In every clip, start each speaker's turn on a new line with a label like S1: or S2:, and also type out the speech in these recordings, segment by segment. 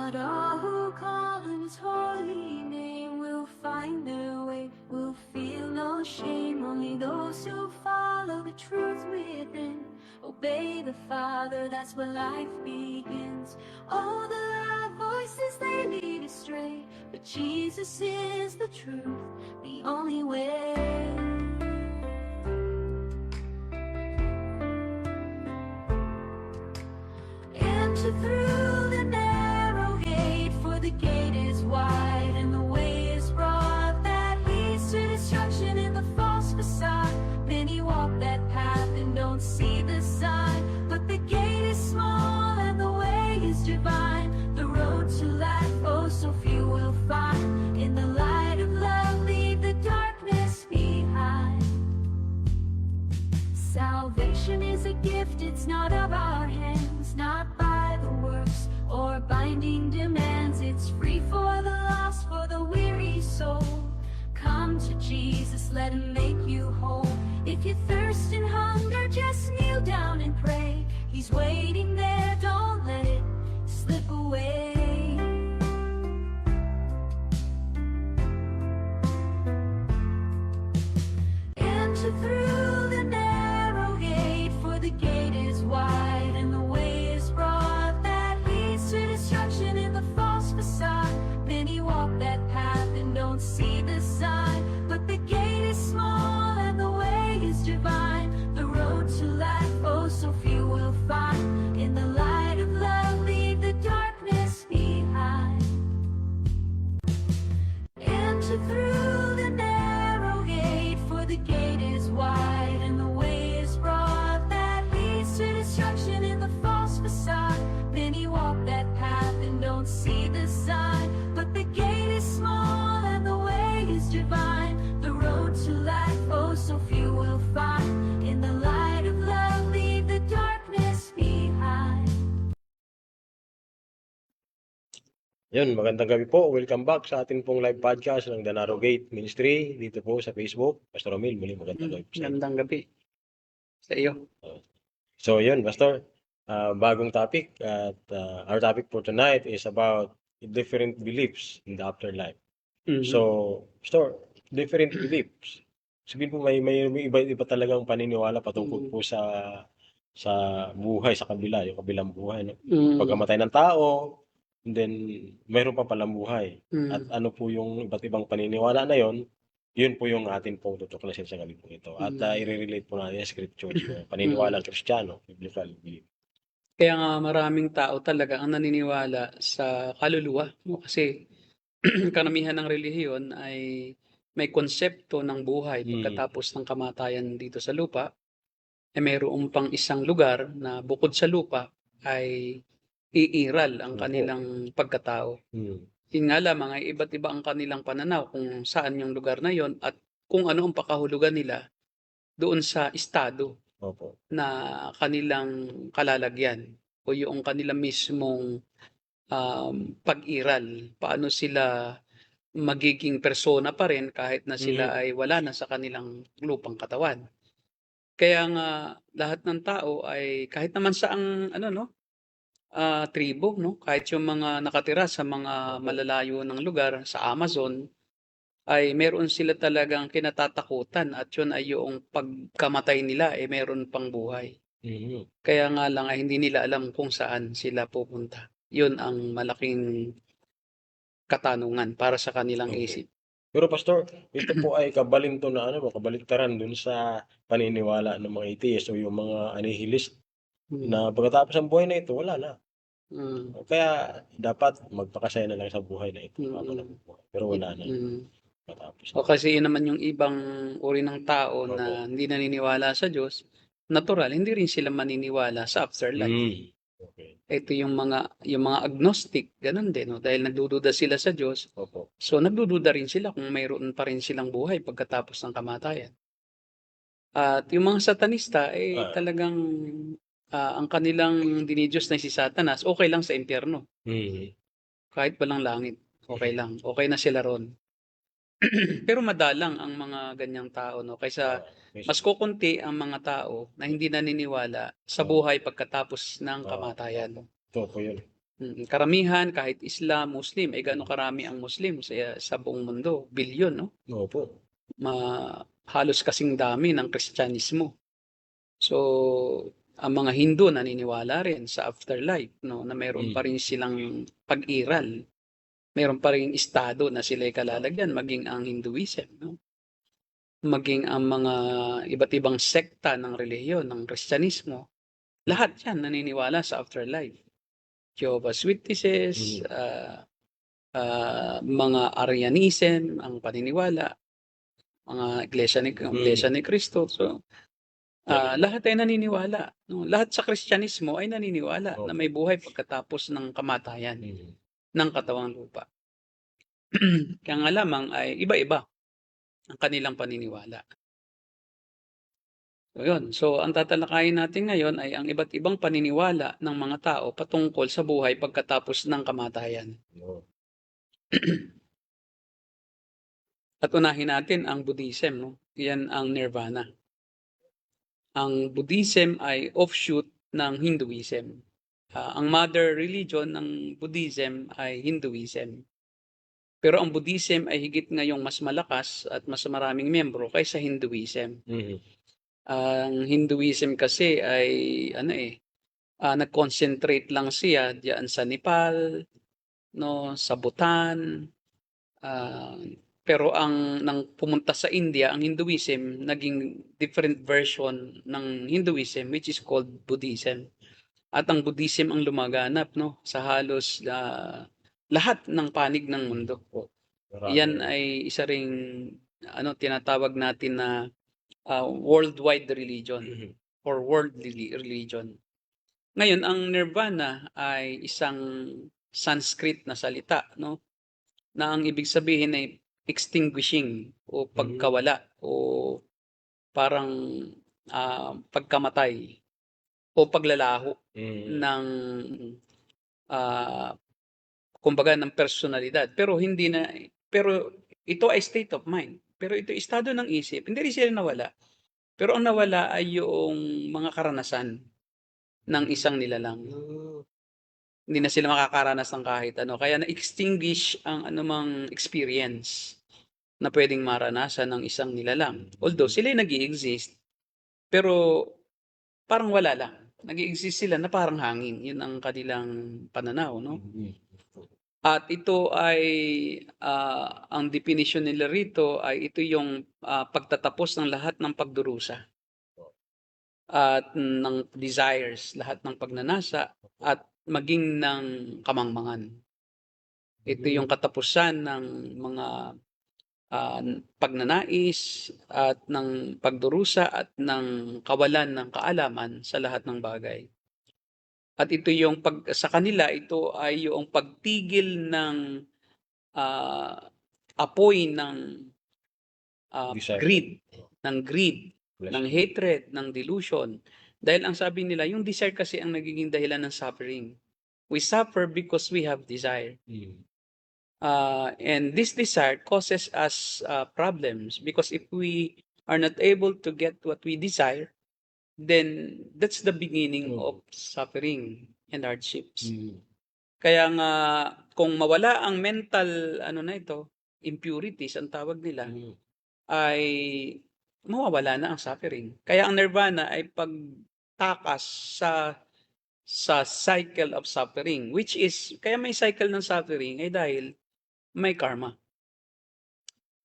S1: Not all who call on his holy name will find their way, will feel no shame. Only those who follow the truth within, obey the Father, that's where life begins. All the loud voices, they lead astray, but Jesus is the truth, the only way. Enter through the narrow gate, for the gate is wide and the way is broad that leads to destruction in the false facade. Many walk that path and don't see the sign, but the gate is small and the way is divine. The road to life, oh, so few will find. In the light of love, leave the darkness behind. Salvation is a gift, it's not of our hands, not by the works or binding demands. It's free for the lost, for the weary soul. Come to Jesus, let him make you whole. If you thirst and hunger, just kneel down and pray. He's waiting there, don't let it slip away. Enter through the narrow gate, for the gate is wide and the way is broad that leads to destruction in the false facade. Many walk that path and don't see the sign, but the gate is small and the way is divine. The road to life, oh, so few will find. In the light of love, leave the darkness behind. Enter through the narrow gate, for the gate is wide and the way is broad that leads to destruction in the false facade. Many walk that path and don't see the sign, but the gate is small and the way is divine. The road to life, oh, so few will find. In the light of love, leave the darkness behind.
S2: Yun, magandang gabi po. Welcome back sa ating pong live podcast ng The Narrow Gate Ministry dito po sa Facebook. Pastor Romil, muli magandang gabi po sa inyo.
S3: Magandang gabi sa iyo.
S2: So yun, Pastor, bagong topic at our topic for tonight is about different beliefs in the afterlife. So, Pastor, different beliefs. Sabihin po may iba talagang paniniwala patungkol po sa buhay sa kabila, yung kabilang buhay, no? Pagkamatay ng tao, and then mayroon pa palang buhay. At ano po yung iba't ibang paniniwala na yon, yun po yung atin pong tutuklasin sa gabi po ito. At i-relate po natin sa scriptures, yung paniniwala ng Kristiyano, biblical belief.
S3: Kaya nga maraming tao talaga ang naniniwala sa kaluluwa. No? Kasi karamihan ng relihiyon ay may konsepto ng buhay pagkatapos ng kamatayan dito sa lupa. Mayroon pang isang lugar na bukod sa lupa ay iiral ang kanilang pagkatao. Yun nga lamang ay iba't iba ang kanilang pananaw kung saan yung lugar na yon at kung ano ang pakahulugan nila doon sa estado na kanilang kalalagyan o yung kanilang mismong pag-iral. Paano sila magiging persona pa rin kahit na sila ay wala na sa kanilang lupang katawan. Kaya nga lahat ng tao ay kahit naman saang tribo, no? Kahit yung mga nakatira sa mga malalayo ng lugar sa Amazon ay meron sila talagang kinatatakutan at yun ay yung pagkamatay nila ay meron pang buhay. Kaya nga lang ay hindi nila alam kung saan sila pupunta. Yun ang malaking katanungan para sa kanilang isip.
S2: Pero Pastor, ito po ay kabalinto na kabaliktaran dun sa paniniwala ng mga atheist o yung mga annihilist na pagkatapos ng buhay na ito, wala na. Kaya dapat magpakasaya na lang sa buhay na ito. Pero wala na.
S3: O kasi yun naman yung ibang uri ng tao na hindi naniniwala sa Diyos, natural, hindi rin sila maniniwala sa afterlife. Ito yung mga agnostic, ganun din, no? Dahil nagdududa sila sa Diyos. So nagdududa rin sila kung mayroon pa rin silang buhay pagkatapos ng kamatayan. At yung mga satanista talagang ang kanilang dinidiyos na si Satanas, okay lang sa impyerno. Kahit walang langit, okay lang. Okay na sila ron. Pero madalang ang mga ganyang tao, no? Kaysa mas kukunti ang mga tao na hindi naniniwala sa buhay pagkatapos ng kamatayan.
S2: Ito po yun.
S3: Karamihan kahit Islam, Muslim, gaano karami ang Muslim sa buong mundo? Bilyon, no?
S2: Opo.
S3: Halos kasing dami ng Kristyanismo. So, ang mga Hindu naniniwala rin sa afterlife, no, na mayroon pa rin silang pag-iral. Mayroon pa rin estado na sila'y kalalagyan, maging ang Hinduism, no? Maging ang mga iba't ibang sekta ng relihiyon, ng Kristyanismo. Lahat yan naniniwala sa afterlife. Jehovah's Witnesses, mga Arianism, ang paniniwala, mga Iglesia ni Cristo. So, lahat ay naniniwala. No? Lahat sa Kristyanismo ay naniniwala na may buhay pagkatapos ng kamatayan ng katawang lupa. Kaya nga lamang ay iba-iba ang kanilang paniniwala. So, yun. So, ang tatalakayin natin ngayon ay ang iba't ibang paniniwala ng mga tao patungkol sa buhay pagkatapos ng kamatayan. At unahin natin ang Buddhism, no? Yan ang Nirvana. Ang Buddhism ay offshoot ng Hinduism. Ang mother religion ng Buddhism ay Hinduism. Pero ang Buddhism ay higit ngayong mas malakas at mas maraming miyembro kaysa Hinduism. Ang Hinduism kasi ay nag-concentrate lang siya diyan sa Nepal, no, sa Bhutan. Pero nang pumunta sa India, ang Hinduism naging different version ng Hinduism which is called Buddhism. At ang Buddhism ang lumaganap, no, sa halos lahat ng panig ng mundo. Yan ay isa ring tinatawag natin na worldwide religion or worldly religion. Ngayon, ang Nirvana ay isang Sanskrit na salita, no, na ang ibig sabihin ay extinguishing o pagkawala o parang pagkamatay o paglalaho ng kumbaga ng personalidad. Pero ito ay state of mind. Pero ito estado ng isip. Hindi rin sila nawala. Pero ang nawala ay yung mga karanasan ng isang nilalang. Hindi na sila makakaranas ng kahit ano. Kaya na-extinguish ang anumang experience na pwedeng maranasan ng isang nilalang. Although sila nag-i-exist, pero parang wala lang. Nag-i-exist sila na parang hangin. Yun ang kanilang pananaw, no? At ito ay, ang definition nila rito ay ito yung pagtatapos ng lahat ng pagdurusa at ng desires, lahat ng pagnanasa at maging ng kamangmangan. Ito yung katapusan ng mga pagnanais at ng pagdurusa at ng kawalan ng kaalaman sa lahat ng bagay. At ito yung sa kanila, ito ay yung pagtigil ng apoy ng greed, ng hatred, ng delusion. Dahil ang sabi nila, yung desire kasi ang nagiging dahilan ng suffering. We suffer because we have desire. And this desire causes us problems because if we are not able to get what we desire, then that's the beginning of suffering and hardships. Kaya nga, kung mawala ang mental, impurities, ang tawag nila, ay mawawala na ang suffering. Kaya ang Nirvana ay pagtakas sa cycle of suffering, which is, kaya may cycle ng suffering ay dahil may karma.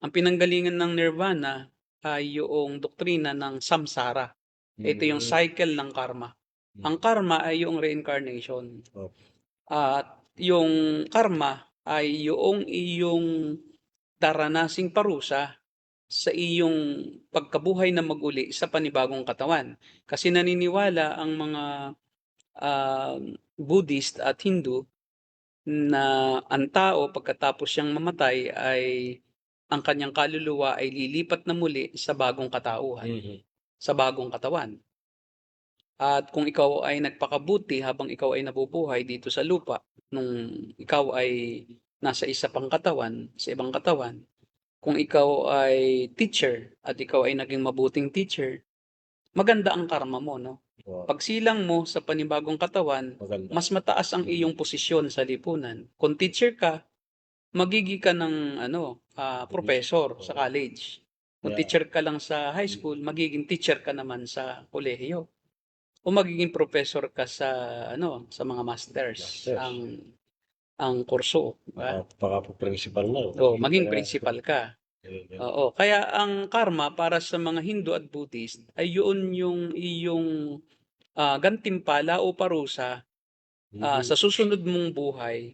S3: Ang pinanggalingan ng Nirvana ay yung doktrina ng samsara. Ito yung cycle ng karma. Ang karma ay yung reincarnation. At yung karma ay yung iyong daranasing parusa sa iyong pagkabuhay na maguli sa panibagong katawan. Kasi naniniwala ang mga Buddhist at Hindu na ang tao pagkatapos siyang mamatay ay ang kanyang kaluluwa ay lilipat na muli sa bagong katauhan. Sa bagong katawan. At kung ikaw ay nagpakabuti habang ikaw ay nabubuhay dito sa lupa, nung ikaw ay nasa isa pang katawan, sa ibang katawan, kung ikaw ay teacher at ikaw ay naging mabuting teacher, maganda ang karma mo, no?
S2: Oo,
S3: Pagsilang mo sa panibagong katawan,
S2: maganda.
S3: mas mataas ang iyong posisyon sa lipunan. Kung teacher ka, magigi ka ng professor sa college. Kung
S2: Kaya,
S3: teacher ka lang sa high school, magiging teacher ka naman sa kolehiyo. O magiging professor ka sa sa mga masters,
S2: masters.
S3: ang kurso,
S2: Baka,
S3: ba?
S2: baka po principal na.
S3: O maging principal ka.
S2: Ganun.
S3: Oo, kaya ang karma para sa mga Hindu at Buddhist ay yun yung iyong gantimpala o parusa sa susunod mong buhay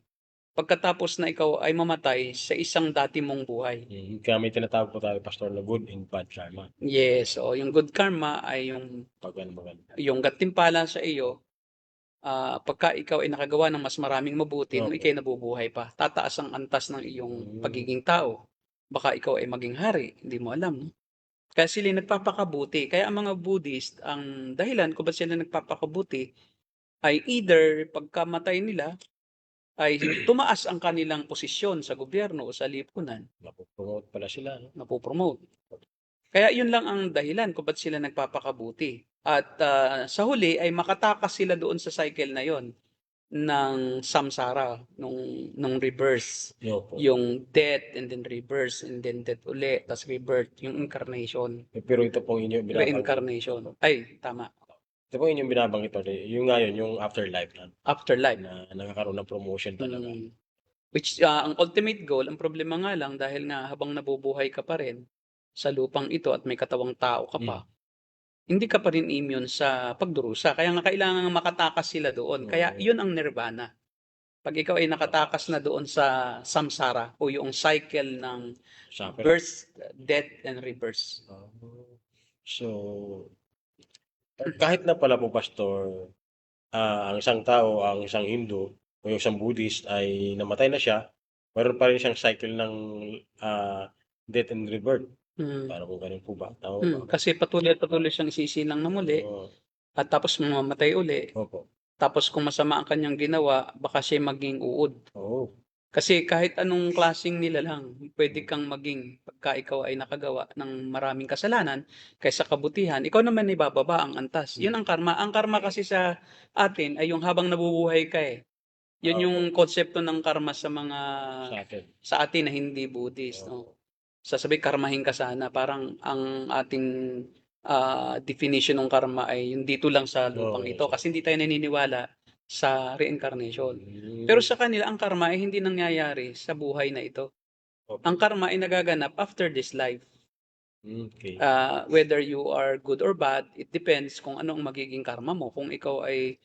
S3: pagkatapos na ikaw ay mamatay sa isang dati mong buhay.
S2: Kaya may tinatawag po tayo, Pastor, na good and bad karma.
S3: Yes, o yung good karma ay yung
S2: Pag ano maganda.
S3: gantimpala sa iyo pagka ikaw ay nakagawa ng mas maraming mabuti nung
S2: Opo.
S3: ikay nabubuhay pa. Tataas ang antas ng iyong pagiging tao. Baka ikaw ay maging hari, hindi mo alam, no? Kaya sila nagpapakabuti. Kaya ang mga Buddhist, ang dahilan kung ba't sila nagpapakabuti ay either pagkamatay nila ay tumaas ang kanilang posisyon sa gobyerno o sa lipunan,
S2: Napopromote pala sila, no?
S3: napopromote. Kaya yun lang ang dahilan kung ba't sila nagpapakabuti. At sa huli ay makatakas sila doon sa cycle na yon ng samsara, nung reverse.
S2: Opo.
S3: Yung death and then reverse and then death uli, tas rebirth, yung incarnation,
S2: Pero ito pong inyong binabanggit.
S3: reincarnation. Ay, tama.
S2: Ito pong inyong binabanggit ulit. Yung ngayon, yung afterlife na
S3: Afterlife.
S2: nakakaroon ng promotion talaga.
S3: Which ang ultimate goal, ang problema nga lang dahil nga habang nabubuhay ka pa rin sa lupang ito at may katawang tao ka pa, hindi ka pa rin immune sa pagdurusa. Kaya nga kailangan makatakas sila doon. Kaya yun ang nirvana. Pag ikaw ay nakatakas na doon sa samsara o yung cycle ng
S2: Suffer.
S3: birth, death, and rebirth.
S2: So, kahit na pala po, Pastor, ang isang tao, ang isang Hindu, o yung isang Buddhist ay namatay na siya, meron pa rin siyang cycle ng death and rebirth. Parang kung ganun po ba? Tama ba?
S3: Kasi patuloy at patuloy siyang isisilang na muli
S2: Oo.
S3: at tapos mamamatay uli.
S2: Opo.
S3: Tapos kung masama ang kanyang ginawa, baka siya maging uod.
S2: Oo.
S3: Kasi kahit anong klaseng nilalang, pwede kang maging pagka ikaw ay nakagawa ng maraming kasalanan kaysa kabutihan, ikaw naman ay bababa ang antas. Yun ang karma. Ang karma kasi sa atin ay yung habang nabubuhay ka eh. Yun yung konsepto ng karma sa mga
S2: Sa atin.
S3: sa atin na hindi Buddhist, no? Sasabi karmahin ka sana, parang ang ating definition ng karma ay yung dito lang sa lupang ito kasi hindi tayo naniniwala sa reincarnation. Pero sa kanila ang karma ay hindi nangyayari sa buhay na ito. Ang karma ay nagaganap after this life.
S2: Okay.
S3: Whether you are good or bad, it depends kung ano ang magiging karma mo. Kung ikaw ay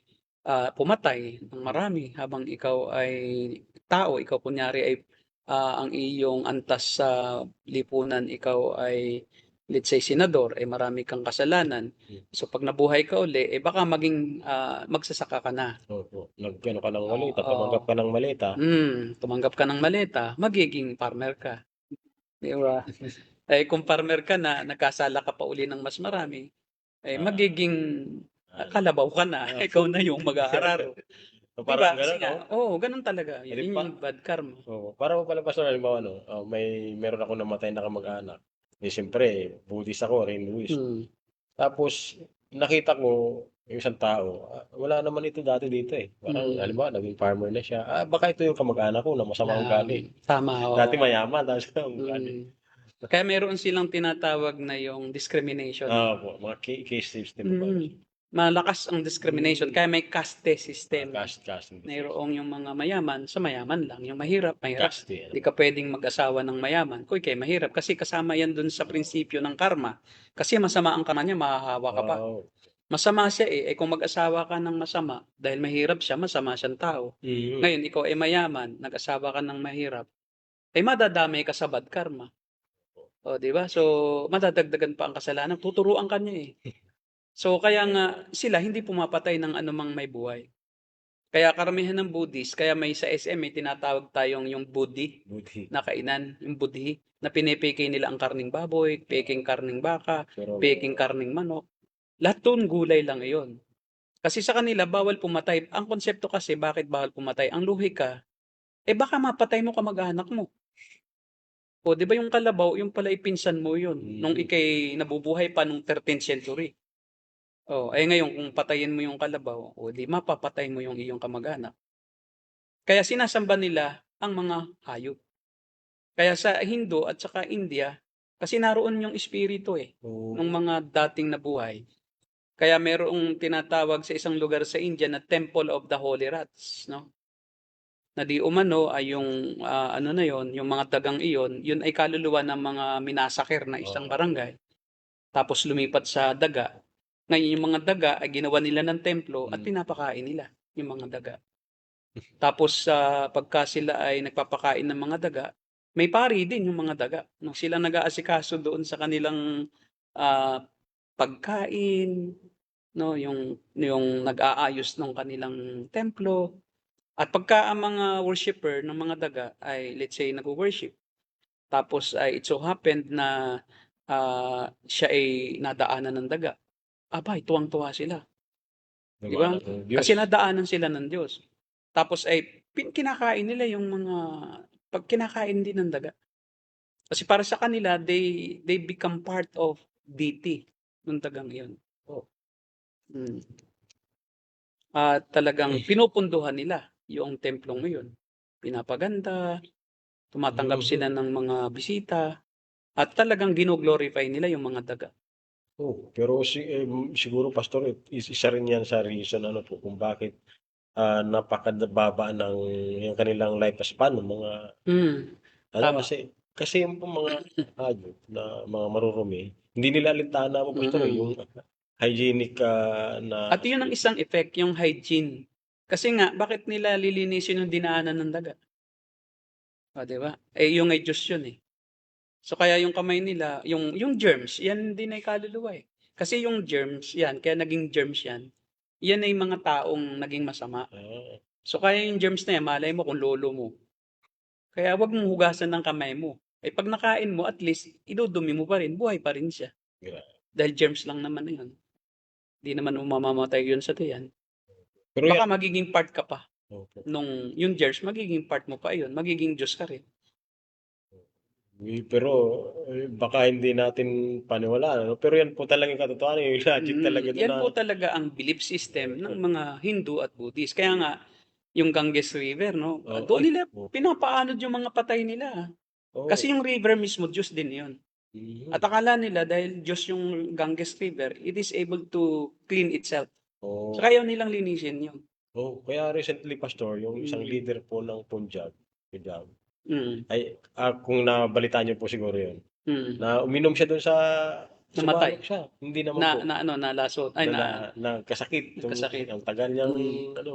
S3: pumatay ng marami habang ikaw ay tao, ikaw kunyari ay ang iyong antas sa lipunan, ikaw ay let's say senador, ay marami kang kasalanan. So pag nabuhay ka uli, baka maging magsasaka ka na.
S2: Opo. Nagkano ka ng malita, tumanggap ka ng malita.
S3: Tumanggap ka ng maleta, magiging farmer ka. Di ba? Kung farmer ka na, nagkasala ka pa uli ng mas marami, magiging kalabaw ka na. Ikaw na yung mag-aararo.
S2: So,
S3: Diba?
S2: parang
S3: Kasi
S2: ganun,
S3: nga, ganun talaga. Yun
S2: Di ba?
S3: yung bad karma.
S2: Oo. Para po pala, Pastor, halimbawa, meron ako namatay na kamag-anak. Siyempre, Buddhist ako, Hinduist. Tapos, nakita ko yung isang tao, wala naman ito dati dito eh. Parang, halimbawa, naging farmer na siya. Baka ito yung kamag-anak ko na masama ugali.
S3: Tama.
S2: Dati mayaman, tapos ugali.
S3: Kaya meron silang tinatawag na yung discrimination.
S2: Po, mga case system po.
S3: Malakas ang discrimination. Kaya may caste system.
S2: Caste.
S3: Mayroong yung mga mayaman, sa mayaman lang. Yung mahirap.
S2: Caste.
S3: Hindi ka pwedeng mag-asawa ng mayaman. Kung ikay mahirap. Kasi kasama yan dun sa prinsipyo ng karma. Kasi masama ang karma niya, mahahawa ka pa. Masama siya kung mag-asawa ka ng masama, dahil mahirap siya, masama siyang tao. Ngayon, ikaw ay mayaman, nag-asawa ka ng mahirap, ay madadamay ka sa bad karma. Di ba? So, madadagdagan pa ang kasalanan. Tuturuan ka niya So, kaya nga sila hindi pumapatay ng anumang may buhay. Kaya karamihan ng Buddhist, kaya may sa SM may tinatawag tayong yung Buddhi na kainan, yung Buddhi, na pinipeke nila ang karning baboy, peking karning baka, peking karning manok. Lahat doon gulay lang iyon. Kasi sa kanila, bawal pumatay. Ang konsepto kasi, bakit bawal pumatay? Ang luhi ka, baka mapatay mo kamag-anak mo. Di ba yung kalabaw, yung pala ipinsan mo yun, nung ikay nabubuhay pa nung 13th century. Ngayon kung patayin mo yung kalabaw, o di mapapatay mo yung iyong kamag-anak. Kaya sinasamba nila ang mga hayop. Kaya sa Hindu at saka India, kasi naroon yung espiritu ng
S2: Oo.
S3: mga dating nabuhay. Kaya merong tinatawag sa isang lugar sa India na Temple of the Holy Rats, no? Na di umano ay yung ano na yon, yung mga dagang iyon, yun ay kaluluwa ng mga minasakir na isang
S2: Oo.
S3: barangay. Tapos lumipat sa daga. Ngayon yung mga daga ay ginawa nila ng templo at
S2: Hmm.
S3: pinapakain nila yung mga daga. Tapos pagka sila ay nagpapakain ng mga daga, may pari din yung mga daga. No, sila nag-aasikaso doon sa kanilang ah, pagkain, no, yung nag-aayos ng kanilang templo. At pagka ang mga worshipper ng mga daga ay let's say nagwo-worship, tapos ay it so happened na siya ay nadaanan ng daga, abay tuwang-tuwa sila, 'di ba?
S2: Lumala ng Diyos.
S3: Kasi nadaanan sila ng Diyos. Tapos ay kinakain nila yung mga kinakain din ng daga. Kasi para sa kanila they become part of deity nung dagang iyon.
S2: Oh.
S3: Hmm. At talagang pinupunduhan nila yung templong iyon. Pinapaganda, tumatanggap sila ng mga bisita, at talagang gino-glorify nila yung mga daga.
S2: Pero siguro pastor isa rin 'yan sa reason ano po kung bakit, napakababa ng yung kanilang lifespan ng mga
S3: Hmm,
S2: ano
S3: tama.
S2: kasi yung pong mga hayop na mga marurumi, hindi nila alintana mo pastor, yung
S3: Mm.
S2: hygienic, na
S3: At yun ang isang effect, yung hygiene. Kasi nga, bakit nila lilinisin yung dinaanan ng daga? 'Di ba? Yung ay Diyos yun So kaya yung kamay nila, yung germs, yan din ay kaluluwa Kasi yung germs, yan, kaya naging germs yan. Yan ay mga taong naging masama.
S2: ah,
S3: So kaya yung germs na yan, malay mo kung lolo mo. Kaya wag mong hugasan ng kamay mo. Pag nakain mo, at least, idudumi mo pa rin, buhay pa rin siya.
S2: gra
S3: Dahil germs lang naman na yun. Hindi naman mamamatay yun sa tiyan.
S2: pero
S3: Baka
S2: yan
S3: magiging part ka pa
S2: opo.
S3: yung germs, magiging part mo pa yun. Magiging Diyos ka rin.
S2: Pero, baka hindi natin paniwalaan ano, pero yan po talaga yung katotohanan, yung logic talaga dun
S3: Yan
S2: na
S3: po talaga ang belief system ng mga Hindu at Buddhist. Kaya nga, yung Ganges River, no? Doon
S2: ay
S3: nila
S2: opo,
S3: pinapaanod yung mga patay nila. Kasi
S2: oo,
S3: yung river mismo, Diyos din yun. At
S2: mhm,
S3: akala nila dahil Diyos yung Ganges River, it is able to clean itself. So
S2: oo.
S3: kaya nilang linisin yun.
S2: Kaya recently pastor yung isang
S3: Mm.
S2: leader po ng Punjab
S3: Mm.
S2: ay, kung nabalitaan niyo po siguro yun,
S3: Mm.
S2: na uminom siya dun sa
S3: Namatay.
S2: sumarok siya, hindi naman po,
S3: Na ano, nalasot. Ay,
S2: nagkasakit
S3: nagkasakit.
S2: ang tagal niyang
S3: Mm.
S2: ano,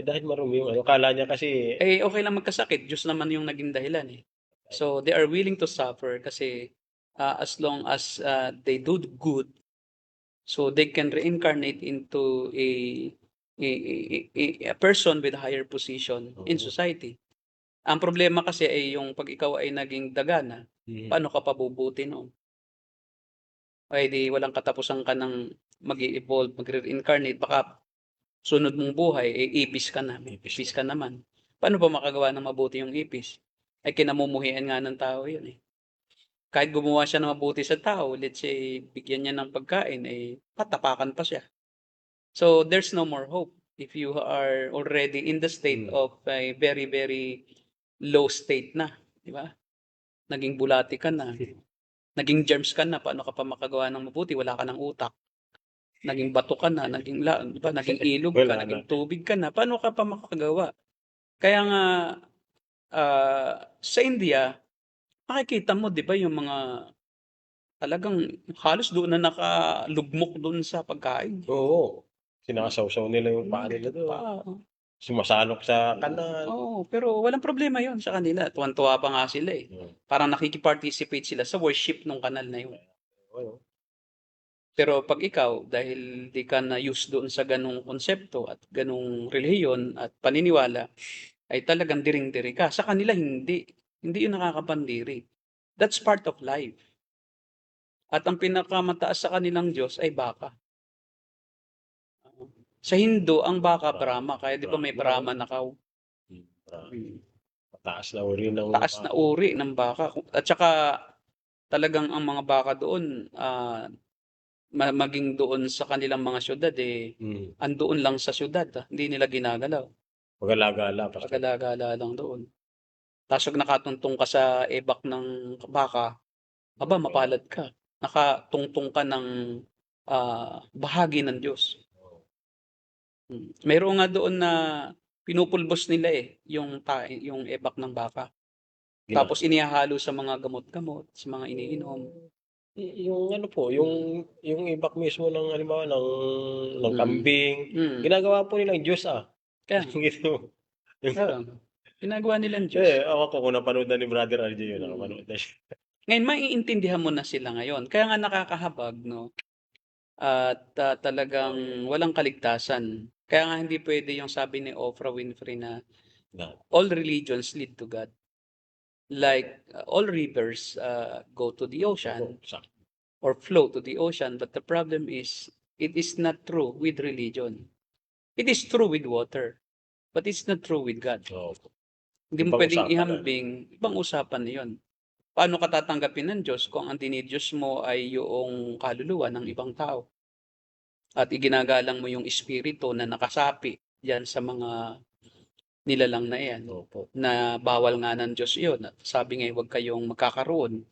S2: dahil marumi yung ano, akala niya kasi
S3: Okay lang magkasakit, Diyos naman yung naging dahilan So they are willing to suffer kasi as long as they do good, so they can reincarnate into a person with higher position in
S2: oo,
S3: society. Ang problema kasi ay yung 'pag ikaw ay naging dagana,
S2: mhm,
S3: paano ka pabubuti noon? Ay di walang katapusan ka ng mag-e-evolve, magre-reincarnate, baka sunod mong buhay, ipis ka na,
S2: ipis
S3: ipis
S2: na.
S3: ka naman. Paano ba makagawa ng mabuti yung ipis? Ay kinamumuhian nga ng tao yun Kahit gumawa siya ng mabuti sa tao, let's say, bigyan niya ng pagkain, patapakan pa siya. So, there's no more hope if you are already in the state
S2: Hmm,
S3: of a very, very low state na. Di ba? Naging bulati ka na. Naging germs ka na. Paano ka pa makagawa ng mabuti? Wala ka ng utak. Naging bato ka na. Di ba? Naging ilog ka.
S2: wala na,
S3: Naging tubig ka na. Paano ka pa makagawa? Kaya nga, sa India, makikita mo, di ba, yung mga talagang halos doon na nakalugmok doon sa pagkain.
S2: oo, sinasawsaw nila yung paa
S3: Hmm,
S2: nila dun,
S3: pa
S2: sumasalok sa kanal,
S3: pero walang problema yon sa kanila. Tuwan-tuwa pa nga sila
S2: hmm,
S3: Parang nakiki-participate sila sa worship nung kanal na yun.
S2: ano,
S3: Pero 'pag ikaw, dahil di ka na-use doon sa gano'ng konsepto at gano'ng relihiyon at paniniwala, ay talagang diring-diri ka. Sa kanila hindi. Hindi yun nakakapandiri. That's part of life. At ang pinakamataas sa kanilang Diyos ay baka. Sa Hindu, ang baka
S2: Brahma,
S3: Brahma, kaya 'di ba may
S2: Brahma,
S3: Brahma na cow?
S2: Brahma,
S3: Hmm.
S2: mataas na uri ng
S3: Taas na
S2: tao,
S3: uri ng baka at saka talagang ang mga baka doon, maging doon sa kanilang mga syudad, andoon lang sa syudad, hindi nila ginagalaw.
S2: Pagala-gala, pastor.
S3: Pagala-gala lang doon. Tapos pag nakatuntong ka sa ebak ng baka, aba, mapalad ka. Nakatungtong ka ng bahagi ng Diyos. Mayroon nga doon na pinupulbos nila yung ebak ng baka. Tapos inihahalo sa mga gamot-gamot, sa mga iniinom.
S2: Yung ano po, yung ibak mismo ng halimbawa ng kambing, ginagawa po nilang Diyos
S3: Kaya,
S2: Gito.
S3: ginagawa nilang Diyos.
S2: Ako kung napanood na ni Brother RJ yun, nakapanood na siya.
S3: Ngayon, maiintindihan mo na sila ngayon. Kaya nga nakakahabag, no? At talagang walang kaligtasan. Kaya nga hindi pwede yung sabi ni Oprah Winfrey na all religions lead to God. Like all rivers go to the ocean or flow to the ocean, but the problem is it is not true with religion. It is true with water, but it's not true with God. Hindi mo pwedeng ihambing, ibang usapan na yun. Paano ka tatanggapin ng Diyos kung ang dinidiyos mo ay yung kaluluwa ng ibang tao? At iginagalang mo yung espiritu na nakasapi diyan sa mga nilalang na iyan, na bawal nga ng Diyos yun. At sabi nga, huwag kayong magkakaroon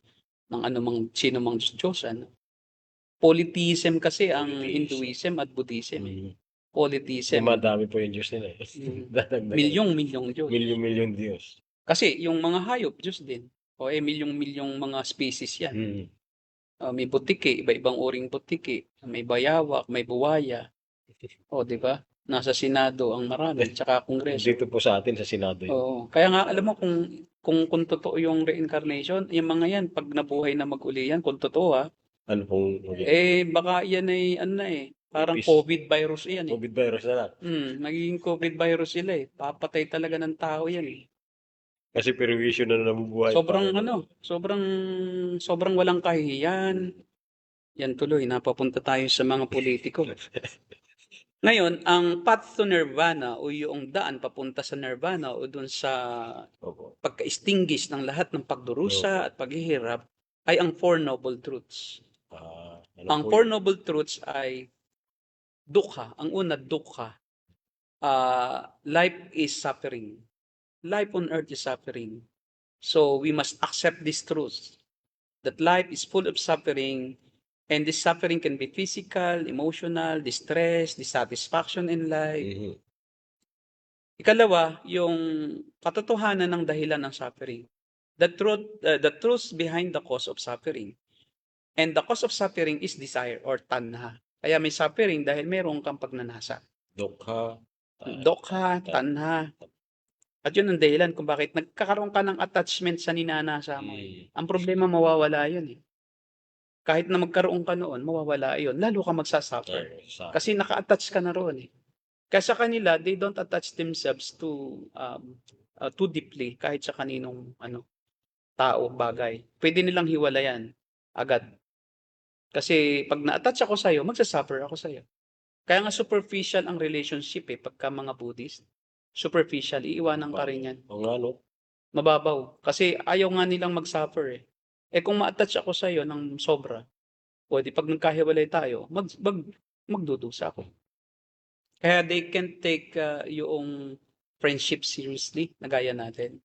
S3: ng anumang sinumang Diyosan. Polytheism kasi ang Hinduism at Buddhism. Polytheism.
S2: Madami po yung Diyos nila.
S3: Milyong-milyong Diyos.
S2: Milyong Diyos.
S3: Kasi yung mga hayop, Diyos din. Milyong-milyong mga species yan. May butiki, iba-ibang uring butiki. May bayawak, may buwaya. Di ba? Nasa Senado ang marami, tsaka Kongreso.
S2: Dito po sa atin, sa Senado yun.
S3: Oo. Kaya nga, alam mo, kung totoo yung reincarnation, yung mga yan, pag nabuhay na mag-uli yan, kung totoo
S2: ano pong...
S3: baka yan ay, parang COVID virus yan
S2: COVID virus na lang.
S3: Nagiging COVID virus sila Papatay talaga ng tao yan
S2: Kasi perwisyo na nabubuhay.
S3: Sobrang walang kahihiyan. Yan tuloy, napapunta tayo sa mga politiko. Ngayon, ang path to nirvana o yung daan papunta sa nirvana o dun sa pagka-extinguish ng lahat ng pagdurusa at paghihirap ay ang Four Noble Truths. Ang Four Noble Truths ay dukha. Ang una, dukha. Life is suffering. Life on earth is suffering. So we must accept this truth that life is full of suffering, and this suffering can be physical, emotional, distress, dissatisfaction in life. Ikalawa, yung katotohanan ng dahilan ng suffering. The truth behind the cause of suffering. And the cause of suffering is desire or tanha. Kaya may suffering dahil mayroon kang pagnanasa. Dokha, tanha. At yun ang dahilan kung bakit nagkakaroon ka ng attachment sa ninanasa mo. Ang problema, mawawala yun Kahit na magkaroon ka noon, mawawala yun. Lalo ka magsasuffer. Kasi naka-attach ka na roon Kaya sa kanila, they don't attach themselves too deeply kahit sa kaninong tao, bagay. Pwede nilang hiwalayan agad. Kasi pag na-attach ako sa'yo, magsasuffer ako sa'yo. Kaya nga superficial ang relationship pagka mga Buddhist. Superficial, iiwanan ka rin yan. Mababaw. Kasi ayaw nga nilang mag-suffer kung ma-attach ako sa'yo ng sobra, pwede pag nagkahiwalay tayo, magdudusa ako. Kaya they can take yung friendship seriously, na gaya natin.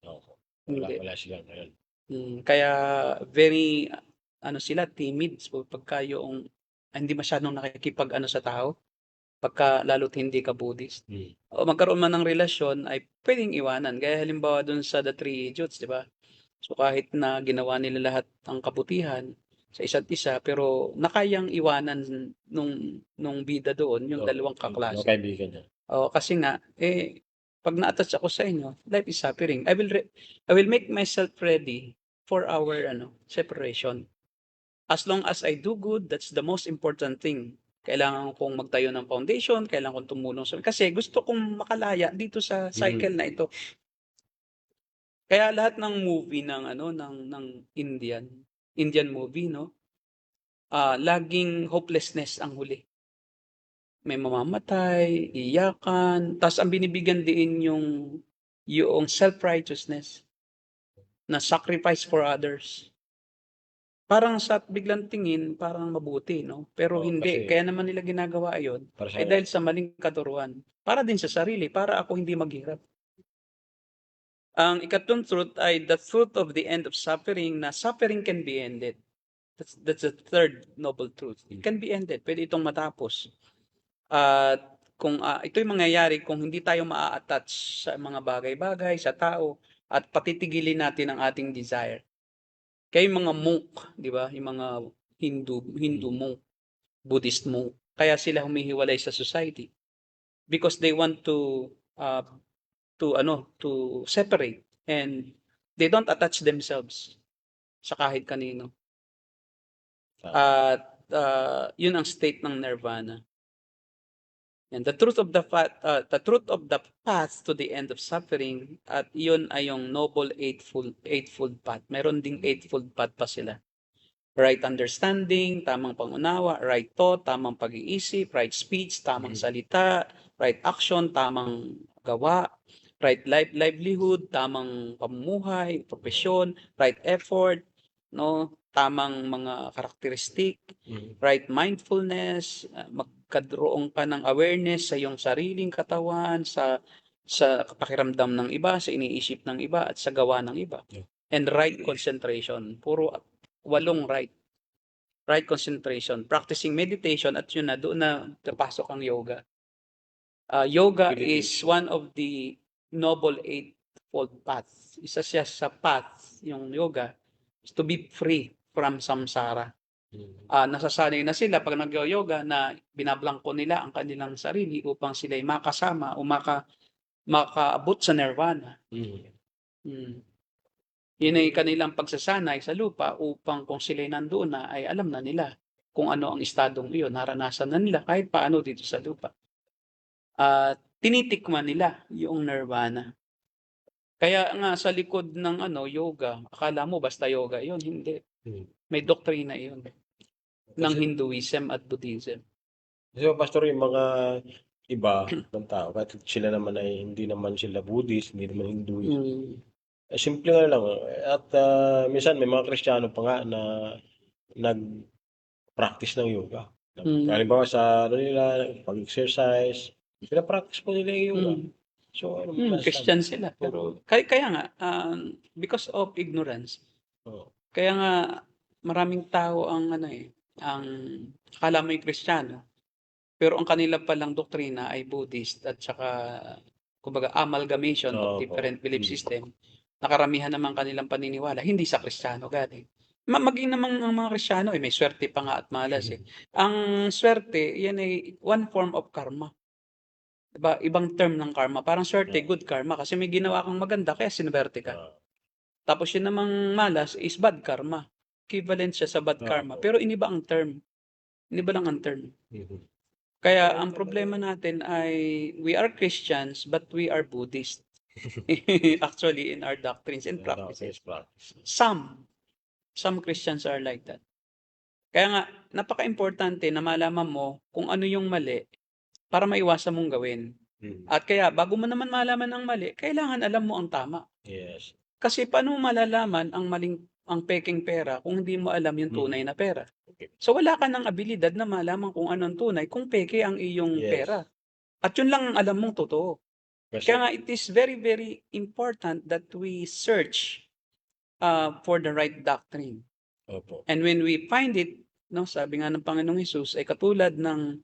S2: Wala sila ngayon.
S3: Kaya very, sila, timid. So, pagka yung hindi masyadong nakikipag sa tao, pagka lalo't hindi ka Buddhist. O magkaroon man ng relasyon ay pwedeng iwanan. Gaya halimbawa dun sa The Three Idiots, di ba? So kahit na ginawa nila lahat ng kabutihan sa isa't isa, pero nakayang iwanan nung bida doon, yung dalawang kaklase.
S2: Kaibigan niya.
S3: Kasi nga, pag na-attach ako sa inyo, life is suffering. I will make myself ready for our separation. As long as I do good, that's the most important thing. Kailangan kong magtayo ng foundation, kailangan kong tumulong kasi gusto kong makalaya dito sa cycle na ito. Kaya lahat ng movie ng Indian movie, laging hopelessness ang huli. May mamamatay, iyakan, tapos ang binibigyan din yung self-righteousness na sacrifice for others. Parang sa biglang tingin, parang mabuti, no? Pero
S2: Oo,
S3: hindi.
S2: kasi
S3: Kaya naman nila ginagawa yun
S2: para
S3: ay
S2: sa
S3: dahil sa maling katuruan. Para din sa sarili, para ako hindi maghirap. Ang ikatlong truth ay the truth of the end of suffering, na suffering can be ended. That's the third noble truth. It can be ended. Pwede itong matapos. At kung ito'y mangyayari kung hindi tayo maa-attach sa mga bagay-bagay, sa tao, at patitigilin natin ang ating desire. Kaya yung mga monk, di ba? Yung mga Hindu monk, Buddhist monk, kaya sila humihiwalay sa society because they want uh, to separate, and they don't attach themselves sa kahit kanino. At yun ang state ng nirvana. And the truth of the path to the end of suffering, at yun ay yung noble eightfold path. Meron ding eightfold path pa sila. Right understanding, tamang pangunawa, right thought, tamang pag-iisip, right speech, tamang salita, right action, tamang gawa, right livelihood, tamang pamumuhay, profesyon, right effort, no, tamang mga karakteristik, right mindfulness, magkaroon ka ng awareness sa iyong sariling katawan, sa pakiramdam ng iba, sa iniisip ng iba, at sa gawa ng iba. And right concentration, puro 8 right. Right concentration, practicing meditation, at yun na, doon na napasok ang yoga. Yoga is one of the noble eightfold paths. Isa siya sa path, yung yoga, is to be free from samsara. Nasasanay na sila pag nag-yoga na binablangko nila ang kanilang sarili upang sila'y makasama o makaabot sa nirvana. Yun ay kanilang pagsasanay sa lupa upang kung sila'y nandoon na ay alam na nila kung ano ang estadong iyon. Naranasan na nila kahit paano dito sa lupa. Tinitikman nila yung nirvana. Kaya nga sa likod ng yoga, akala mo basta yoga yun. Hindi. May doktrina yun ng Hinduism at Buddhism.
S2: So, Pastor, yung mga iba ng tao, kahit sila naman ay hindi naman sila Buddhist, hindi naman Hinduist, simple nga lang. At minsan may mga Kristiyano pa nga na nag-practice ng yoga. Halimbawa sa nila, pag-exercise, pina-practice po nila yung yoga. So,
S3: Christian sila. Pero kaya nga, because of ignorance, kaya nga maraming tao ang akala mo yung Kristiyano, pero ang kanila palang doktrina ay Buddhist at saka kumbaga amalgamation of different belief system. Nakaramihan naman kanilang paniniwala hindi sa Kristiyano galing. Maging naman ang mga Kristiyano may swerte pa nga at malas eh. Ang swerte, yan ay one form of karma. Diba? Ibang term ng karma. Parang swerte, good karma. Kasi may ginawa kang maganda, kaya sinwerte ka. Tapos yun namang malas is bad karma. Equivalent siya sa bad karma. Pero iniba ang term. Iniba lang ang term. Kaya ang problema natin ay we are Christians but we are Buddhist. Actually in our doctrines and practices. Some Christians are like that. Kaya nga, napaka-importante na malaman mo kung ano yung mali para maiwasan mong gawin. At kaya, bago mo naman malaman ang mali, kailangan alam mo ang tama.
S2: Yes.
S3: Kasi paano mo malalaman ang peking pera kung hindi mo alam yung tunay na pera? So wala ka ng abilidad na malaman kung anong tunay kung peke ang iyong pera. At yun lang ang alam mong totoo. Kaya nga, it is very, very important that we search for the right doctrine. And when we find it, sabi nga ng Panginoong Hesus, ay katulad ng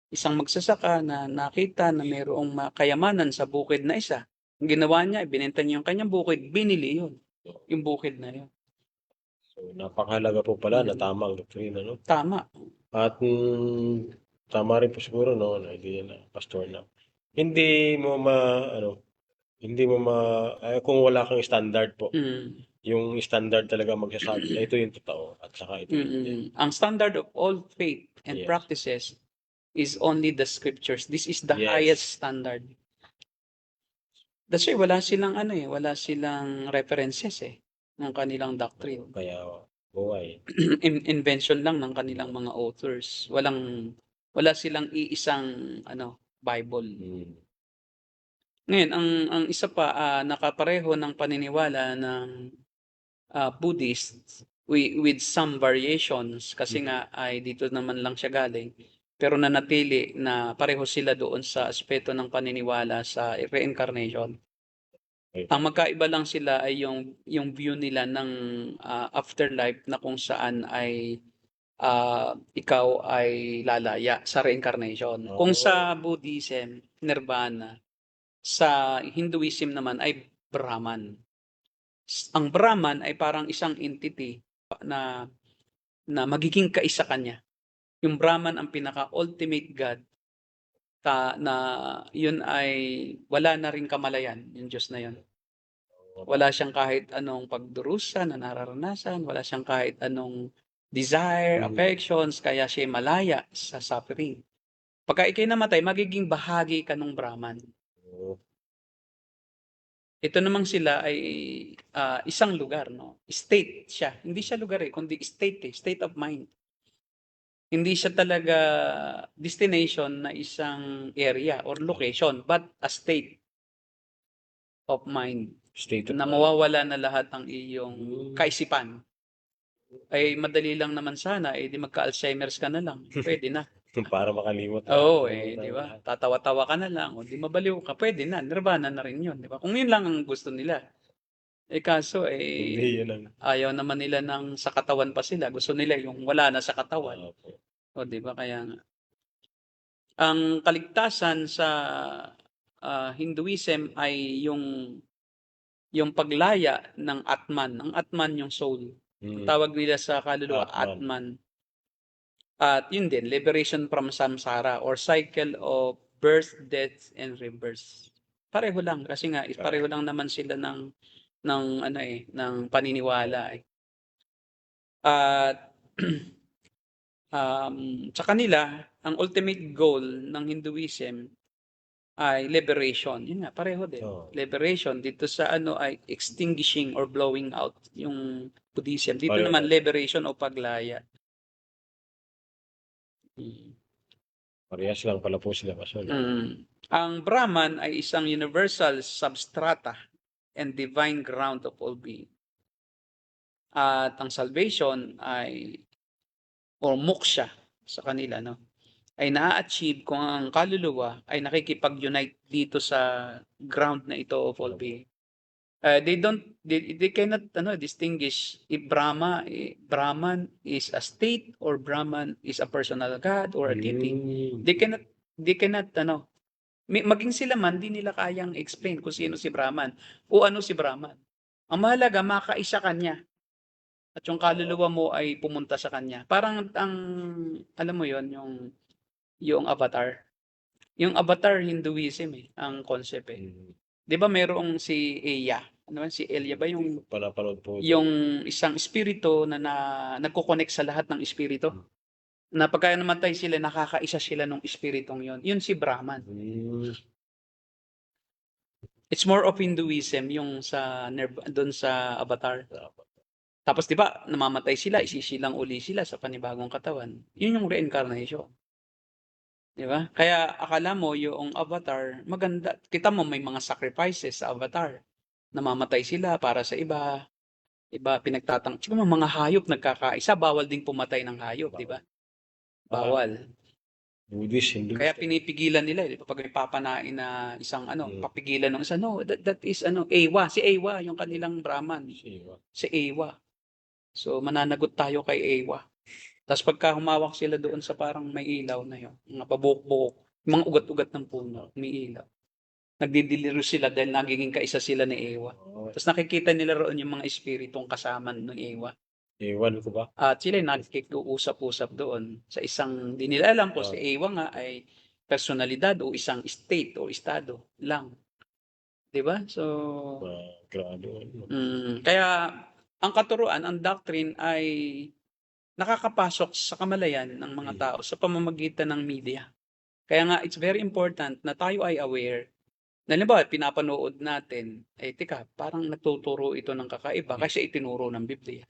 S3: isang magsasaka na nakita na mayroong kayamanan sa bukid na isa. Ang ginawa niya, ibinenta niya yung kanyang bukid, binili yun. Yung bukid na yun.
S2: So, napakahalaga po pala na tama ang doktrina, no?
S3: Tama.
S2: At tama rin po siguro, no, na idea na pastor na hindi mo kung wala kang standard po. Yung standard talaga magsasabi na ito yung totoo at saka ito hindi.
S3: Ang standard of all faith and practices is only the scriptures. This is the highest standard. That's why wala silang references ng kanilang doctrine.
S2: Kaya buhay.
S3: Invention lang ng kanilang mga authors. Wala silang iisang Bible. Ngayon, ang isa pa nakapareho ng paniniwala ng Buddhist with some variations kasi nga ay dito naman lang siya galing, pero nanatili na pareho sila doon sa aspeto ng paniniwala sa reincarnation. Ang magkaiba lang sila ay yung view nila ng afterlife na kung saan ay ikaw ay lalaya sa reincarnation. Kung sa Buddhism, nirvana, sa Hinduism naman ay Brahman. Ang Brahman ay parang isang entity na magiging kaisa kanya. Yung Brahman ang pinaka-ultimate God na yun ay wala na rin kamalayan, yung Diyos na yun. Wala siyang kahit anong pagdurusa na nararanasan, wala siyang kahit anong desire, affections, kaya siya malaya sa suffering. Pagka ikay namatay, magiging bahagi ka ng Brahman. Ito namang sila ay isang lugar, no? State siya. Hindi siya lugar kundi state state of mind. Hindi siya talaga destination na isang area or location, but a state of mind.
S2: State
S3: Na mawawala na lahat ng iyong kaisipan. Ay madali lang naman sana, di magka-Alzheimer's ka na lang. Pwede na.
S2: Para makalimot.
S3: Oo, di ba? Tatawa-tawa ka na lang, o di mabaliw ka, pwede na. Nirvana na rin yun, di ba? Kung yun lang ang gusto nila. Kaso,
S2: Hindi yun ang...
S3: ayaw naman nila ng sa katawan pa sila. Gusto nila yung wala na sa katawan. O, di ba? Kaya nga. Ang kaligtasan sa Hinduism ay yung paglaya ng Atman. Ang Atman yung soul. Tawag nila sa kaluluwa, Atman. At yun din, liberation from samsara or cycle of birth, death, and rebirth. Pareho lang kasi nga pareho lang naman sila ng ng paniniwala At sa kanila, ang ultimate goal ng Hinduism ay liberation. Yun nga, pareho din. Liberation. Dito sa ay extinguishing or blowing out yung Buddhism. Dito naman, liberation o paglaya.
S2: Parehas lang pala po sila.
S3: Ang Brahman ay isang universal substrata and divine ground of all being. At ang salvation ay or moksha sa kanila, no, ay na-achieve kung ang kaluluwa ay nakikipag-unite dito sa ground na ito of all being. They cannot distinguish if Brahman is a state or Brahman is a personal God or a deity. They cannot maging sila man di nila kayang explain kung sino si Brahman o ano si Brahman. Ang mahalaga makaisa kanya. At yung kaluluwa mo ay pumunta sa kanya. Parang alam mo yon yung avatar. Yung avatar Hinduism ang concept 'Di ba mayroong si Eya? Ano si Elia ba yung
S2: Panapanood po.
S3: yung isang espiritu na nagko-connect sa lahat ng espiritu? Na pagka namatay sila, nakakaisa sila ng espiritong yon. Yun si Brahman. It's more of Hinduism yung doon sa avatar. Tapos 'di ba, namamatay sila, isisilang uli sila sa panibagong katawan. Yun yung reincarnation. 'Di ba? Kaya akala mo yung avatar maganda. Kita mo may mga sacrifices sa avatar. Namamatay sila para sa iba. Siguro mga hayop nagkakaisa, bawal ding pumatay ng hayop, 'di ba? Bawal.
S2: Buddhist, Hindu.
S3: Kaya pinipigilan nila, 'di ba? Pag may papanain na isang papigilan ng isa, no, that is Ewa, si Ewa yung kanilang Brahman. Si Ewa. So mananagot tayo kay Ewa. Tapos pagka humawak sila doon sa parang may ilaw na yun, mga pabuk-buk, mga ugat-ugat ng puno, may ilaw. Nagdidiliru sila dahil nagiging kaisa sila ni Ewa. Tapos nakikita nila roon yung mga espiritong kasama ng Ewa.
S2: Ewan ko ba?
S3: At sila nagkikiusap-usap doon sa isang, di nila alam po si Ewa nga ay personalidad o isang state o estado lang. Diba? So,
S2: grabe.
S3: Kaya ang katuruan, ang doctrine ay nakakapasok sa kamalayan ng mga tao sa pamamagitan ng media. Kaya nga, it's very important na tayo ay aware. Halimbawa, pinapanood natin, teka, parang nagtuturo ito ng kakaiba kasi itinuro ng Biblia.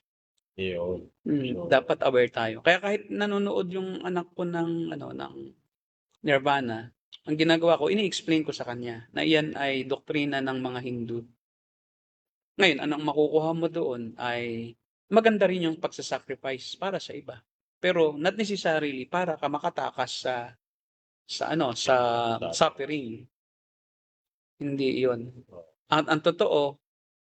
S3: Dapat aware tayo. Kaya kahit nanonood yung anak ko ng Nirvana, ang ginagawa ko, ini-explain ko sa kanya na iyan ay doktrina ng mga Hindu. Ngayon, anong makukuha mo doon ay maganda rin yung pagsa-sacrifice para sa iba. Pero not necessarily para ka makatakas sa suffering. Hindi 'yon. Ang totoo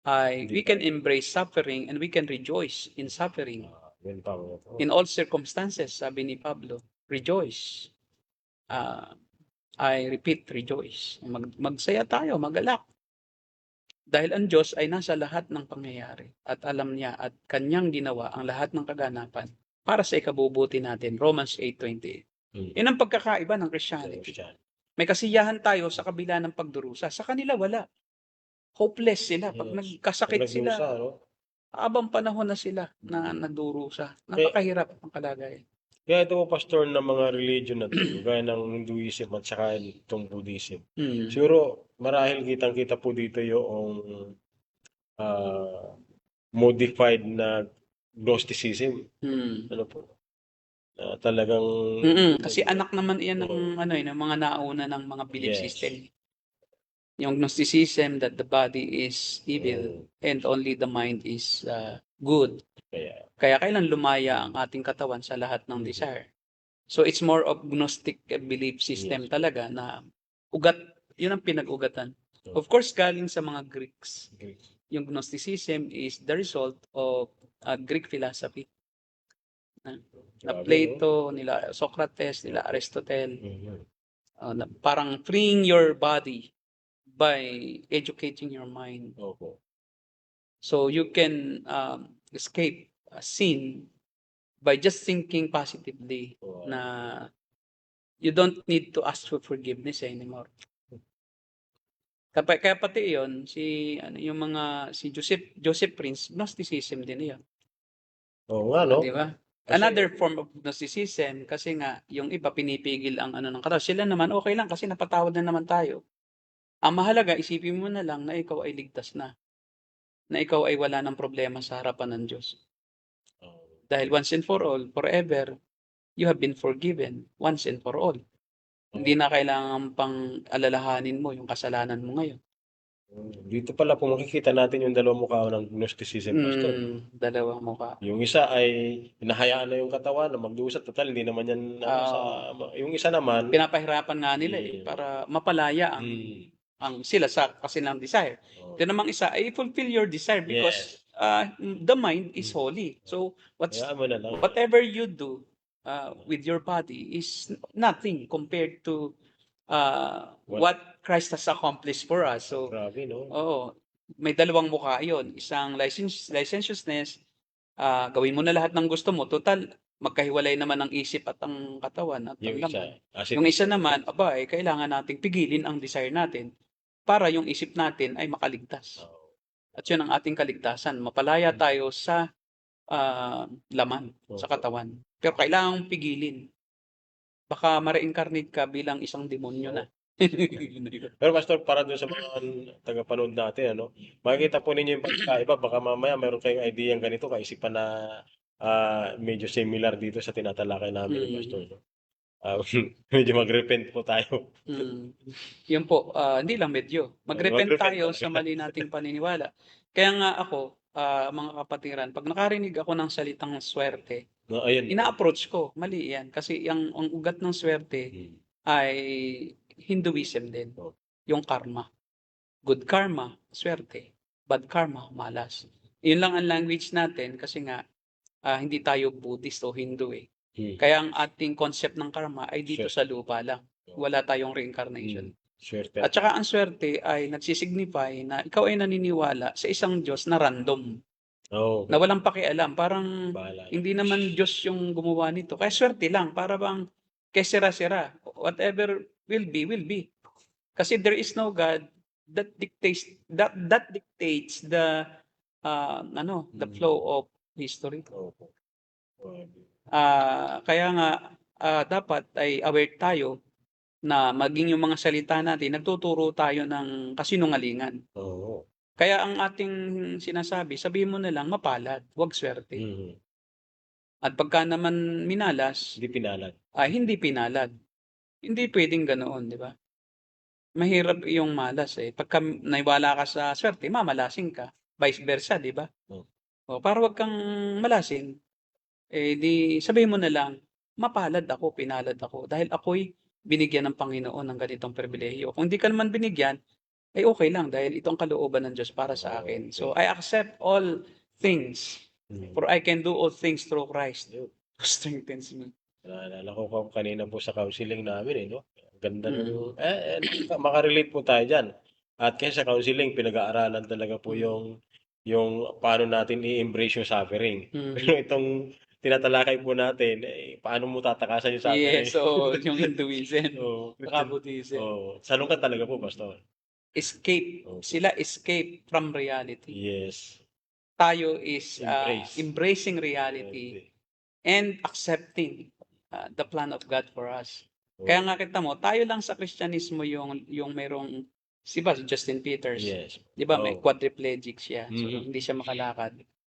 S3: ay we can embrace suffering and we can rejoice in suffering.
S2: Yun pa.
S3: In all circumstances, sabi ni Pablo, rejoice. I repeat, rejoice. Magsaya tayo, magalak. Dahil ang Diyos ay nasa lahat ng pangyayari at alam niya at kanyang ginawa ang lahat ng kaganapan para sa ikabubuti natin. Romans 8:28. Yan ang pagkakaiba ng Christianity. May kasiyahan tayo sa kabila ng pagdurusa. Sa kanila wala. Hopeless sila. Pag nagkasakit sila, habang panahon na sila na nagdurusa. Napakahirap ang kalagayan.
S2: Kaya ito po, Pastor, ng mga religion na ito, gaya ng Hinduism at saka itong Buddhism. Siguro, marahil kitang-kita po dito yung modified na Gnosticism. Ano po? Talagang...
S3: Kasi anak naman iyan ng, ng mga nauna ng mga belief system. Yung Gnosticism that the body is evil and only the mind is good. Kaya kailan lumaya ang ating katawan sa lahat ng desire. So it's more of Gnostic belief system talaga na ugat, yun ang pinag-ugatan. Of course, galing sa mga Greeks. Yung Gnosticism is the result of Greek philosophy. Na Plato, nila Socrates, nila Aristotle. Na parang freeing your body by educating your mind. So you can escape sin by just thinking positively na you don't need to ask for forgiveness anymore. Kaya pati yon si Joseph Prince, Gnosticism din yun.
S2: Oo nga, no?
S3: Di ba? Another form of Gnosticism kasi nga yung iba pinipigil ang ng katawan. Sila naman okay lang kasi napatawad na naman tayo. Ang mahalaga, isipin mo na lang na ikaw ay ligtas na. Na ikaw ay wala ng problema sa harapan ng Diyos. Dahil once and for all, forever, you have been forgiven once and for all. Hindi na kailangan pang alalahanin mo yung kasalanan mo ngayon.
S2: Dito pala po makikita natin yung dalawang mukha ng Gnosticism, Pastor.
S3: Dalawang mukha.
S2: Yung isa ay hinahayaan na yung katawan na magdusa. Total, hindi naman yan yung isa naman...
S3: Pinapahirapan nga nila para mapalaya ang sila sa kanilang desire. Ito namang isa ay fulfill your desire because the mind is holy. So whatever you do with your body is nothing compared to what Christ has accomplished for us. So
S2: grabe, no?
S3: may dalawang mukha 'yon. Isang licentiousness, gawin mo na lahat ng gusto mo. Total magkahiwalay naman ang isip at ang katawan at ang laman. Yung isa naman, kailangan nating pigilin ang desire natin para yung isip natin ay makaligtas. At yun ang ating kaligtasan. Mapalaya tayo sa laman, sa katawan. Pero kailangan pigilin. Baka ma-reincarnate ka bilang isang demonyo na.
S2: Pero Pastor, para doon sa mga tagapanood natin, makikita po ninyo yung pagkaiba. Baka mamaya mayroon kayong idea ganito, kaisipan na medyo similar dito sa tinatalakay namin, Pastor. Medyo mag-repent po tayo.
S3: Yun po, hindi lang medyo. Mag-repent tayo sa mali nating paniniwala. Kaya nga ako, mga kapatiran, pag nakarinig ako ng salitang swerte, ina-approach ko, mali yan. Kasi ang ugat ng swerte ay Hinduism din. Yung karma. Good karma, swerte. Bad karma, malas. Yun lang ang language natin kasi nga hindi tayo Buddhist o Hindu Kaya ang ating concept ng karma ay dito sa lupa lang. Wala tayong reincarnation. At saka ang swerte ay nagsisignify na ikaw ay naniniwala sa isang Diyos na random. Na walang pakialam. Parang hindi naman Diyos yung gumawa nito. Kaya swerte lang. Para bang kesera-sera. Whatever will be, will be. Kasi there is no God that dictates the the flow of history. Kaya nga dapat ay aware tayo na maging yung mga salita natin, nagtuturo tayo ng kasinungalingan. Kaya ang ating sinasabi, sabihin mo na lang mapalad, huwag swerte. At pagka naman minalas, hindi pinalad. Hindi pwedeng ganoon, di ba? Mahirap yung malas Pagka naiwala ka sa swerte, mamalasing ka. Vice versa, di ba? O, para wag kang malasin, eh, di sabihin mo na lang, "Mapalad ako, pinalad ako dahil ako'y binigyan ng Panginoon ng ganitong pribilehiyo. Kung di ka naman binigyan, ay okey lang dahil ito ang kalooban ng Diyos para sa akin. So,
S2: Okay.
S3: I accept all things,
S2: Mm.
S3: for I can do all things through Christ
S2: Yun.
S3: who strengthens me."
S2: Naalala ko kanina po sa counseling namin, 'no? Ang ganda
S3: Mm,
S2: ng maka-relate po tayo diyan. At kasi sa counseling pinag-aaralan talaga po
S3: mm,
S2: yung paano natin i-embrace yung suffering. Pero
S3: mm.
S2: itong tinatalakay po natin, paano mo tatakasan yung suffering?
S3: Yes, oo, yung Hinduism,
S2: Oo,
S3: saka
S2: Christian,
S3: Buddhism.
S2: salungkat talaga po, pastor.
S3: Escape,
S2: Opo.
S3: sila escape from reality.
S2: Yes,
S3: Tayo is,
S2: embrace
S3: embracing reality
S2: reality.
S3: and accepting, the plan of God for us. Kaya
S2: Oo,
S3: nga kita mo, tayo lang sa Kristyanismo yung merong, si Justin Peters,
S2: yes.
S3: 'di ba may
S2: Oo.
S3: quadriplegic siya, so
S2: Mhm.
S3: hindi siya makalakad.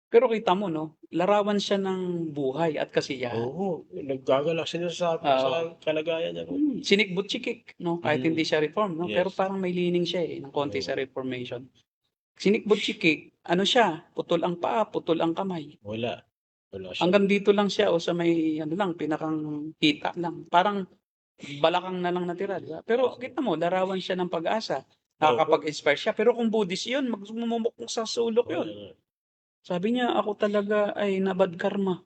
S3: Pero kita mo 'no, larawan siya ng buhay at kasiyahan.
S2: Oo, naggagalak siya sa
S3: Oo,
S2: kalagayan niya po.
S3: sinikbut-sikik 'no, kahit hindi siya reform 'no, pero
S2: Yes.
S3: parang may leaning siya, ng konti sa
S2: Oo,
S3: reformation. Sinikbut-sikik, ano siya, putol ang paa, putol ang kamay.
S2: wala. Wala siyang
S3: Hanggang dito lang siya o sa may ano lang, pinakang hita lang. Parang balakang na lang natira, 'di ba? Pero kita mo larawan siya ng pag-asa,
S2: opo,
S3: nakakapag-inspire siya. Pero kung Buddhist 'yun, magmumukmok sa sulok
S2: wala
S3: 'yun.
S2: nga.
S3: Sabi niya, "Ako talaga ay na-bad karma.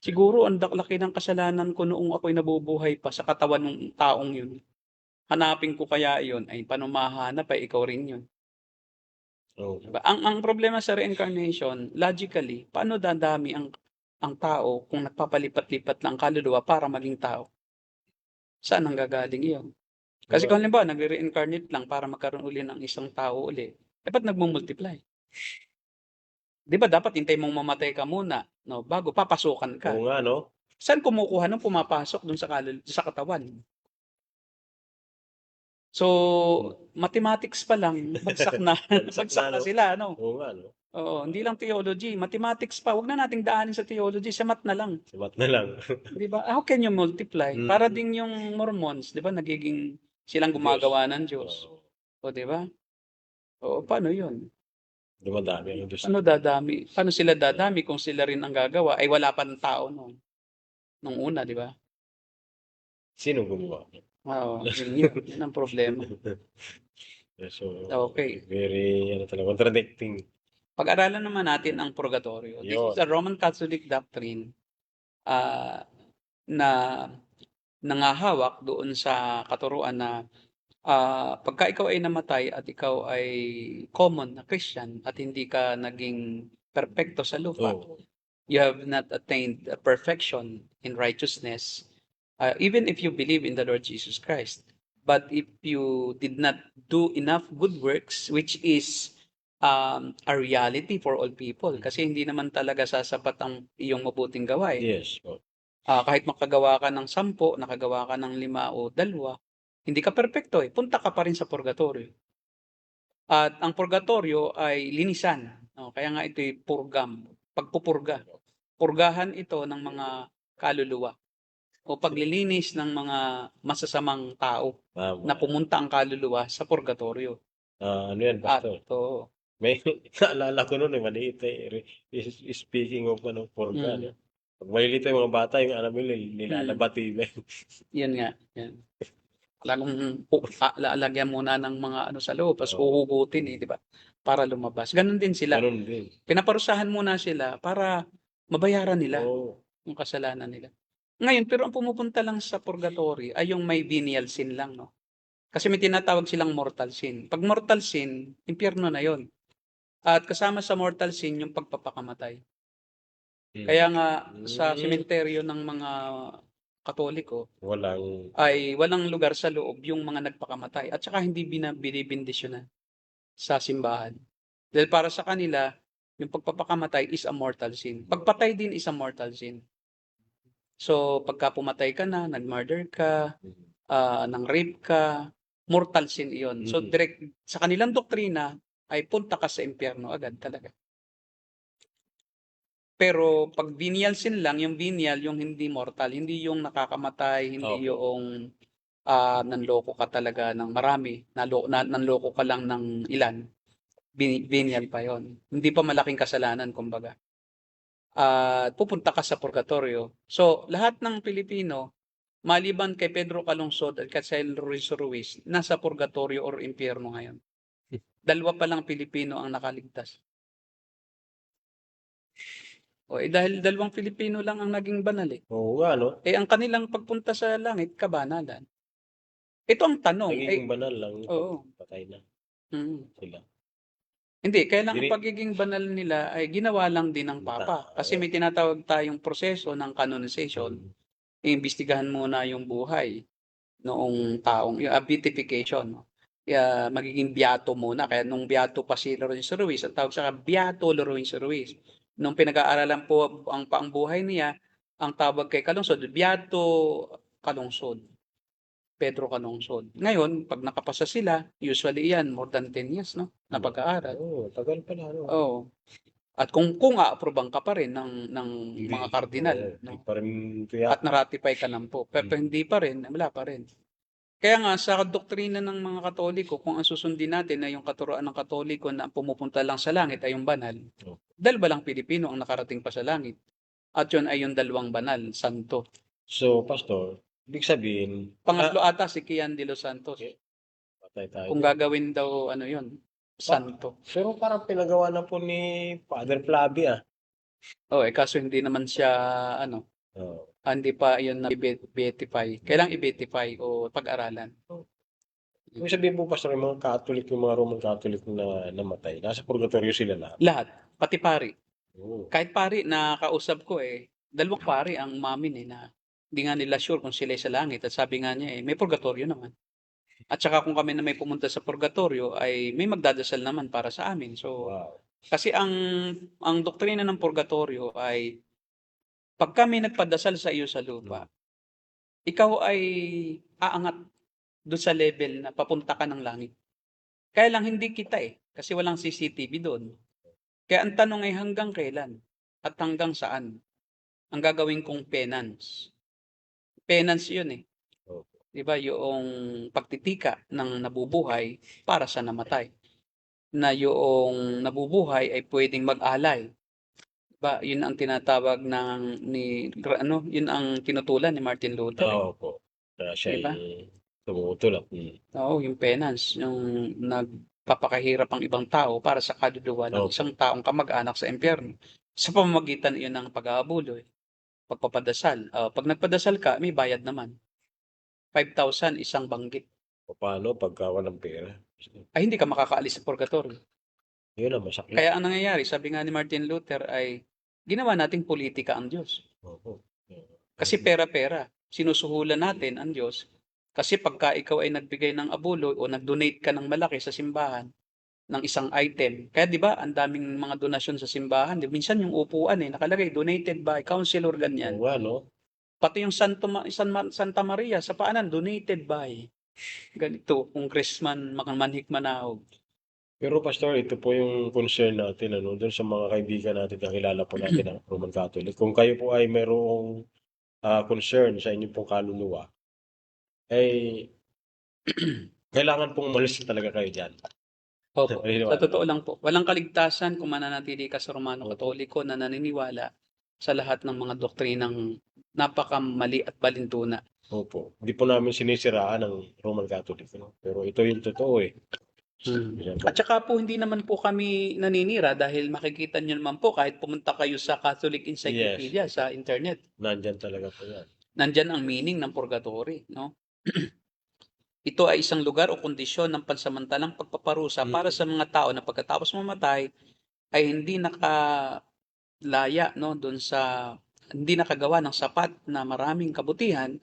S3: Siguro ang laki ng kasalanan ko noong ako'y nabubuhay pa sa katawan ng taong 'yun. Hanapin ko kaya 'yun." Ay paano mahahanap, ay ikaw rin 'yun, 'di ba?
S2: Opo,
S3: Ang problema sa reincarnation, logically, paano dadami ang tao kung nagpapalipat-lipat lang ang kaluluwa para maging tao? Saan nanggagaling 'yun? Kasi
S2: wala.
S3: kung halimbawa nagre-reincarnate lang para magkaroon uli ng isang tao uli, eh, ba't nagmu-multiply? 'Di ba dapat hintayin mong mamatay ka muna 'no, bago papasukan ka.
S2: Oo nga 'no?
S3: Saan kumukuha ng pumapasok dun sa katawan? So,
S2: Hmm.
S3: mathematics pa lang bagsak na,
S2: Bagsak na
S3: bagsak na
S2: 'no?
S3: sila ano?
S2: Oo nga 'no?
S3: Oo, hindi lang theology, mathematics pa, 'wag na nating daanin sa theology, sa math na lang,
S2: Sapat na lang.
S3: 'di ba? How can you multiply? Para
S2: Mm,
S3: din yung Mormons, 'di ba, nagiging silang
S2: Diyos.
S3: gumagawa ng Diyos,
S2: Oo,
S3: oh, 'di ba? Oo, paano 'yun?
S2: dumadami ang Diyos
S3: Paano
S2: natin.
S3: dadami? Paano sila
S2: Oo.
S3: dadami kung sila rin ang gagawa, ay wala pa ng tao no'n, nung una, 'di ba?
S2: Sinong gumawa?
S3: Oo, 'yun ang problema.
S2: So,
S3: Okey,
S2: very ano talaga, contradicting.
S3: pag-aralan naman natin ang purgatorio. This is a
S2: 'Yun.
S3: Roman Catholic doctrine, ah, na nangahawak doon sa katuruan na, pagka ikaw ay namatay at ikaw ay common na Christian at hindi ka naging perpekto sa lupa,
S2: Oo,
S3: you have not attained perfection in righteousness, even if you believe in the Lord Jesus Christ. But if you did not do enough good works, which is, a reality for all people, kasi hindi naman talaga sasapat ang iyong mabuting gawain.
S2: yes po.
S3: Kahit makagawa ka ng 10, nakagawa ka ng 5 o 2, hindi ka perpekto, eh, punta ka pa rin sa purgatorio. At ang purgatorio ay linisan, kaya nga ito'y purgam, pagpupurga. Purgahan ito ng mga kaluluwa o paglilinis ng mga masasamang tao na
S2: Tama.
S3: pumunta ang kaluluwa sa purgatorio.
S2: Ano 'yan,
S3: At
S2: pastor,
S3: oo,
S2: may naalala ko no'n, maliit, speaking of ano, purga 'no.
S3: mm,
S2: 'Pag maliliit pa yung mga bata, yung alam mo
S3: mm,
S2: nilalabati nila.
S3: 'yun nga, 'yan. Talagang lalagyan muna ng mga ano sa loob ta's
S2: Oo,
S3: huhugutin, eh, 'di ba, para lumabas. Gano'n din sila,
S2: gano'n din.
S3: pinaparusahan muna sila para mabayaran nila
S2: Oo,
S3: yung kasalanan nila. Ngayon pero ang pumupunta lang sa purgatory ay yung may venial sin lang 'no, kasi may tinatawag silang mortal sin. 'Pag mortal sin, impyerno na 'yon at kasama sa mortal sin yung pagpapakamatay.
S2: hmm.
S3: Kaya nga sa
S2: Hmm,
S3: sementeryo ng mga Katoliko
S2: walang
S3: ay walang lugar sa loob yung mga nagpakamatay at saka hindi binibindisyonan sa simbahan. Dahil para sa kanila, yung pagpapakamatay is a mortal sin. Pagpatay din is a mortal sin. So, pagka pumatay ka na, nag-murder ka, nang-rape ka, mortal sin iyon. So,
S2: mm,
S3: direct sa kanilang doktrina ay punta ka sa impyerno agad talaga. Pero 'pag venial sin lang, yung venial yung hindi mortal, hindi yung nakakamatay, hindi
S2: opo,
S3: yung, nanloko ka talaga ng marami, nanloko ka lang ng ilan. venial pa yon. Hindi pa malaking kasalanan, kumbaga. At pupunta ka sa purgatorio. So, lahat ng Pilipino, maliban kay Pedro Calungsod at kay Ruiz Ruiz, nasa purgatorio or impyerno ngayon. Dalawa pa lang Pilipino ang nakaligtas. O, dahil dalawang Pilipino lang ang naging banal eh.
S2: Oo nga, no?
S3: Ang kanilang pagpunta sa langit, kabanalan. Ito ang tanong.
S2: Nagiging banal lang.
S3: Oo.
S2: Patay na sila.
S3: Hindi, kaya lang ang
S2: Dili-
S3: pagiging banal nila ay ginawa lang din ng Papa. Kasi may tinatawag tayong proseso ng canonization. Iimbestigahan muna yung buhay noong taong, yung beatification. No? Magiging beato muna. Kaya nung beato pa si Lorenzo Ruiz, ang tawag sa beato Lorenzo Ruiz. Nung pinag-aaralan po ang buhay niya, ang tawag kay Calungsod, beato Calungsod. Pedro Calungsod. Ngayon, pag nakapasa sila, usually yan, more than 10 years, no? Na pag-aaral.
S2: Oo, tagal pala, no?
S3: Oo. At kung a-approvean ka pa rin ng mga kardinal, no?
S2: Hindi pa rin
S3: At na-ratify ka lang po. Pero hindi pa rin, wala pa rin. Kaya nga, sa doktrina ng mga Katoliko, kung ang susundin natin na yung katuruan ng Katoliko na pumupunta lang sa langit ay yung banal, dalawa lang Pilipino ang nakarating pa sa langit. At yun ay yung dalawang banal, santo.
S2: So, Pastor, ibig sabihin,
S3: Pangatlo ata si Kian de los Santos.
S2: patay tayo.
S3: Kung gagawin daw, yun, santo.
S2: Pero parang pinagawa na po ni Father Flavia.
S3: Kaso hindi naman siya, hindi pa yun na i-beatify. Kailang i-beatify o pag-aralan.
S2: Ibig sabihin po, Pastor, yung mga Catholic, yung mga Roman Catholic na namatay, nasa purgatorio sila lahat.
S3: Lahat, pati pari.
S2: Oo.
S3: Kahit pari na kausap ko dalawang pari ang umamin na hindi nga nila sure kung sila sa langit. At sabi nga niya may purgatorio naman. At saka kung kami na may pumunta sa purgatorio ay may magdadasal naman para sa amin. So,
S2: Wow.
S3: kasi ang doktrina ng purgatorio ay pag kami nagpadasal sa iyo sa lupa, ikaw ay aangat doon sa level na papunta ka ng langit. Kaya lang hindi kita kasi walang CCTV doon. Kaya ang tanong ay hanggang kailan at hanggang saan ang gagawin kong penance. Penance yun Diba? Yung pagtitika ng nabubuhay para sa namatay. Na yung nabubuhay ay pwedeng mag-alay. Diba? Yun ang tinatawag yun ang tinutulan ni Martin Luther.
S2: Oo po. Kaya siya
S3: Diba?
S2: ay tumutulak.
S3: Oo, yung penance, yung nagpapakahirap ang ibang tao para sa kaluluwa ng isang taong kamag-anak sa impyerno. Sa pamamagitan iyon ng pag-aabulo, pagpapadasal. Pag nagpadasal ka, may bayad naman. 5,000 isang banggit.
S2: O paano pagka walang pera?
S3: Ay hindi ka makakaalis sa purgatorio.
S2: Yun ang masakit.
S3: Kaya ang nangyayari, sabi nga ni Martin Luther ay ginawa nating politika ang Diyos.
S2: Opo.
S3: Kasi pera-pera. Sinusuhulan natin ang Diyos. Kasi pagka ikaw ay nagbigay ng abulo o nag-donate ka ng malaki sa simbahan ng isang item. Kaya 'di ba, ang daming mga donasyon sa simbahan. Minsan yung upuan nakalagay donated by counselor ganyan.
S2: Oo nga, no?
S3: Pati yung Santa Maria sa paanan donated by ganito, Congressman Manhik Manaog.
S2: Pero Pastor, ito po yung concern natin doon sa mga kaibigan natin na kilala po natin ang Roman Catholic. Kung kayo po ay mayroong concern sa inyong pong kaluluwa, ay kailangan pong umalis talaga kayo dyan.
S3: Opo. Sa totoo lang po, walang kaligtasan kung mananatili ka sa Romano Katoliko na naniniwala sa lahat ng mga doktrinang napakamali at balintuna.
S2: Opo. Hindi po namin sinisiraan ang Roman Catholic. Pero ito yung totoo
S3: At saka po, hindi naman po kami naninira dahil makikita nyo naman po kahit pumunta kayo sa Catholic Encyclopedia sa internet.
S2: Nandyan talaga po yan.
S3: Nandyan ang meaning ng purgatory, no? Ito ay isang lugar o kondisyon ng pansamantalang pagpaparusa para sa mga tao na pagkatapos mamatay ay hindi nakalaya doon sa hindi nakagawa ng sapat na maraming kabutihan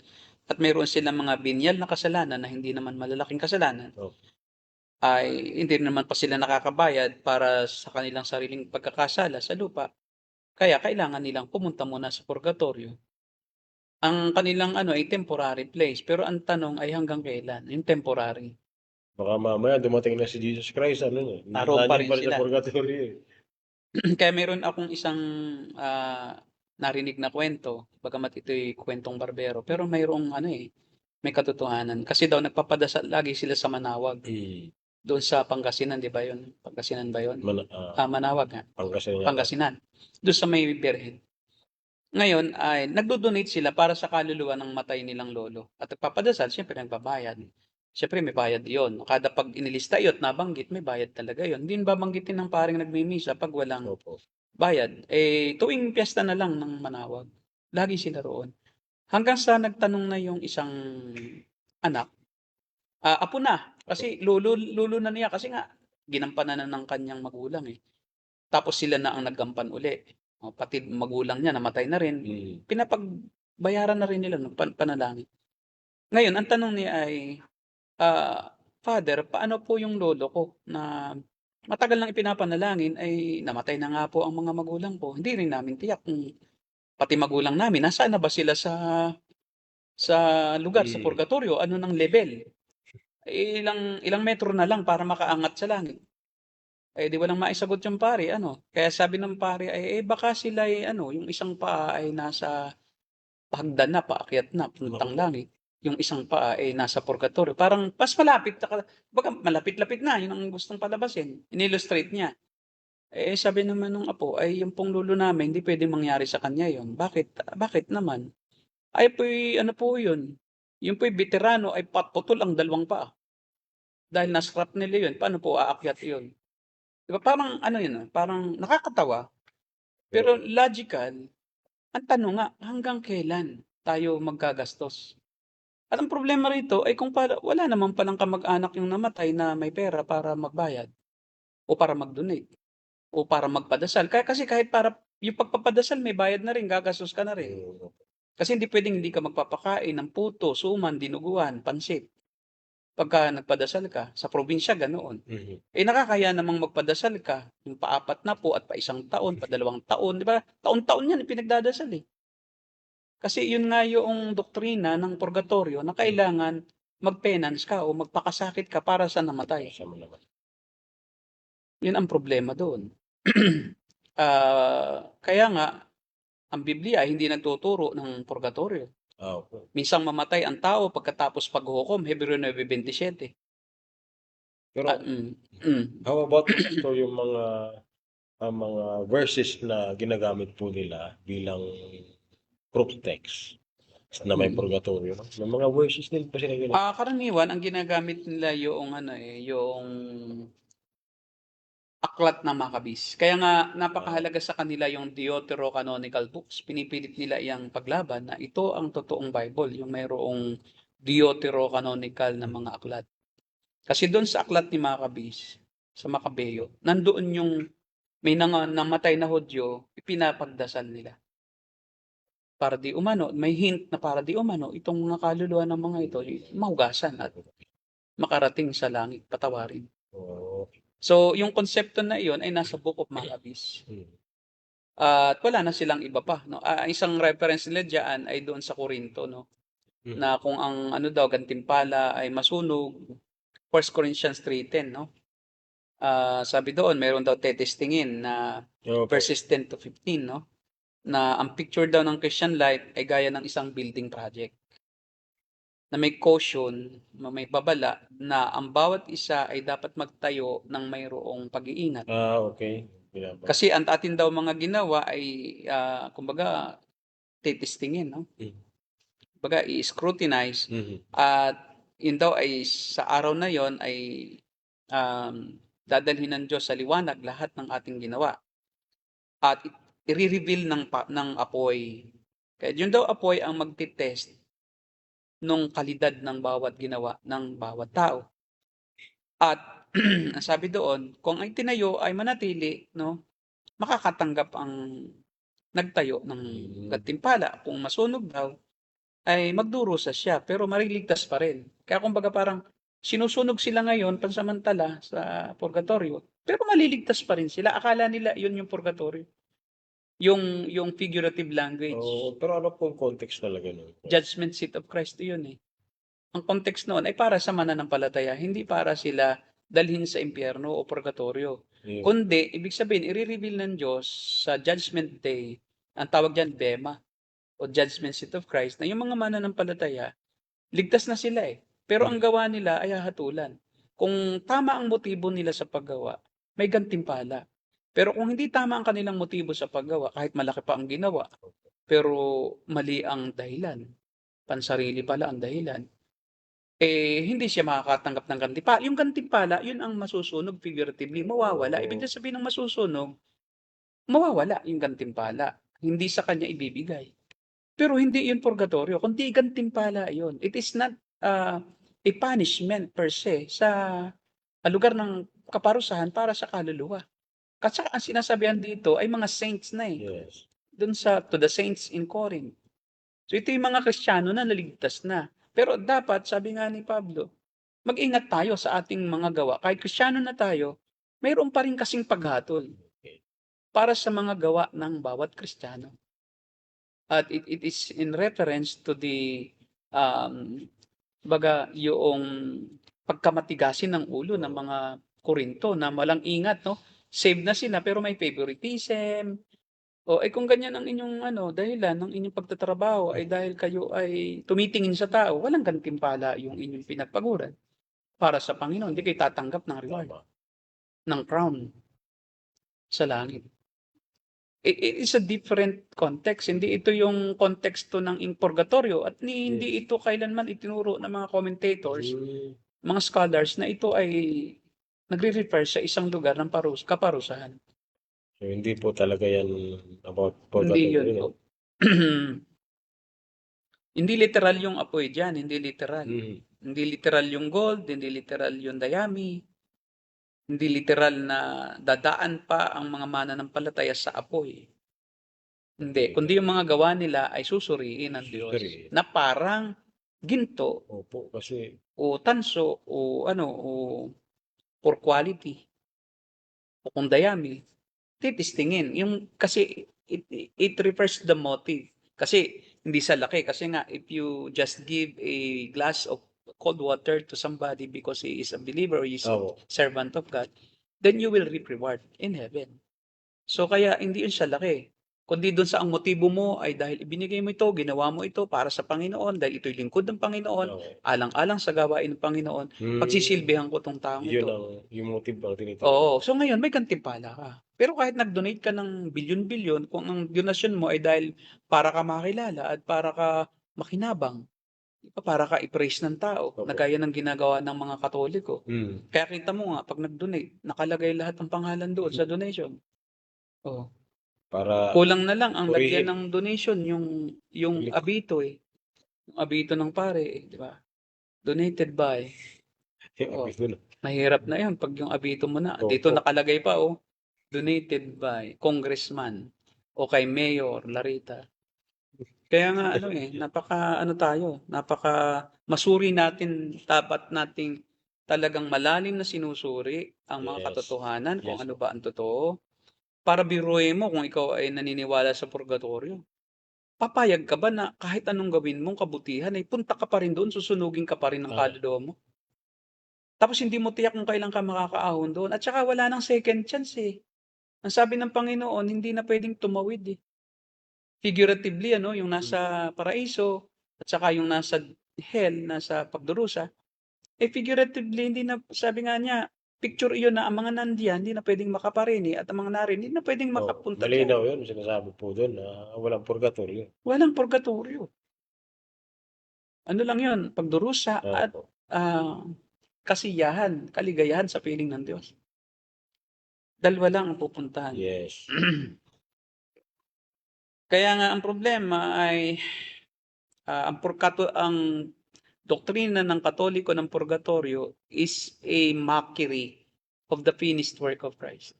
S3: at mayroon silang mga binyal na kasalanan na hindi naman malalaking kasalanan. Ay hindi naman pa sila nakakabayad para sa kanilang sariling pagkakasala sa lupa. Kaya kailangan nilang pumunta muna sa purgatorio. Ang kanilang ay temporary place. Pero ang tanong ay hanggang kailan? Yung temporary.
S2: Baka mamaya dumating na si Jesus Christ,
S3: Naroon pa rin sila.
S2: sa purgatorio.
S3: Kaya meron akong isang narinig na kwento. Bagamat ito'y kwentong barbero. Pero mayroong may katotohanan. Kasi daw nagpapadasal lagi sila sa manawag. Doon sa Pangasinan, di ba yun? Pangasinan ba yun?
S2: Man,
S3: Manawag nga.
S2: Pangasinan yata.
S3: Pangasinan. Doon sa may Birhen. Ngayon ay nagdo-donate sila para sa kaluluwa ng matay nilang lolo. At nagpapadasal, siyempre nagbabayad. Siyempre may bayad yon. Kada pag inilista yun at nabanggit, may bayad talaga yon. Hindi babanggitin ng paring nagmimisa pag walang
S2: Opo.
S3: bayad. Eh, tuwing piyesta na lang ng Manawag, lagi sila roon. Hanggang sa nagtanong na yung isang anak, apo na, kasi lulo na niya, kasi nga, ginampanan na ng kanyang magulang eh. Tapos sila na ang naggampan uli. O, pati magulang niya namatay na rin. Pinapagbayaran na rin nila ng panalangin. Ngayon, ang tanong niya ay, Father, paano po yung lolo ko na matagal nang ipinapanalangin ay namatay na nga po ang mga magulang ko. Hindi rin namin tiyak kung pati magulang namin, nasaan na ba sila sa lugar, sa purgatorio, ano ng level? Ilang metro na lang para makaangat sa langit. Eh, di walang maisagot yung pare, ano. Kaya sabi ng pare ay, baka sila ay, ano, yung isang paa ay nasa hagdan na, paakyat na, puntang langit. Yung isang paa ay nasa purgatorio. Parang, mas malapit, baga malapit-lapit na, yun ang gustong palabasin. In-illustrate niya. Eh, sabi naman nung apo, ay yung pong lolo namin, hindi pwedeng mangyari sa kanya yun. Bakit naman? Ay, ano po yun? Yung po'y veterano ay patputol ang dalawang paa. Dahil nascrap nila yun, paano po aakyat yun? Diba parang ano yun, parang nakakatawa, pero logical. Ang tanong nga, hanggang kailan tayo maggagastos? At ang problema rito ay kung wala naman palang kamag-anak yung namatay na may pera para magbayad o para mag-donate o para magpadasal. Kasi kahit para yung pagpapadasal may bayad na rin, gagastos ka na rin. Kasi hindi pwedeng hindi ka magpapakain ng puto, suman, dinuguan, pansit. Pagka nagpadasal ka, sa probinsya ganoon. Eh nakakaya namang magpadasal ka, yung pa-4 na po at pa 1 taon, pa 2 taon, di ba? Taon-taon yan pinagdadasal eh. Kasi yun nga yung doktrina ng purgatorio na kailangan mag-penance ka o magpakasakit ka para sa namatay. Yun ang problema doon. Kaya nga, ang Biblia ay hindi nagtuturo ng purgatorio. Minsang mamatay ang tao pagkatapos paghukom, Hebreo 9:27.
S2: Pero how about Pastor, yung mga verses na ginagamit po nila bilang proof text na may purgatorio? May mga verses din pa sila ginagamit.
S3: Karaniwan ang ginagamit nila yung yung aklat ng Maccabees. Kaya nga napakahalaga sa kanila yung Deuterocanonical books. Pinipilit nila iyang paglaban na ito ang totoong Bible, yung mayroong Deuterocanonical na mga aklat. Kasi doon sa aklat ni Maccabees, sa Macabeo, nandoon yung may namatay na Hudyo, ipinapagdasal nila. Para di umano, may hint na para di umano, itong mga kaluluwa ng mga ito, mahugasan at makarating sa langit, patawarin. So, yung konsepto na iyon ay nasa Book of Maccabees. At wala na silang iba pa. No? Isang reference nila dyan ay doon sa Corinto. No? Na kung ang gantimpala ay masunog, 1 Corinthians 3:10. No? Sabi doon, meron daw tetestingin na verses 10 to 15. No? Na ang picture daw ng Christian life ay gaya ng isang building project. Na may caution, may babala na ang bawat isa ay dapat magtayo ng mayroong pag-iingat.
S2: Okay.
S3: Kasi ang atin daw mga ginawa ay, kumbaga, titestingin, no? Kumbaga, i-scrutinize. At yun daw ay sa araw na yon ay dadalhin ng Diyos sa liwanag lahat ng ating ginawa. At i-reveal ng apoy. Kaya yun daw apoy ang magtitest nung kalidad ng bawat ginawa ng bawat tao. At sabi doon, kung ang tinayo ay manatili, no, makakatanggap ang nagtayo ng gantimpala. Kung masunog daw, ay magdurusa siya, pero mariligtas pa rin. Kaya kumbaga parang sinusunog sila ngayon pansamantala sa purgatorio, pero maliligtas pa rin sila. Akala nila yun yung purgatorio. Yung figurative language.
S2: Pero ano pong context talaga nun?
S3: Judgment seat of Christ yun eh. Ang context noon ay para sa mananampalataya, hindi para sila dalhin sa impyerno o purgatorio. Kundi, ibig sabihin, i-reveal ng Diyos sa judgment day, ang tawag dyan, Bema, o judgment seat of Christ, na yung mga mananampalataya, ligtas na sila eh. Pero ang gawa nila ay hahatulan. Kung tama ang motibo nila sa paggawa, may gantimpala. Pero kung hindi tama ang kanilang motibo sa paggawa, kahit malaki pa ang ginawa, pero mali ang dahilan, pansarili pala ang dahilan, hindi siya makakatanggap ng gantimpala. Yung gantimpala, yun ang masusunog figuratively, mawawala. Ibig
S2: Oo.
S3: sabihin ng masusunog, mawawala yung gantimpala. Hindi sa kanya ibibigay. Pero hindi yun purgatorio, kundi gantimpala yun. It is not a punishment per se sa lugar ng kaparusahan para sa kaluluwa. At saka ang sinasabihan dito ay mga saints na eh.
S2: Yes.
S3: Dun sa to the saints in Corinth. So ito yung mga Kristiyano na naligtas na. Pero dapat, sabi nga ni Pablo, mag-ingat tayo sa ating mga gawa. Kahit Kristiyano na tayo, mayroon pa rin kasing paghatol para sa mga gawa ng bawat Kristiyano. At it is in reference to the yung pagkamatigasin ng ulo ng mga Korinto na walang ingat, no? Saved na sila pero may favoritism. Kung ganyan ang inyong dahilan ng inyong pagtatrabaho ay dahil kayo ay tumitingin sa tao, walang gantimpala yung inyong pinagpaguran para sa Panginoon. Hindi kayo tatanggap ng reward,
S2: Tama.
S3: ng crown sa langit. It is a different context. Hindi ito yung konteksto ng purgatorio at hindi ito kailanman itinuro ng mga commentators, mga scholars na ito ay nagre-refer sa isang lugar ng kaparusahan.
S2: So, hindi po talaga yan about
S3: Hindi yun
S2: purgatory.
S3: po. Hindi literal yung apoy dyan, hindi literal. Hindi literal yung gold, hindi literal yung dayami. Hindi literal na dadaan pa ang mga mananampalataya sa apoy. Hindi, kundi yung mga gawa nila ay susuriin ng Diyos
S2: Susuriin.
S3: na parang ginto
S2: Opo, kasi
S3: o tanso o for quality o kung dayami, titistingin. Yung kasi it refers to the motive. Kasi hindi sa laki. Kasi nga, if you just give a glass of cold water to somebody because he is a believer or he is a servant of God, then you will reap reward in heaven. So kaya hindi yun sa laki. Kundi doon sa ang motibo mo ay dahil ibinigay mo ito, ginawa mo ito para sa Panginoon, dahil ito'y lingkod ng Panginoon, alang-alang sa gawain ng Panginoon, pagsisilbihan ko tong taong
S2: yun
S3: ito.
S2: yung motive ang tinitawag.
S3: Oo. So ngayon, may gantimpala ka. Pero kahit nag-donate ka ng bilyon-bilyon, kung ang donasyon mo ay dahil para ka makilala at para ka makinabang, para ka i-praise ng tao, na gaya ng ginagawa ng mga Katoliko. Kaya kita mo nga, pag nag-donate, nakalagay lahat ng pangalan doon sa donation. Oh.
S2: Para
S3: Kulang na lang ang lagyan ng donation yung abito eh. Yung abito ng pare eh, di ba? Donated by. Mahirap na 'yun pag yung abito mo na. Dito nakalagay pa donated by Congressman o kay Mayor Larita. Kaya nga napaka masuri natin, dapat nating talagang malalim na sinusuri ang mga katotohanan kung ano ba ang totoo. Para biruin mo kung ikaw ay naniniwala sa purgatorio. Papayag ka ba na kahit anong gawin mong kabutihan ay punta ka pa rin doon, susunugin ka pa rin ng kaluluwa mo? Tapos hindi mo tiyak kung kailan ka makakaahon doon. At saka wala nang second chance eh. Ang sabi ng Panginoon, hindi na pwedeng tumawid eh. Figuratively, yung nasa paraiso at saka yung nasa hell, nasa pagdurusa, figuratively, hindi na, sabi nga niya, picture iyon na ang mga nandiyan, hindi na pwedeng makaparini at ang mga narin, hindi na pwedeng makapunta dyan.
S2: Malinaw yun, sinasabi po doon na walang purgatorio.
S3: Walang purgatorio. Ano lang yun, pagdurusa at kasiyahan, kaligayahan sa piling ng Diyos. Dalawa lang ang pupuntahan.
S2: Yes.
S3: Kaya nga ang problema ay ang doktrina ng Katoliko ng purgatorio is a mockery of the finished work of Christ.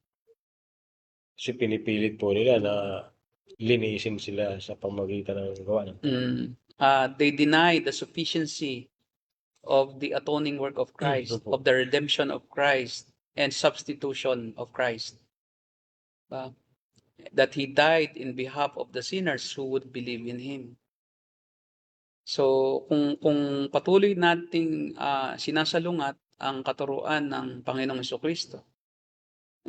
S2: Kasi pinipilit po nila na linisin sila sa pamagitan ng gawa ng
S3: they deny the sufficiency of the atoning work of Christ, of the redemption of Christ, and substitution of Christ. That He died in behalf of the sinners who would believe in Him. So, kung patuloy nating sinasalungat ang katuruan ng Panginoong Jesucristo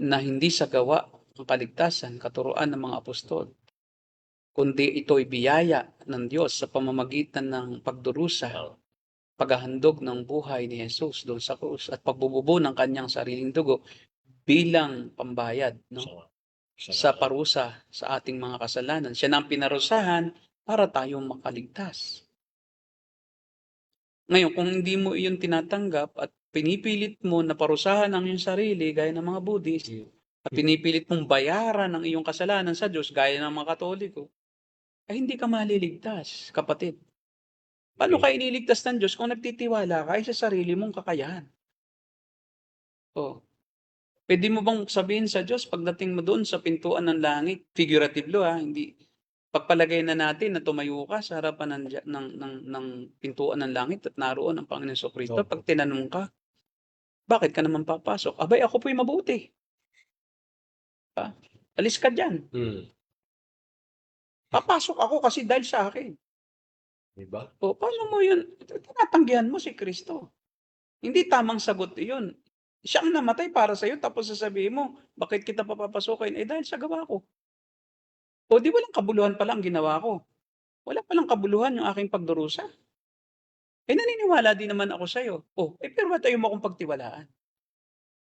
S3: na hindi sa gawa ang kaligtasan, katuruan ng mga apostol, kundi ito'y biyaya ng Diyos sa pamamagitan ng pagdurusa paghahandog ng buhay ni Jesus doon sa krus at pagbububo ng kanyang sariling dugo bilang pambayad, no? Sa
S2: Kasalanan.
S3: parusa sa ating mga kasalanan. Siya na ang pinarusahan para tayong makaligtas. Ngayon, kung hindi mo iyon tinatanggap at pinipilit mo na parusahan ang iyong sarili, gaya ng mga Buddhist, at pinipilit mong bayaran ang iyong kasalanan sa Diyos, gaya ng mga Katoliko, ay hindi ka maliligtas, kapatid. Paano ka iniligtas ng Diyos kung nagtitiwala ka ay sa sarili mong kakayahan? Oh. Pwede mo bang sabihin sa Diyos pagdating mo doon sa pintuan ng langit, figurative lo hindi pagpalagay na natin na tumayo ka sa harapan ng pintuan ng langit at naroon ang Panginoon Jesucristo.
S2: Opo.
S3: Pag tinanong ka, bakit ka naman papasok? Abay, ako po'y mabuti. Alis ka diyan. Papasok ako kasi dahil sa akin.
S2: Diba?
S3: O, paano mo yun? Tinatanggihan mo si Kristo. Hindi tamang sagot yun. Siya ang namatay para sa iyo, tapos sasabihin mo, bakit kita papapasukin? Dahil sa gawa ko. O di walang kabuluhan pala ang ginawa ko. Wala palang kabuluhan yung aking pagdurusa. Naniniwala din naman ako sa iyo. Pero ba't ayaw mo akong pagtiwalaan?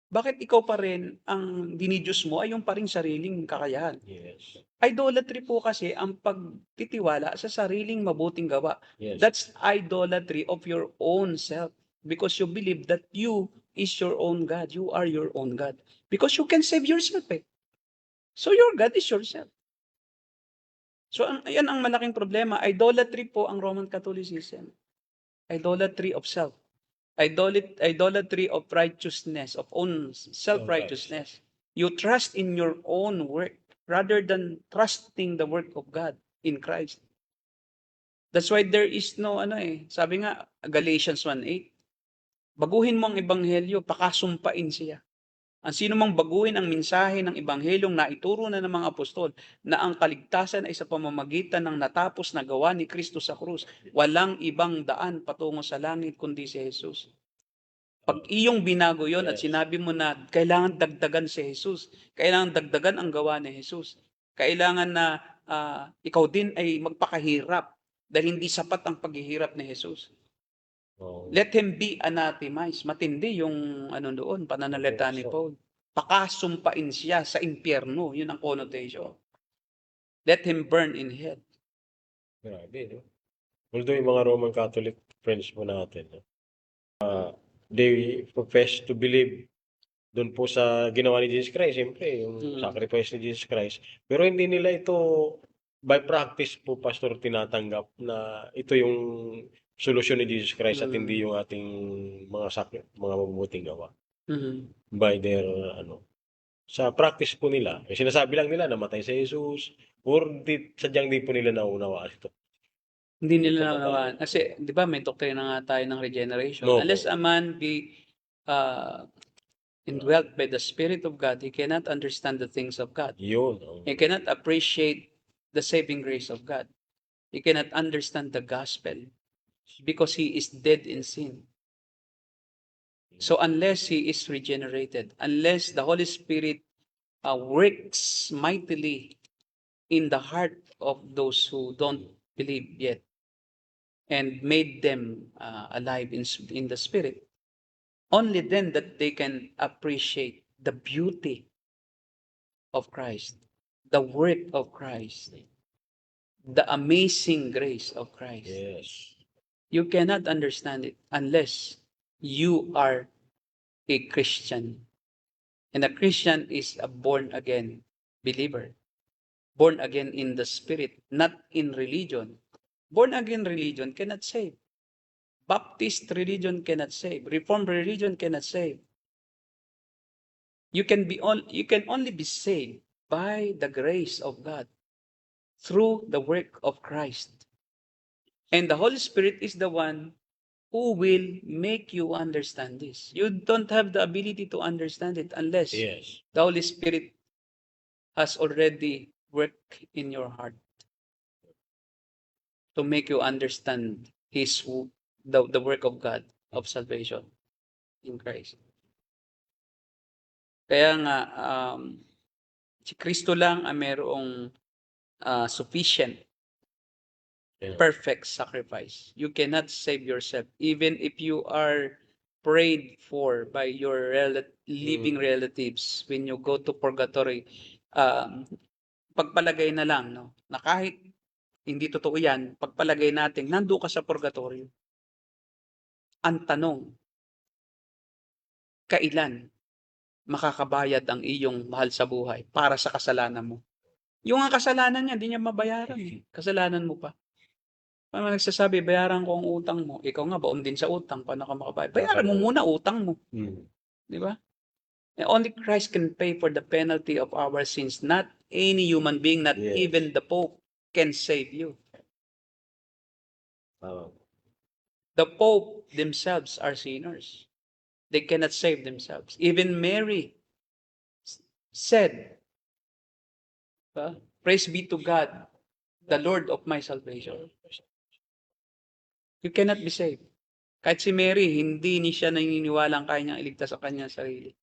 S3: Bakit ikaw pa rin ang dinidiyos mo ay yung pa rin sariling kakayahan?
S2: Yes.
S3: Idolatry po kasi ang pagtitiwala sa sariling mabuting gawa.
S2: Yes.
S3: That's idolatry of your own self. Because you believe that you is your own God. You are your own God. Because you can save yourself So your God is yourself. So yan ang malaking problema. Idolatry po ang Roman Catholicism. Idolatry of self. Idolatry of righteousness, of own self-righteousness. You trust in your own work rather than trusting the work of God in Christ. That's why there is no sabi nga Galatians 1:8, baguhin mo ang ebanghelyo, pakasumpain siya. Ang sino mang baguhin ang mensahe ng ebanghelyong naituro na ng mga apostol na ang kaligtasan ay sa pamamagitan ng natapos na gawa ni Kristo sa krus, walang ibang daan patungo sa langit kundi si Jesus. Pag iyong binago yon at sinabi mo na kailangan dagdagan si Jesus, kailangan dagdagan ang gawa ni Jesus, kailangan na ikaw din ay magpakahirap dahil hindi sapat ang paghihirap ni Jesus. Let him be anathemized. Matindi yung doon, pananalita ni Paul. Pakasumpain siya sa impyerno. Yun ang connotation. Let him burn in hell.
S2: Grabe, no? Although yung mga Roman Catholic friends po natin, they profess to believe doon po sa ginawa ni Jesus Christ, siyempre, yung sacrifice ni Jesus Christ. Pero hindi nila ito, by practice po, Pastor, tinatanggap na ito yung solusyon ni Jesus Christ at hindi yung ating mga mabubuting gawa. By their, sa practice po nila. Sinasabi lang nila, namatay si Jesus, or sadyang di po nila naunawaan ito.
S3: Hindi nila naunawaan. Kasi, di ba, may doktrina nga tayo ng regeneration.
S2: No,
S3: Unless a man be indwelt by the Spirit of God, he cannot understand the things of God.
S2: Yun.
S3: He cannot appreciate the saving grace of God. He cannot understand the gospel because he is dead in sin. So unless he is regenerated, unless the Holy Spirit works mightily in the heart of those who don't believe yet and made them alive in the Spirit, only then that they can appreciate the beauty of Christ, the work of Christ, the amazing grace of Christ.
S2: Yes.
S3: You cannot understand it unless you are a Christian. And a Christian is a born-again believer. Born again in the Spirit, not in religion. Born-again religion cannot save. Baptist religion cannot save. Reformed religion cannot save. You can only be saved by the grace of God through the work of Christ. And the Holy Spirit is the one who will make you understand this. You don't have the ability to understand it unless the Holy Spirit has already worked in your heart to make you understand the work of God of salvation in Christ. Kaya nga, si Kristo lang ang mayroong sufficient
S2: Yeah.
S3: perfect sacrifice. You cannot save yourself. Even if you are prayed for by your living relatives when you go to purgatory, pagpalagay na lang, no, na kahit hindi totoo yan, pagpalagay natin, nando ka sa purgatorio. Ang tanong, kailan makakabayad ang iyong mahal sa buhay para sa kasalanan mo? Yung ang kasalanan niya, hindi niya mabayaran eh. Kasalanan mo pa. Paano nagsasabi, bayaran ko ang utang mo. Ikaw nga, baon din sa utang. Paano ka makabayad? Bayaran mo muna utang mo. Di ba? And only Christ can pay for the penalty of our sins. Not any human being, not
S2: Yes.
S3: even the Pope can save you. The Pope themselves are sinners. They cannot save themselves. Even Mary said, praise be to God, the Lord of my salvation. You cannot be saved. Kahit si Mary, hindi ni siya naniniwala ang kaya niyang iligtas sa kanyang sarili.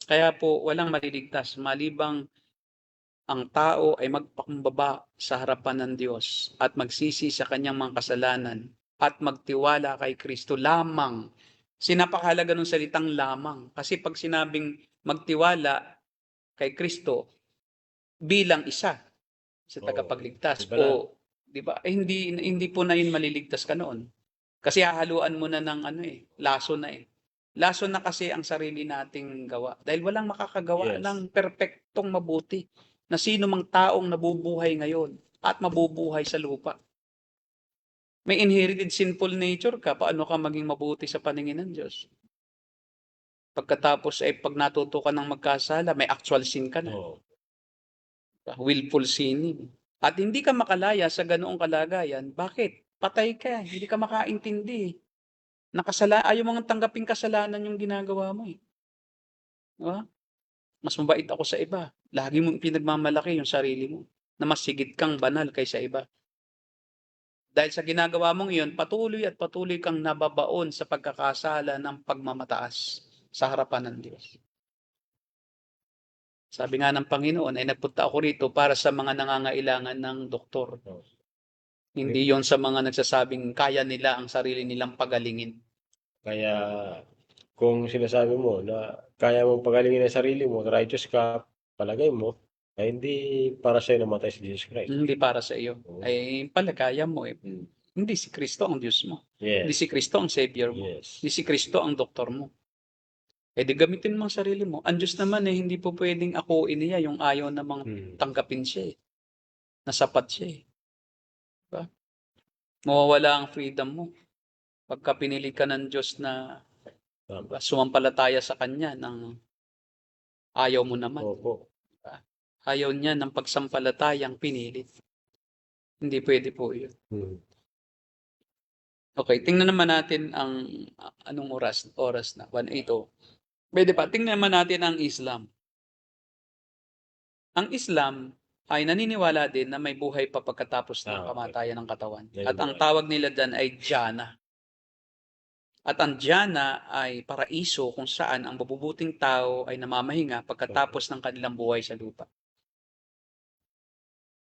S3: Kaya po, walang maliligtas malibang ang tao ay magpakumbaba sa harapan ng Diyos at magsisi sa kanyang mga kasalanan at magtiwala kay Kristo lamang. Sinapakahalaga ng salitang lamang. Kasi pag sinabing magtiwala kay Kristo bilang isa sa tagapagligtas o di ba? Hindi po na yun maliligtas ka noon. Kasi hahaluan mo na ng laso na eh. Laso na kasi ang sarili nating gawa. Dahil walang makakagawa ng perpektong mabuti na sino mang taong nabubuhay ngayon at mabubuhay sa lupa. May inherited sinful nature ka, paano ka maging mabuti sa paningin ng Diyos? Pagkatapos ay pag natuto ka ng magkasala, may actual sin ka na. Willful sinning. At hindi ka makalaya sa ganoong kalagayan. Bakit? Patay ka. Hindi ka makaintindi. Ayaw mong tanggaping kasalanan yung ginagawa mo eh. Diba? Mas mabait ako sa iba. Lagi mong pinagmamalaki yung sarili mo na mas sigit kang banal kaysa iba. Dahil sa ginagawa mong iyon, patuloy at patuloy kang nababaon sa pagkakasala ng pagmamataas sa harapan ng Diyos. Sabi nga ng Panginoon, ay nagpunta ako rito para sa mga nangangailangan ng doktor. Hindi yon sa mga nagsasabing kaya nila ang sarili nilang pagalingin.
S2: Kaya kung sinasabi mo na kaya mong pagalingin ang sarili mo, righteous ka, palagay mo, ay hindi para sa'yo namatay si Jesus Christ.
S3: Hindi para sa iyo. Ay palagaya mo eh. Hindi si Kristo ang Diyos mo. Hindi si Kristo ang Savior mo. Hindi si Kristo ang doktor mo. Eh di gamitin mo ang sarili mo. Ang Diyos naman eh, hindi po pwedeng akuin niya yung ayaw namang tanggapin siya eh. Nasapat siya eh. Diba? Mawawala ang freedom mo. Pagka pinili ka ng Diyos na sumampalataya sa Kanya ng ayaw mo naman.
S2: Opo.
S3: Ayaw niya ng pagsampalatayang pinilit. Hindi pwede po yun. Okay, tingnan naman natin ang anong oras na, 1:08. Pwede pa, tingnan naman natin ang Islam. Ang Islam ay naniniwala din na may buhay pa pagkatapos ng kamatayan ng katawan. At ang tawag nila dyan ay Jannah. At ang Jannah ay paraiso kung saan ang mabubuting tao ay namamahinga pagkatapos ng kanilang buhay sa lupa.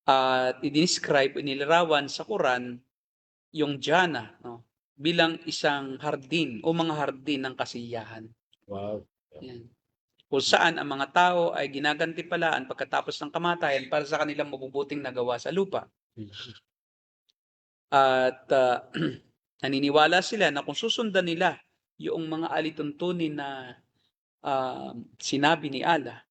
S3: At i-describe, inilarawan sa Quran yung Jannah bilang isang hardin o mga hardin ng kasiyahan.
S2: Wow.
S3: Yan. Kung saan ang mga tao ay ginagantipalaan pagkatapos ng kamatayan para sa kanilang mabubuting nagawa sa lupa. At naniniwala sila na kung susundan nila yung mga alituntunin na sinabi ni Allah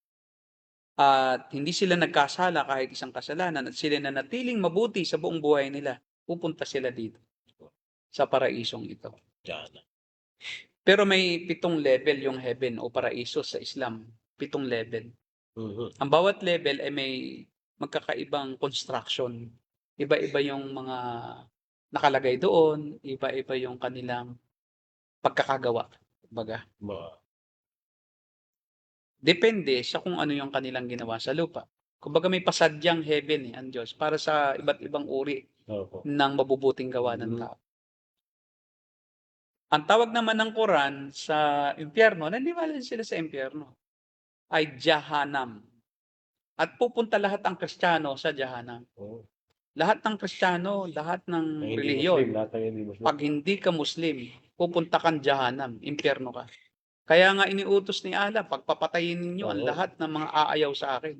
S3: at hindi sila nagkasala kahit isang kasalanan at sila nanatiling mabuti sa buong buhay nila, pupunta sila dito sa paraisong ito. Pero may 7 level yung heaven o paraiso sa Islam. 7 level. Ang bawat level ay may magkakaibang construction. Iba-iba yung mga nakalagay doon, iba-iba yung kanilang pagkakagawa. Baga. Depende sa kung ano yung kanilang ginawa sa lupa. Kumbaga may pasadyang heaven ang Diyos para sa iba't ibang uri ng mabubuting gawa ng tao. Ang tawag naman ng Quran sa impyerno, naniniwala sila sa impyerno, ay Jahannam. At pupunta lahat ang Kristiyano sa jahanam.
S2: Oo.
S3: Lahat ng Kristiyano, lahat ng
S2: Ang hindi Muslim,
S3: relihiyon,
S2: lahat ng hindi Muslim.
S3: pag hindi ka Muslim, pupunta kang jahanam, impyerno ka. Kaya nga iniutos ni Allah, pagpapatayin ninyo ang
S2: Oo.
S3: lahat ng mga aayaw sa akin.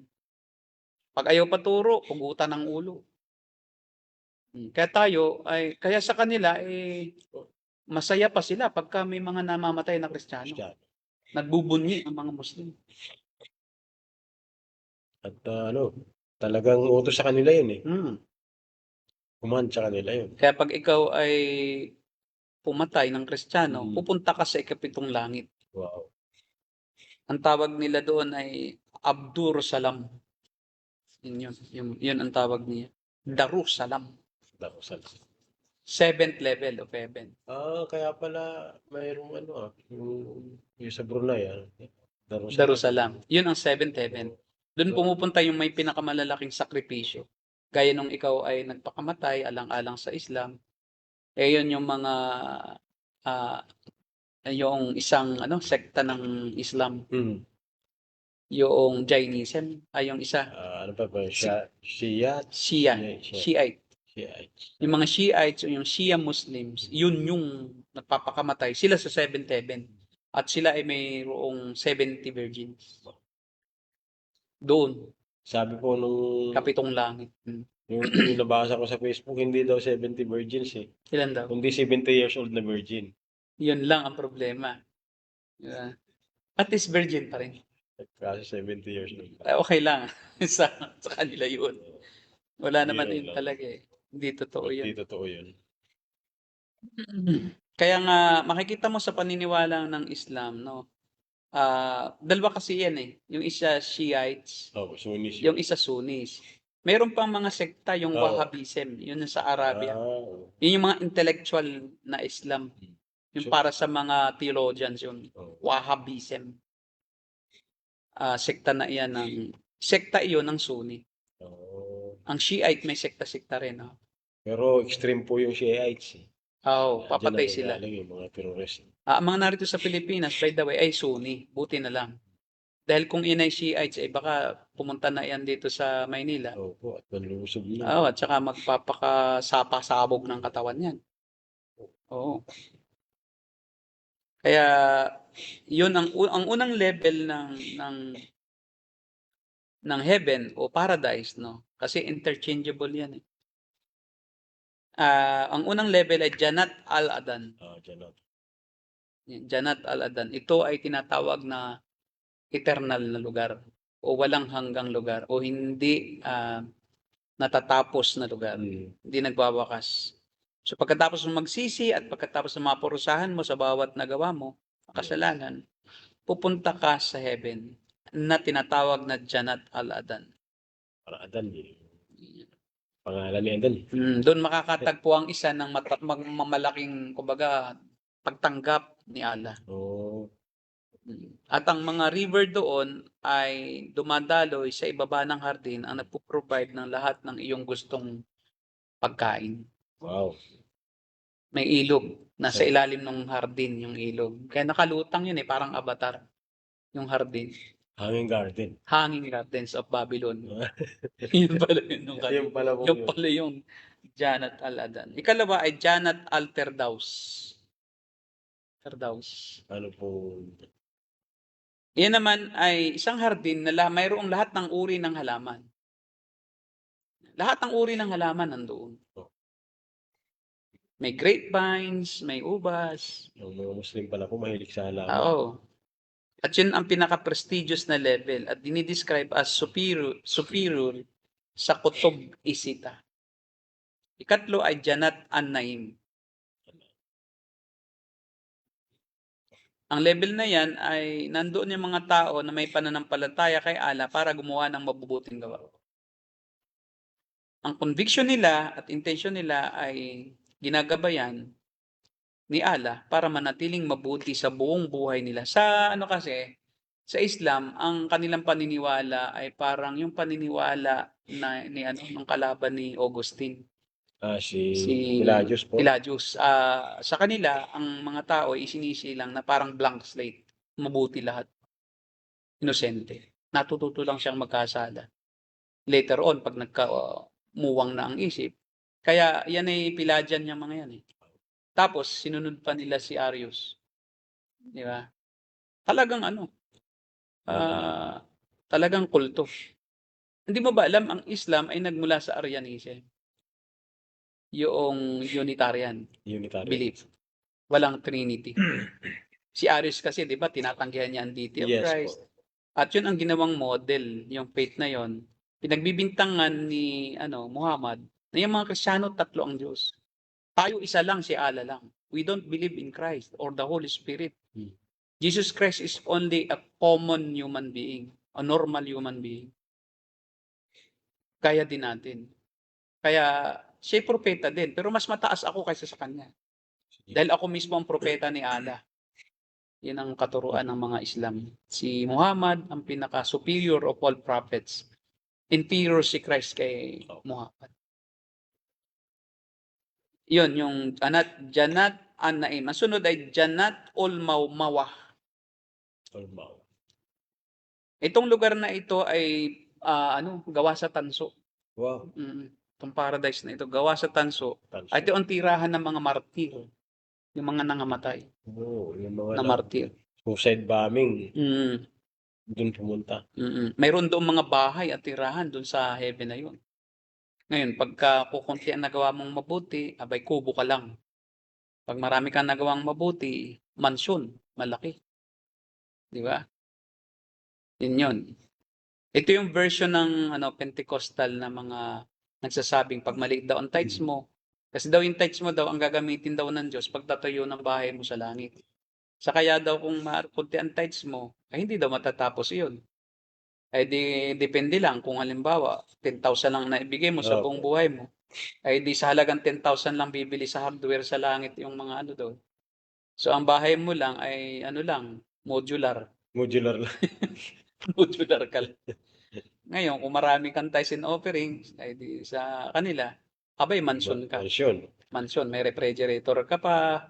S3: Pag ayaw paturo, pugutan ng ulo. Kaya tayo, kaya sa kanila, masaya pa sila pagka may mga namamatay na Kristiyano.
S2: Kristiyano.
S3: Nagbubunyi ang mga Muslim.
S2: At talagang utos sa kanila yun eh.
S3: Hmm.
S2: Command sa kanila yun.
S3: Kaya pag ikaw ay pumatay ng Kristiyano, pupunta ka sa ikapitong langit.
S2: Wow.
S3: Ang tawag nila doon ay Abdur Salam. Yun ang tawag niya. Darussalam.
S2: Darussalam.
S3: 7th level of heaven.
S2: Kaya pala mayroong yung sa Brunei,
S3: Darussalam. Yun ang 7th heaven. Doon pumupunta yung may pinakamalalaking sakripisyo. Gaya nung ikaw ay nagpakamatay alang-alang sa Islam, yun yung mga yung isang sekta ng Islam, yung Jainism ay yung isa.
S2: Ano pa ba? Shiite.
S3: Shiite. Yung mga Shiites o yung Shia Muslims, yun yung nagpapakamatay. Sila sa 7th heaven. At sila ay mayroong 70 virgins. Doon.
S2: Sabi po nung
S3: Kapitong langit.
S2: yung nabasa ko sa Facebook, hindi daw 70 virgins eh.
S3: Ilan daw?
S2: Kundi 70 years old na virgin.
S3: Yun lang ang problema. At least virgin pa rin.
S2: Kasi 70 years old.
S3: Okay lang. sa kanila yun. Wala naman
S2: Biro
S3: yun
S2: lang.
S3: talaga eh. Hindi totoo yun.
S2: Hindi totoo yun.
S3: Kaya nga, makikita mo sa paniniwala ng Islam, no? Dalawa kasi yan eh. Yung isa Shiites,
S2: Sunnis.
S3: yung isa Sunnis. Meron pang mga sekta, yung
S2: Oo.
S3: Wahhabism, yun yung sa Arabia. Yun yung mga intellectual na Islam. Yung para sa mga theologians yun. Wahhabism. Sekta na iyan sekta iyon ng Sunni. Ang Shiite may sekta-sekta rin.
S2: Pero extreme po yung Shiites eh.
S3: Papatay sila.
S2: Yung mga terrorist.
S3: Ang mga narito sa Pilipinas, by the way, ay Sunni. Buti na lang. Dahil kung inay Shiites, baka pumunta na yan dito sa Maynila.
S2: Opo, at manlusob na.
S3: At saka magpapakasapa-sabog ng katawan yan. Oo. Kaya, yun ang unang level ng heaven o paradise, no? Kasi interchangeable yan eh. Ang unang level ay Jannat al-Adan.
S2: Jannat.
S3: Jannat al-Adan. Ito ay tinatawag na eternal na lugar o walang hanggang lugar o hindi natatapos na lugar. Hindi nagwawakas. So pagkatapos mo magsisi at pagkatapos ng mga parusahan mo sa bawat nagawa mo, kasalanan, pupunta ka sa heaven na tinatawag na Jannat al-Adan.
S2: Adan. Pangalan ni Adan.
S3: Doon makakatagpo ang isa ng malaking, kumbaga, pagtanggap ni Allah. At ang mga river doon ay dumadaloy sa ibaba ng hardin ang nagpo-provide ng lahat ng iyong gustong pagkain.
S2: Wow.
S3: May ilog. Nasa ilalim ng hardin yung ilog. Kaya nakalutang yun parang avatar. Yung hardin.
S2: Hanging Garden.
S3: Hanging Gardens of Babylon. Yun pala yun. Yung pala yung Jannat al-Adan. Ikalawa ay Jannat al-Firdaus.
S2: Ano po?
S3: Yan naman ay isang hardin na mayroong lahat ng uri ng halaman. Lahat ng uri ng halaman nandoon. May grapevines, may ubas.
S2: Yung mga Muslim pala po mahilig sa halaman.
S3: Oo. At yun ang pinaka-prestigious na level at dinidescribe as superior sa Kutub Isita. Ikatlo ay Jannat an-Naim. Ang level na yan ay nandoon yung mga tao na may pananampalataya kay Allah para gumawa ng mabubuting gawa. Ang conviction nila at intention nila ay ginagabayan ni Allah para manatiling mabuti sa buong buhay nila. Sa sa Islam, ang kanilang paniniwala ay parang yung paniniwala ng kalaban ni Augustine. Si
S2: Pelagius po.
S3: Pelagius. Sa kanila, ang mga tao ay isinisilang na parang blank slate. Mabuti lahat. Inosente. Natututo lang siyang magkasala. later on pag muwang na ang isip. Kaya yan ay Pelagian yang mga yan eh. Tapos sinunod pa nila si Arius. Di ba? Talagang ano, talagang kulto. Hindi mo ba alam ang Islam ay nagmula sa Arianism? Yung Unitarian belief. Walang Trinity. Si Arius kasi, di ba, tinatanggihan niya ang deity of
S2: Yes
S3: Christ.
S2: po.
S3: At yun ang ginawang model, yung faith na yon. Pinagbibintangan ni Muhammad na yung mga Kristiyano, tatlo ang Diyos. Tayo isa lang, si Allah lang. We don't believe in Christ or the Holy Spirit. Jesus Christ is only a common human being, a normal human being. Kaya din natin. Kaya siya propeta din, pero mas mataas ako kaysa sa kanya. Dahil ako mismo ang propeta ni Allah. Yan ang katuruan ng mga Islam. Si Muhammad ang pinaka-superior of all prophets. Inferior si Christ kay Muhammad. Yun, yung Janat an-Naim. Ang sunod ay Janat ul-Mawmawah. Itong lugar na ito ay gawa sa tanso.
S2: Wow.
S3: Itong paradise na ito, gawa sa tanso. At ito ang tirahan ng mga martir. Yung mga nangamatay.
S2: Yung mga
S3: na martir.
S2: Suicide bombing. Doon pumunta.
S3: Mayroon doon mga bahay at tirahan doon sa heaven na yun. Ngayon, pagka kukunti ang nagawa mong mabuti, abay kubo ka lang. Pag marami kang nagawang mabuti, mansyon, malaki. Di ba? Yun yun. Ito yung version ng Pentecostal na mga nagsasabing pag maliit daw ang tithes mo, kasi daw yung tithes mo daw ang gagamitin daw ng Diyos pagtatayo ng bahay mo sa langit. Sa kaya daw kung kunti ang tithes mo, ay hindi daw matatapos iyon. Ay depende lang kung halimbawa 10,000 lang na ibigay mo sa buong buhay mo. Ay di sa halagang 10,000 lang bibili sa hardware sa langit yung mga doon. So ang bahay mo lang ay modular.
S2: Modular lang.
S3: Modular ka lang. Ngayon, kung marami kang tithes and offerings, ay di sa kanila, abay mansion ka. Mansion, may refrigerator ka pa.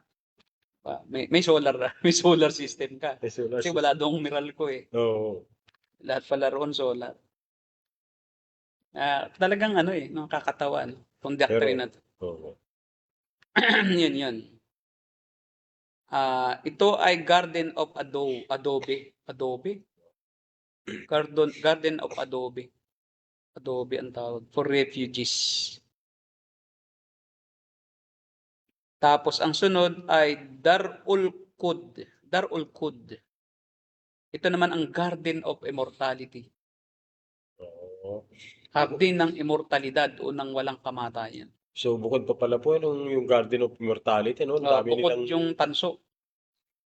S3: May solar, may solar system ka. Kasi wala doong Meralco eh.
S2: Oo.
S3: Lahat pala roon solar. Talagang nakakatawa kung doctrine na to. Yun. Ito ay Garden of Adobe. Garden of Adobe. Adobe ang tawag. For refugees. Tapos ang sunod ay Darul Qud. Ito naman ang Garden of Immortality. Hardin ng immortalidad o ng walang kamatayan.
S2: So bukod pa pala po yung Garden of Immortality, no?
S3: Bukod yung tanso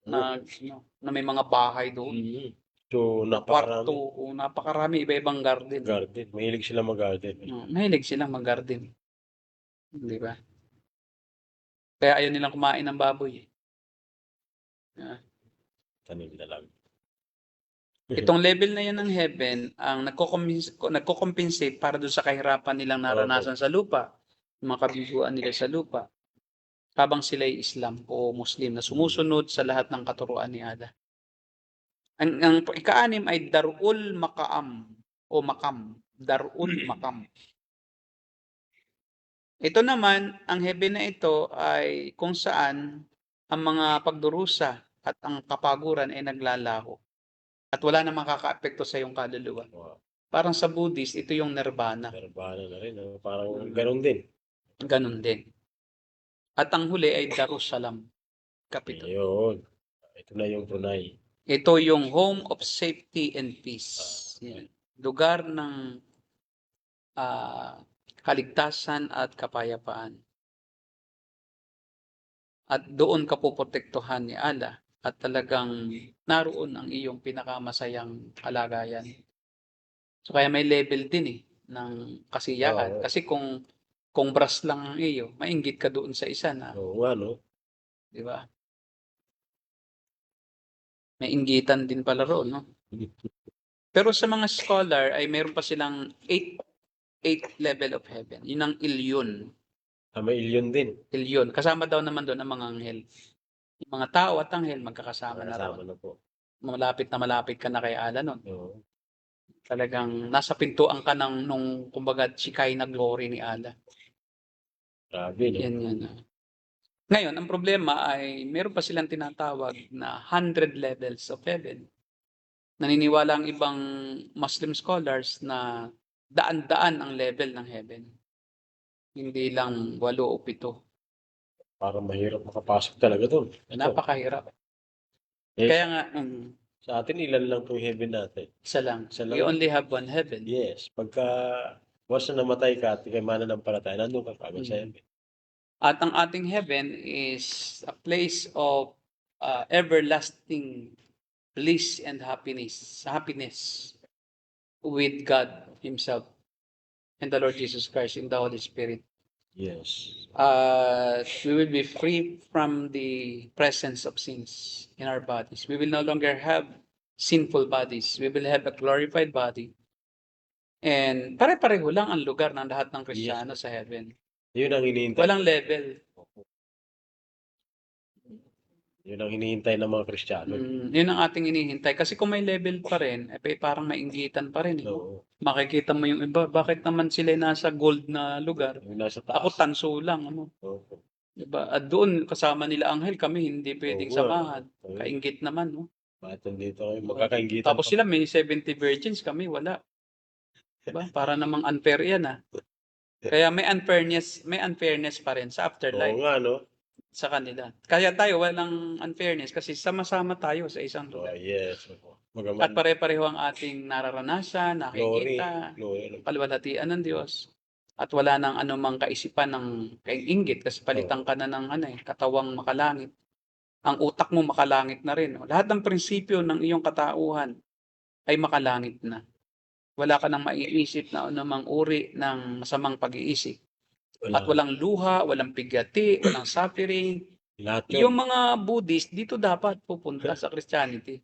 S3: na may mga bahay doon.
S2: So
S3: napakarami. Napakarami iba-ibang garden.
S2: Mahilig sila mag-garden.
S3: Mahilig sila mag-garden. Di ba? Kaya ayaw nilang kumain ng baboy.
S2: Tanim na lang.
S3: Itong level na yan ng heaven, ang nagko-compensate para doon sa kahirapan nilang naranasan sa lupa, mga kabiguan nila sa lupa, habang sila ay Islam o Muslim na sumusunod sa lahat ng katuruan ni Allah. Ang ika-anim ay Darul Maqam o Maqam. Darul Maqam. Ito naman, ang heaven na ito ay kung saan ang mga pagdurusa at ang kapaguran ay naglalaho. At wala na makaka-apekto sa iyong kaluluwa.
S2: Wow.
S3: Parang sa Buddhist, ito yung nirvana.
S2: Nirvana na rin. Parang ganun din.
S3: Ganun din. At ang huli ay Darussalam. Capital.
S2: Ayun. Ito na yung Brunei.
S3: Ito yung home of safety and peace. Yan. Lugar ng kaligtasan at kapayapaan. At doon ka poprotektuhan ni Allah. At talagang naroon ang iyong pinakamasayang kalagayan. So kaya may level din ng kasiyahan. Kasi kung brass lang ang iyo, mainggit ka doon sa isa na.
S2: Oo nga, no?
S3: Di ba? May inggitan din pala roon, no? Pero sa mga scholar ay mayroon pa silang 8 level of heaven. Yun ang Ilyon.
S2: May Ilyon din.
S3: Ilyon. Kasama daw naman doon ang mga anghel. Yung mga tao at anghel magkakasama na roon.
S2: Na po.
S3: Malapit ka na kay Allah nun.
S2: Oo.
S3: Talagang nasa pintuan ka ng nung kumbaga Shekinah glory ni Allah.
S2: Grabe, no?
S3: Yan. Ngayon, ang problema ay meron pa silang tinatawag na 100 levels of heaven. Naniniwala ang ibang Muslim scholars na daan-daan ang level ng heaven. Hindi lang 8 o 7.
S2: Parang mahirap makapasok talaga doon.
S3: Napakahirap.
S2: Eh,
S3: Kaya nga,
S2: sa atin, ilan lang po yung heaven natin?
S3: isa lang.
S2: Isa lang.
S3: We only have one heaven.
S2: Yes. Pagka once na namatay ka at ikay mananampalataya, nandun ka kagad sa heaven.
S3: At ang ating heaven is a place of everlasting bliss and happiness with God Himself and the Lord Jesus Christ in the Holy Spirit.
S2: Yes.
S3: We will be free from the presence of sins in our bodies. We will no longer have sinful bodies. We will have a glorified body. And pare-pareho lang ang lugar ng lahat ng Kristiyano sa heaven.
S2: Yun ang hinihintay.
S3: Walang level.
S2: Yun ang hinihintay ng mga Kristiyano.
S3: Yun ang ating inihintay. Kasi kung may level pa rin, parang mainggitan pa rin.
S2: No.
S3: Makikita mo yung iba, bakit naman sila nasa gold na lugar?
S2: Yung nasa taas.
S3: Ako tanso lang.
S2: Oo.
S3: Diba? At doon, kasama nila anghel, kami hindi pwedeng samahan. Kainggit naman.
S2: Bakit nandito kami? Magkakaingitan.
S3: Tapos sila may 70 virgins, kami wala. Diba? Para namang unfair yan. Kaya may unfairness pa rin sa afterlife.
S2: Oo nga, no?
S3: Sa kanila. Kaya tayo walang unfairness kasi sama-sama tayo sa isang lugar.
S2: Yes.
S3: At pare-pareho ang ating nararanasan, nakikita,
S2: Glory.
S3: kalwalhatian ng Diyos. At wala nang anumang kaisipan ng kainggit kasi palitan ka na ng katawang makalangit. Ang utak mo makalangit na rin. Lahat ng prinsipyo ng iyong katauhan ay makalangit na. Wala ka nang maiisip na anumang uri ng masamang pag-iisip. At walang luha, walang pigati, walang suffering. Yung mga Buddhist, dito dapat pupunta sa Christianity.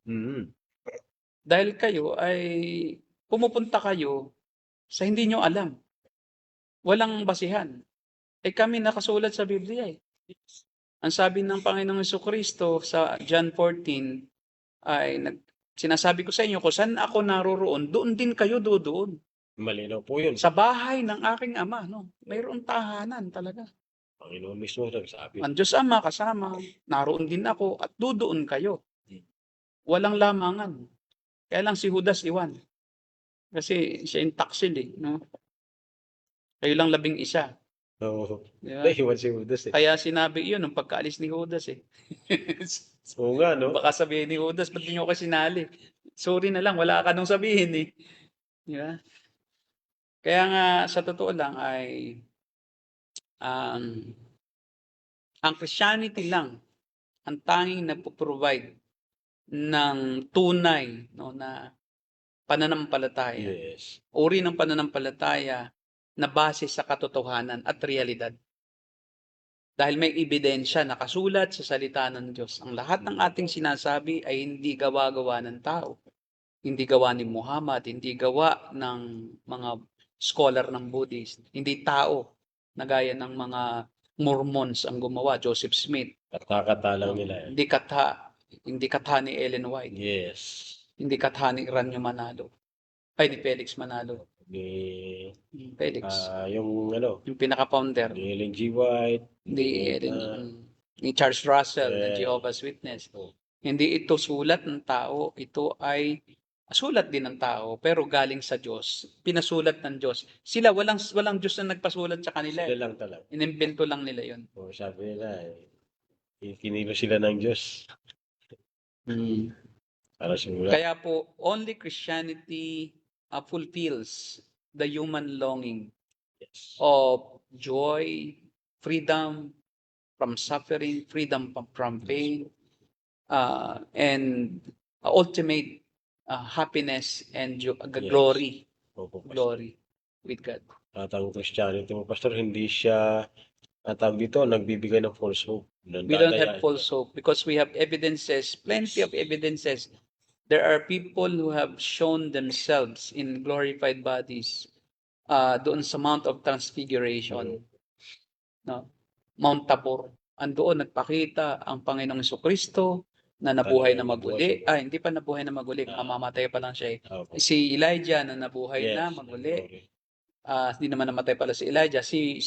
S3: Dahil kayo ay pumupunta kayo sa hindi nyo alam. Walang basihan. Kami nakasulat sa Biblia. Ang sabi ng Panginoong Jesucristo sa John 14 ay sinasabi ko sa inyo, kung saan ako naroroon, doon din kayo doon.
S2: Malinaw po yun.
S3: Sa bahay ng aking ama, mayroong tahanan talaga.
S2: Panginoon mismo nagsabi.
S3: Ang Diyos Ama kasama, naroon din ako at doon kayo. Walang lamangan. Kaya lang si Judas iwan. Kasi siya yung taksil Kayo lang 11.
S2: Oo.
S3: Diba?
S2: Iwan si Judas
S3: Kaya sinabi iyon nung pagkaalis ni Judas
S2: Oo nga, no?
S3: Baka sabihin ni Judas, ba't niyo ako sinali? Sorry na lang, wala ka nung sabihin Diba? Kaya nga, sa totoo lang ay ang Christianity lang ang tanging nagpo-provide ng tunay na pananampalataya.
S2: Yes.
S3: Uri ng pananampalataya na base sa katotohanan at realidad. Dahil may ebidensya nakasulat sa salita ng Diyos. Ang lahat ng ating sinasabi ay hindi gawa-gawa ng tao. Hindi gawa ni Muhammad, hindi gawa ng mga scholar ng Buddhist. Hindi tao na gaya ng mga Mormons ang gumawa, Joseph Smith.
S2: Kata lang nila.
S3: Hindi katha ni Ellen White.
S2: Yes.
S3: Hindi katha ni Ranyo Manalo. Ni Felix Manalo.
S2: Ni
S3: Felix.
S2: Yung
S3: pinaka-founder.
S2: Ni Ellen G. White.
S3: Ni Charles Russell, ng Jehovah's Witness. Hindi ito sulat ng tao, ito ay sulat din ng tao, pero galing sa Diyos. Pinasulat ng Diyos. Sila, walang Diyos na nagpasulat sa kanila.
S2: Sila lang talaga.
S3: Inimbento lang nila yun.
S2: Sabi nila, kinilo sila ng Diyos. Para sulat.
S3: Kaya po, only Christianity fulfills the human longing of joy, freedom from suffering, freedom from pain, and ultimate happiness and glory. Glory with God.
S2: At ang Christianity mo, Pastor, hindi siya nagbibigay ng false hope.
S3: We don't have false hope because we have evidences, plenty of evidences. There are people who have shown themselves in glorified bodies doon sa Mount of Transfiguration. Mount Tabor. Andoon nagpakita ang Panginoong Jesucristo na nabuhay na
S2: Talagang nabuhay
S3: maguli.
S2: siya.
S3: Hindi pa nabuhay na maguli, mamamatay pa lang siya.
S2: Opo.
S3: Si Elijah na nabuhay na
S2: Yes,
S3: maguli.
S2: sorry.
S3: Hindi naman namatay pala si Elijah. Si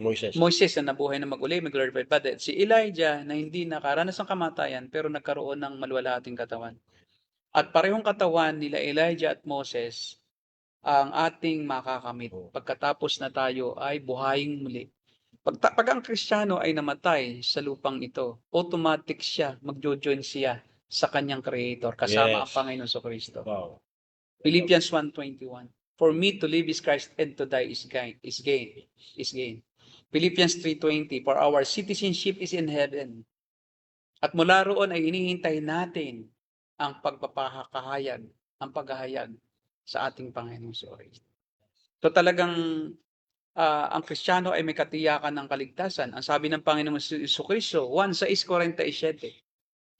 S2: Moises.
S3: Moses na nabuhay na maguli, may glorified body. Si Elijah na hindi nakaranas ng kamatayan pero nagkaroon ng maluwalhating katawan. At parehong katawan nila Elijah at Moses ang ating makakamit pagkatapos na tayo ay buhayin muli. Pag ang Kristiyano ay namatay sa lupang ito, automatic siya, magjo-join siya sa kanyang Creator kasama ang
S2: Yes.
S3: Panginoon Kristo.
S2: Wow.
S3: Philippians 1:21. For me to live is Christ and to die is gain. Philippians 3:20. For our citizenship is in heaven. At mula roon ay hinihintay natin ang pagpapahayag, ang paghahayag sa ating Panginoong Kristo. So talagang ang Kristiyano ay may katiyakan ng kaligtasan. Ang sabi ng Panginoong Kristo, 1:6-47.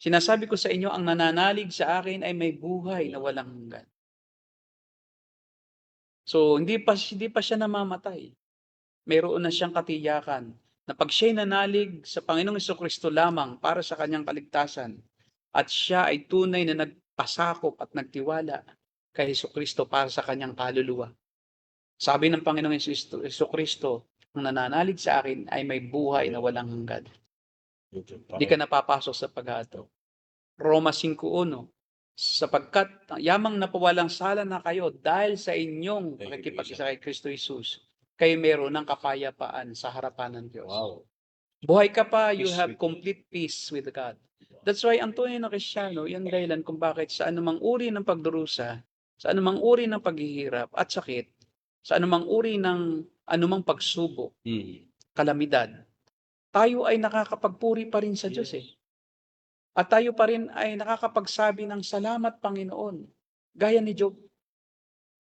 S3: Sinasabi ko sa inyo, ang nananalig sa akin ay may buhay na walang hanggan. So, hindi pa siya namamatay. Mayroon na siyang katiyakan na pag siya'y nanalig sa Panginoong Kristo lamang para sa kanyang kaligtasan at siya ay tunay na nagpasakop at nagtiwala kay Kristo para sa kanyang kaluluwa. Sabi ng Panginoong Kristo, ang nananalig sa akin ay may buhay na walang hanggan. Hindi ka napapasok sa paghato. Roma 5:1. Sapagkat yamang napawalang sala na kayo dahil sa inyong pakikipag-isa kay Kristo Jesus, kayo meron ng kapayapaan sa harapan ng Diyos.
S2: Wow.
S3: Buhay ka pa, you
S2: Peace
S3: have
S2: with
S3: complete peace with God. That's why ang tunay na Kristiyano, yan dahilan kung bakit sa anumang uri ng pagdurusa, sa anumang uri ng paghihirap at sakit, sa anumang uri ng anumang pagsubok, kalamidad, tayo ay nakakapagpuri pa rin sa Diyos eh. At tayo pa rin ay nakakapagsabi ng salamat Panginoon. Gaya ni Job.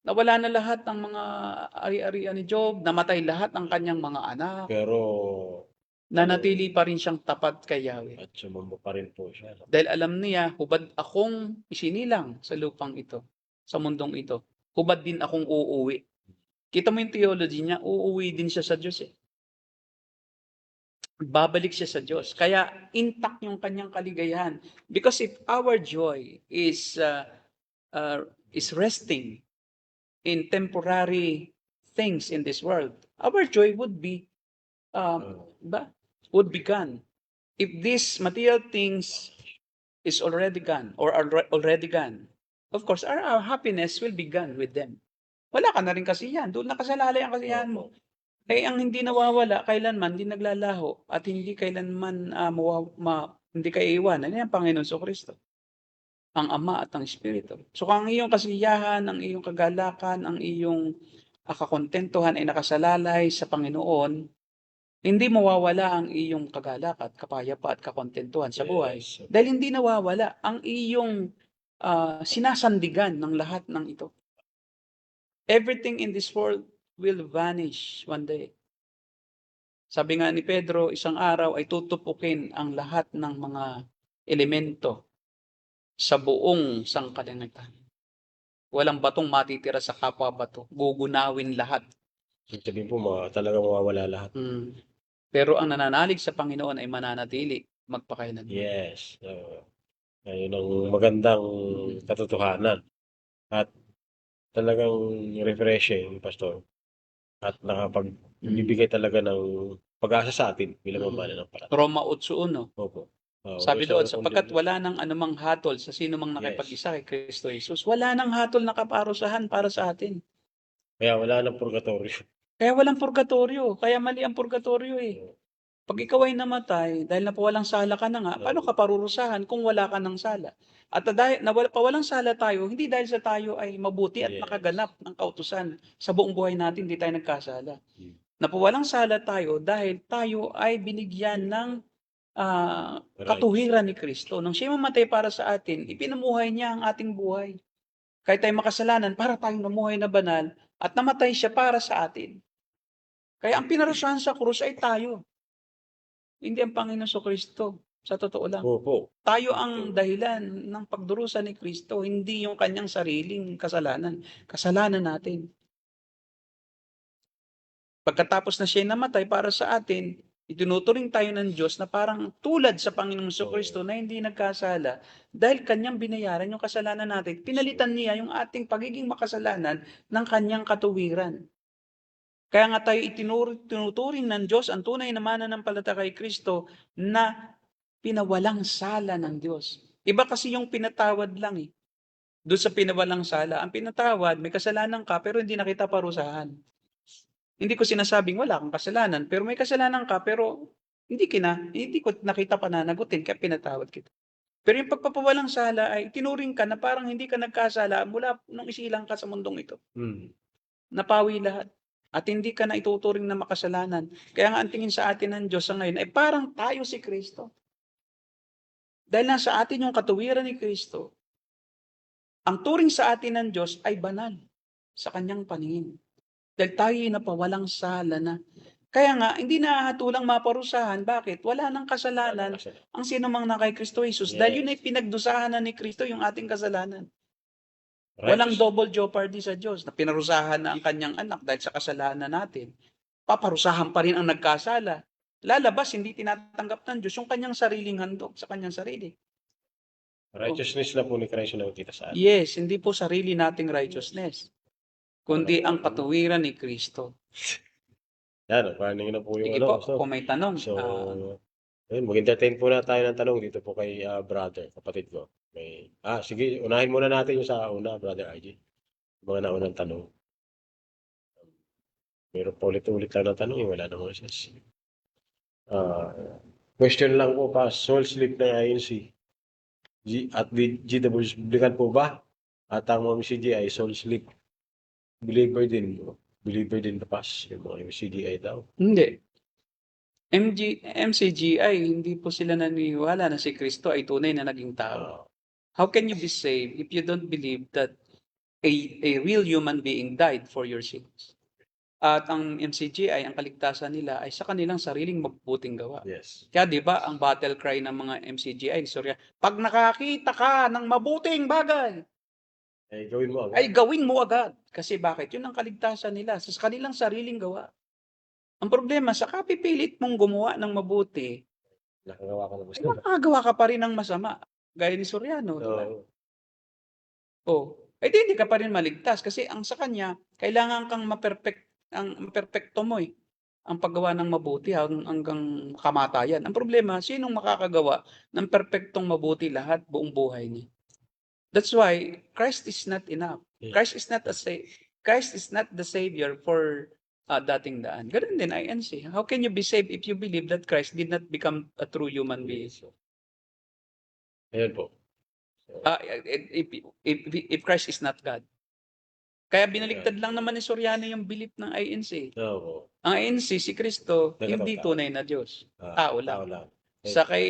S3: Nawala na lahat ng mga ari-arian ni Job, namatay lahat ng kanyang mga anak,
S2: Pero
S3: nanatili pa rin siyang tapat kay Yahweh.
S2: at sumamba pa rin po siya.
S3: Dahil alam niya, hubad akong isinilang sa lupang ito, sa mundong ito. Hubad din akong uuwi. Kita mo yung theology niya, uuwi din siya sa Diyos eh. Babalik siya sa Diyos. Kaya intact yung kanyang kaligayahan. Because if our joy is resting in temporary things in this world, our joy would be gone. If these material things is already gone or are already gone, of course, our happiness will be gone with them. Wala ka na rin kasiyahan. Doon nakasalalay ang kasiyahan mo. Eh, ang hindi nawawala, kailanman, hindi naglalaho, at hindi kailanman hindi kaiiwanan, yan ang Panginoon Kristo. Ang Ama at ang Espiritu. So, kung ang iyong kasiyahan, ang iyong kagalakan, ang iyong kakontentuhan ay nakasalalay sa Panginoon, hindi mawawala ang iyong kagalakan, kapayapa at kakontentuhan sa buhay.
S2: Yes.
S3: Dahil hindi nawawala ang iyong sinasandigan ng lahat ng ito. Everything in this world will vanish one day. Sabi nga ni Pedro, isang araw ay tutupukin ang lahat ng mga elemento sa buong sangkatauhan. Walang batong matitira sa kapwa bato. Gugunawin lahat.
S2: Sabihin po, talagang mawawala lahat.
S3: Pero ang nananalig sa Panginoon ay mananatili magpakailanman.
S2: Yes. Ayun ang magandang katotohanan. At talagang refreshing, Pastor. At nakapagbibigay talaga ng pag-asa sa atin bilang mamana ng parang.
S3: Roma 8:1.
S2: Opo.
S3: Sabi doon, sapagkat wala nang anumang hatol sa sino mang nakipag-isa kay Kristo Jesus. Wala nang hatol na kaparusahan para sa atin.
S2: Kaya wala nang purgatorio.
S3: Kaya walang purgatorio. Kaya mali ang purgatorio eh. Pag ikaw ay namatay, dahil napawalang sala ka na nga, paano ka parurusahan kung wala ka ng sala? At dahil pawalang sala tayo, hindi dahil sa tayo ay mabuti at nakaganap ng kautusan sa buong buhay natin, hindi tayo nagkasala. Napawalang sala tayo dahil tayo ay binigyan ng katuwiran ni Kristo. Nung siya mamatay para sa atin, ipinamuhay niya ang ating buhay. Kahit tayo makasalanan, para tayong namuhay na banal at namatay siya para sa atin. Kaya ang pinarusahan sa krus ay tayo. Hindi ang Panginoon Kristo. Sa totoo lang.
S2: Opo.
S3: Tayo ang dahilan ng pagdurusa ni Kristo, hindi yung kanyang sariling kasalanan. Kasalanan natin. Pagkatapos na siya namatay para sa atin, Itinuturing tayo ng Diyos na parang tulad sa Panginoong Jesucristo na hindi nagkasala dahil kanyang binayaran yung kasalanan natin. Pinalitan niya yung ating pagiging makasalanan ng kanyang katuwiran. Kaya nga tayo tinuturing ng Diyos ang tunay na mananampalataya kay Kristo na pinawalang sala ng Diyos. Iba kasi yung pinatawad lang eh. Doon sa pinawalang sala, ang pinatawad, may kasalanan ka pero hindi na kita parusahan. Hindi ko sinasabing wala kang kasalanan, pero may kasalanan ka pero hindi ko nakita pananagutin kaya pinatawad kita. Pero yung pagpapawalang sala ay tinuring ka na parang hindi ka nagkasala mula nung isilang ka sa mundong ito. Napawi lahat. At hindi ka na ituturing na makasalanan. Kaya nga ang tingin sa atin ng Diyos sa ngayon ay parang tayo si Kristo. Dahil nasa atin yung katuwiran ni Kristo, ang turing sa atin ng Diyos ay banal sa kanyang paningin. Dahil tayo napawalang sala na. Kaya nga, hindi nahatulang maparusahan. Bakit? Wala nang kasalanan ang sinumang na kay Kristo Jesus. Dahil yun ay pinagdusahan na ni Kristo yung ating kasalanan. Walang double jeopardy sa Diyos na pinarusahan na ang kanyang anak dahil sa kasalanan natin. Paparusahan pa rin ang nagkasala. Lalabas, hindi tinatanggap ng Diyos yung kanyang sariling handog sa kanyang sarili.
S2: Righteousness na po ni Christ yung nakikita sa atin.
S3: Yes, hindi po sarili nating righteousness, kundi ang katuwiran ni Kristo.
S2: Yan, paano na po yung
S3: Sige po, kung may tanong.
S2: So, ayun, mag-entertain po na tayo ng tanong dito po kay brother, kapatid ko. Sige, unahin muna natin yung sa una, brother RJ. Mga naunang tanong. Meron pa ulit-ulit lang ng tanong, wala namang sense. Question lang po pa, soul sleep ng INC. At GW's biblical po ba? At ang mga MCGI, soul sleep. Believer din na pass. Yung mga MCGI daw.
S3: Hindi. MCGI, hindi po sila naniniwala na si Kristo ay tunay na naging tao. How can you be saved if you don't believe that a real human being died for your sins? At ang MCGI, ang kaligtasan nila ay sa kanilang sariling mabubuting gawa.
S2: Yes.
S3: Kaya 'di ba ang battle cry ng mga MCGI, sorry, pag nakakita ka ng mabuting bagay,
S2: Ay, gawin mo agad.
S3: ay gawin mo agad. Kasi bakit? Yun ang kaligtasan nila sa kanilang sariling gawa. Ang problema, sa kapipilit mong gumawa ng mabuti,
S2: Nakagawa ka na
S3: ay makagawa ka pa rin ng masama. Gaya ni Soriano, di ba? Hindi ka pa rin maligtas kasi ang sa kanya, kailangan kang maperpekto mo eh. Ang paggawa ng mabuti hanggang kamatayan. Ang problema, sinong makakagawa ng perpektong mabuti lahat buong buhay niya? That's why Christ is not enough.
S2: Yeah.
S3: Christ is not the savior for dating daan. Ganun din INC. How can you be saved if you believe that Christ did not become a true human being?
S2: Ayan po.
S3: If Christ is not God. Kaya binaligtad lang naman ni Soriano yung belief ng INC.
S2: Oo.
S3: Ang INC, si Kristo, hindi tunay na Diyos. Tao lang. Sa kay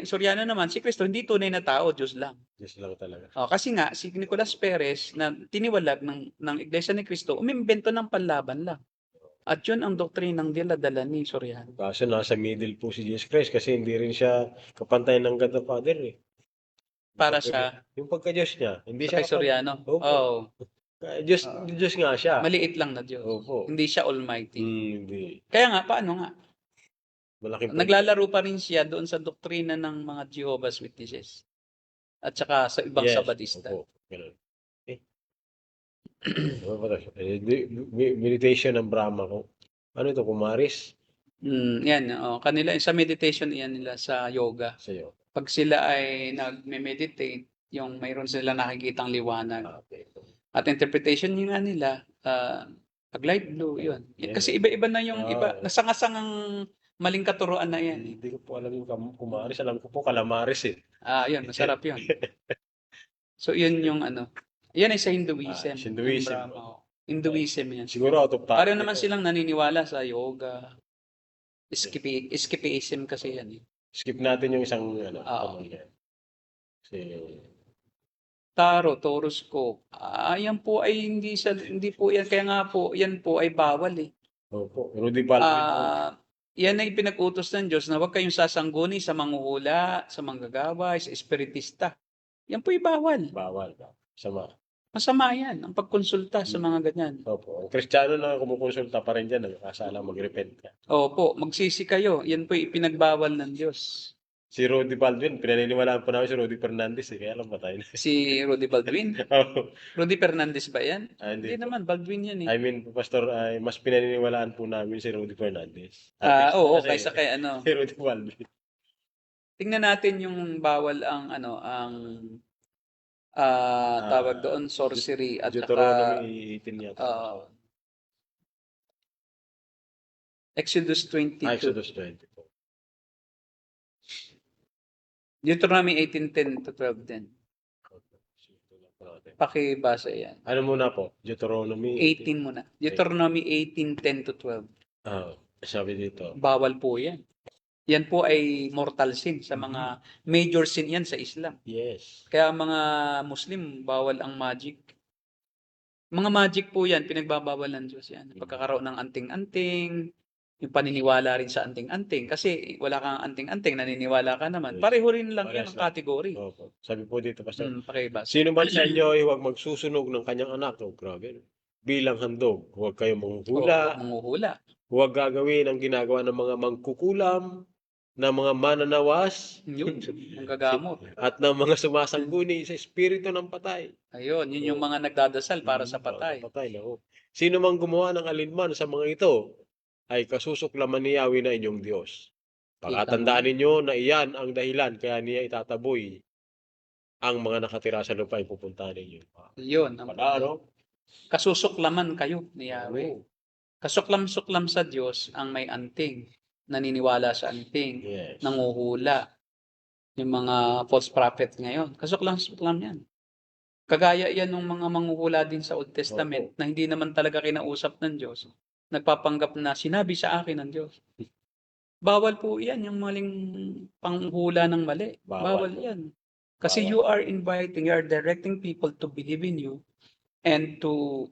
S3: Soriano naman, si Kristo hindi tunay na tao, Diyos lang.
S2: Diyos lang talaga.
S3: Kasi nga, si Nicolas Perez na tiniwalag ng Iglesia ni Kristo, umimbento ng panlaban lang. At yun ang doktrinang dala ni Soriano.
S2: Kaso nasa middle po si Jesus Christ kasi hindi rin siya kapantay ng God the Father eh.
S3: Para sa
S2: yung pagka-Diyos niya, hindi
S3: kay
S2: siya
S3: Soriano.
S2: Opo. Diyos nga siya.
S3: Maliit lang na Diyos.
S2: Opo.
S3: Hindi siya almighty.
S2: Hindi.
S3: Kaya nga, paano nga?
S2: Malaking
S3: Naglalaro pa rin siya doon sa doktrina ng mga Jehovah's Witnesses. At saka sa ibang Sabadista.
S2: Opo. Ganun. Meditation ng Brahma ko. Ano ito, Kumaris?
S3: Yan. Kanila, sa meditation yan nila sa yoga.
S2: Sa iyo.
S3: Pag sila ay nag-meditate, yung mayroon sila nakikitang liwanag.
S2: Okay.
S3: At interpretation nga nila, pag light blue, yun. Kasi iba-iba na yung iba. Nasangasangang maling katuruan na yan.
S2: Hindi ko po alam yung Kumaris. Alam ko po Calamares eh.
S3: Yun. Masarap yun. So, yun yung ano. Yan ay sa Hinduism.
S2: Hinduism.
S3: Hinduism yan.
S2: Siguro out of topic.
S3: Pareho naman silang naniniwala sa yoga. Escapism kasi yan eh.
S2: Skip natin yung isang ano. Kasi
S3: Taurus ko. Yan po ay hindi po yan. Kaya nga po, yan po ay bawal eh.
S2: Opo. Rudy Baldwin.
S3: Yan ay pinag-utos ng Diyos na huwag kayong sasangguni sa manghuhula, sa manggagaway, sa espiritista. Yan po ay bawal.
S2: Bawal. Sama.
S3: Masama yan, ang pagkonsulta sa mga ganyan.
S2: Opo. Ang Kristiyano na kumukonsulta pa rin dyan, nagkasala, mag-repent ka.
S3: Opo, magsisi kayo. Yan po ipinagbawal ng Diyos.
S2: Si Rudy Baldwin, pinaniniwalaan po namin si Rudy Fernandez kaya alam patay na.
S3: Si Rudy Baldwin.
S2: Oo.
S3: Rudy Fernandez ba yan?
S2: Hindi
S3: Hindi
S2: po.
S3: naman, Baldwin yan eh.
S2: I mean, Pastor, mas pinaniniwalaan po namin si Rudy Fernandez.
S3: Oo,
S2: Kasi
S3: kaysa kay ano.
S2: si Rudy Baldwin.
S3: Tingnan natin yung bawal ang tawag doon, sorcery at saka
S2: Deuteronomy 18 yata.
S3: Exodus 22.
S2: Exodus 20 po.
S3: Deuteronomy 18:10 to 12:10. Pakibasa yan.
S2: Ano muna po? Deuteronomy
S3: 18 muna. Deuteronomy 18:10 to 12.
S2: Sabi dito.
S3: Bawal po yan. Yan po ay mortal sin sa mga major sin yan sa Islam.
S2: Yes.
S3: Kaya mga Muslim, bawal ang magic. Mga magic po yan, pinagbabawal ng Diyos yan. Pagkakaroon ng anting-anting, yung paniniwala rin sa anting-anting. Kasi wala kang anting-anting, naniniwala ka naman.
S2: Yes.
S3: Pareho rin lang yan
S2: Parehas
S3: ang
S2: lang.
S3: category.
S2: Opo. Sabi po dito, Pastor.
S3: Pakibasa.
S2: Sino man sa inyo ay huwag magsusunog ng kanyang anak. Oh, grabe. Bilang handog. Huwag kayong manghuhula.
S3: Manghuhula.
S2: Huwag gagawin ang ginagawa ng mga mangkukulam, ng mga mananawas,
S3: Yun, ang gagamot.
S2: at ng mga sumasangguni sa espiritu ng patay.
S3: Ayun, yun yung mga nagdadasal para sa patay.
S2: Patay, no? Sino mang gumawa ng alinman sa mga ito, ay kasusuklaman ni Yahweh na inyong Diyos. Pagkatandaan ninyo na iyan ang dahilan kaya niya itataboy ang mga nakatira sa lupa ay pupuntahan ninyo.
S3: Yun.
S2: Ano?
S3: Kasusuklaman kayo ni Yahweh. Kasuklam-suklam sa Diyos ang may anting. Naniniwala sa anting.
S2: Yes.
S3: Nanguhula. Yung mga false prophet ngayon. Kasuklam-suklam yan. Kagaya yan ng mga manghuhula din sa Old Testament na hindi naman talaga kinausap ng Diyos. Nagpapanggap na sinabi sa akin ng Diyos. Bawal po yan, yung maling panghula ng mali. Bawal yan. Kasi you are inviting, you are directing people to believe in you and to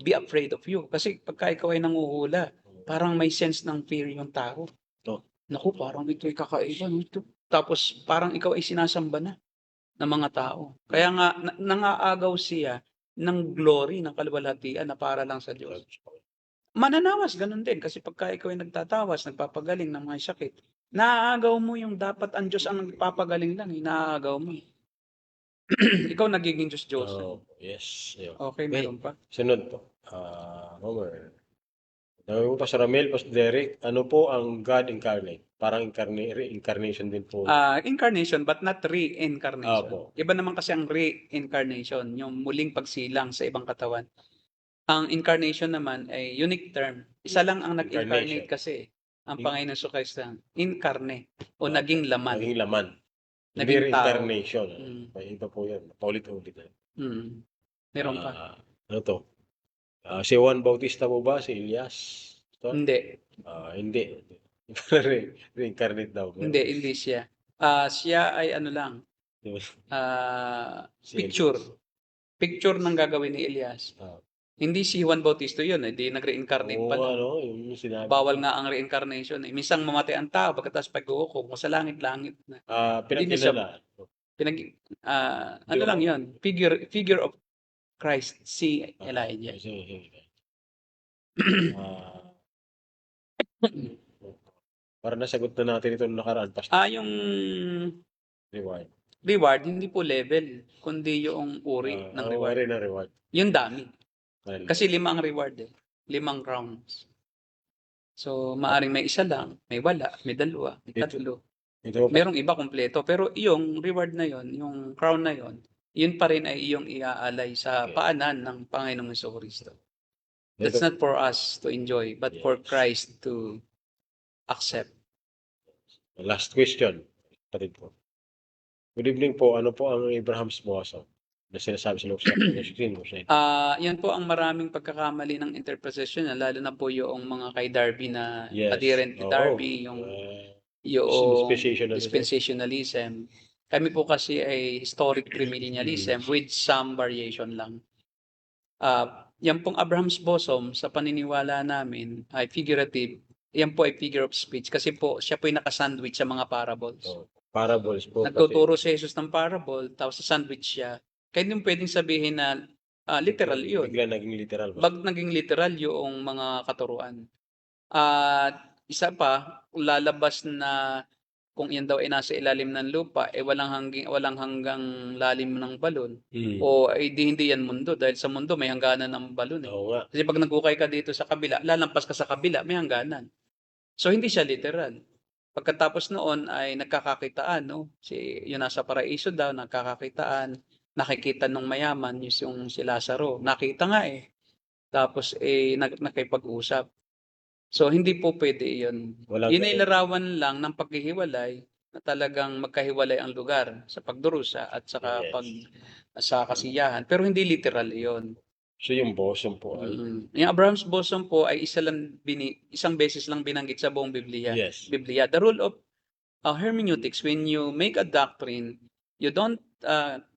S3: be afraid of you. Kasi pagka ikaw ay nanguhula, parang may sense ng fear yung tao. Naku, parang ito ay kakaiba. Tapos parang ikaw ay sinasamba na ng mga tao. Kaya nga, nangaagaw siya ng glory, ng kaluwalhatian na para lang sa Diyos. Mananawas, ganun din. Kasi pagka ikaw ay nagtatawas, nagpapagaling ng mga sakit, naaagaw mo yung dapat ang Diyos ang nagpapagaling lang. Naaagaw mo. Ikaw nagiging Diyos.
S2: Yes.
S3: Okay, meron pa.
S2: Sunod po. Homer. Nabi po, Pastor Ramil, Pastor Derek, ano po ang God incarnate? Parang reincarnation din po.
S3: Incarnation but not reincarnation.
S2: Opo.
S3: Iba naman kasi ang reincarnation, yung muling pagsilang sa ibang katawan. Ang incarnation naman ay unique term. Isa lang ang nag-incarnate kasi. Ang Panginoon Jesucristo, incarne o naging laman.
S2: Naging laman. Hindi
S3: Naging tao.
S2: reincarnation. May iba po yan. Paulit-ulit.
S3: Meron pa.
S2: Ano to? Si Juan Bautista po ba? Si Elias?
S3: Hindi.
S2: Hindi. Reincarnate daw.
S3: Hindi siya. Siya ay ano lang. Picture. Picture ng gagawin ni Elias. Hindi si Juan Bautista yun. Hindi nag-reincarnate pa.
S2: Yung sinabi.
S3: Bawal nga ang reincarnation. Minsang mamatay ang tao pagkatapos pag-uukong sa langit-langit na.
S2: Pinagkilala.
S3: Ano lang yun? Figure of Christ, si Elijah.
S2: Para nasagot na natin ito noong nakaraan. Pastor.
S3: Yung
S2: Reward.
S3: reward, hindi po level, kundi yung uri ng reward.
S2: Uri ng reward.
S3: Yung dami. Kasi 5 ang reward 5 crowns. So, maaring may isa lang, may wala, may 2, may 3. Merong iba kompleto. Pero yung reward na yon, yung crown na yon, yun pa rin ay iyong iaalay sa paanan ng Panginoong Jesucristo. That's not for us to enjoy, but for Christ to accept.
S2: Last question. Good evening po. Ano po ang Abraham's bosom na sinasabi sa screen mo?
S3: Yan po ang maraming pagkakamali ng interpretation, lalo na po yung mga kay Darby na adherent ni Darby, yung dispensationalism. Kami po kasi ay historic premillennialism with some variation lang. Yan pong Abraham's bosom sa paniniwala namin ay figurative. Yan po ay figure of speech kasi po siya po ay nakasandwich sa mga parables.
S2: Parables po.
S3: Nagtuturo si Jesus ng parable, tapos sa sandwich siya Kaya hindi mo pwedeng sabihin na literal yun.
S2: Bigla naging literal ba?
S3: Naging literal yung mga katuruan. At isa pa, lalabas na kung yan daw ay nasa ilalim ng lupa, walang hanggang lalim ng balon. O ay hindi yan mundo dahil sa mundo may hangganan ng balon eh.
S2: Oo nga.
S3: Kasi pag nagukay ka dito sa kabila, lalampas ka sa kabila, may hangganan. So hindi siya literal. Pagkatapos noon ay nagkakakitaan, no? Yung nasa paraiso daw, nagkakakitaan, nakikita nung mayaman, yung si Lazaro. Nakita nga eh. Tapos nakipag-usap. So hindi po pwede yun.
S2: Walang
S3: Yun ay
S2: ganun.
S3: larawan lang ng paghihiwalay na talagang magkahiwalay ang lugar sa pagdurusa at saka
S2: Yes.
S3: sa kasiyahan. Pero hindi literal yun.
S2: So yung bosom po ay
S3: Yung Abraham's bosom po ay isang beses lang binanggit sa buong Biblia.
S2: yes.
S3: The rule of hermeneutics, when you make a doctrine, you don't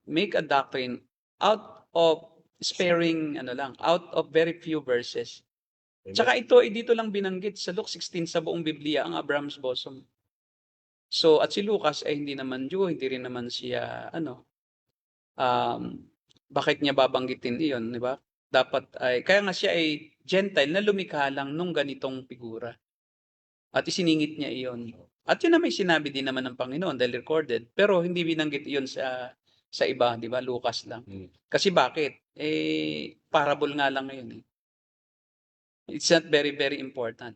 S3: make a doctrine out of out of very few verses.
S2: Amen.
S3: Tsaka dito lang binanggit sa Luke 16 sa buong Biblia ang Abraham's bosom. So, at si Lucas ay hindi naman Jew, hindi rin naman siya, bakit niya babanggitin iyon, di ba? Kaya nga siya ay Gentile na lumikha lang nung ganitong figura. At isiningit niya iyon. At yun na may sinabi din naman ng Panginoon dahil recorded, pero hindi binanggit iyon sa iba, di ba? Lucas lang. Kasi bakit? Parable nga lang ngayon eh. It's not very, very important.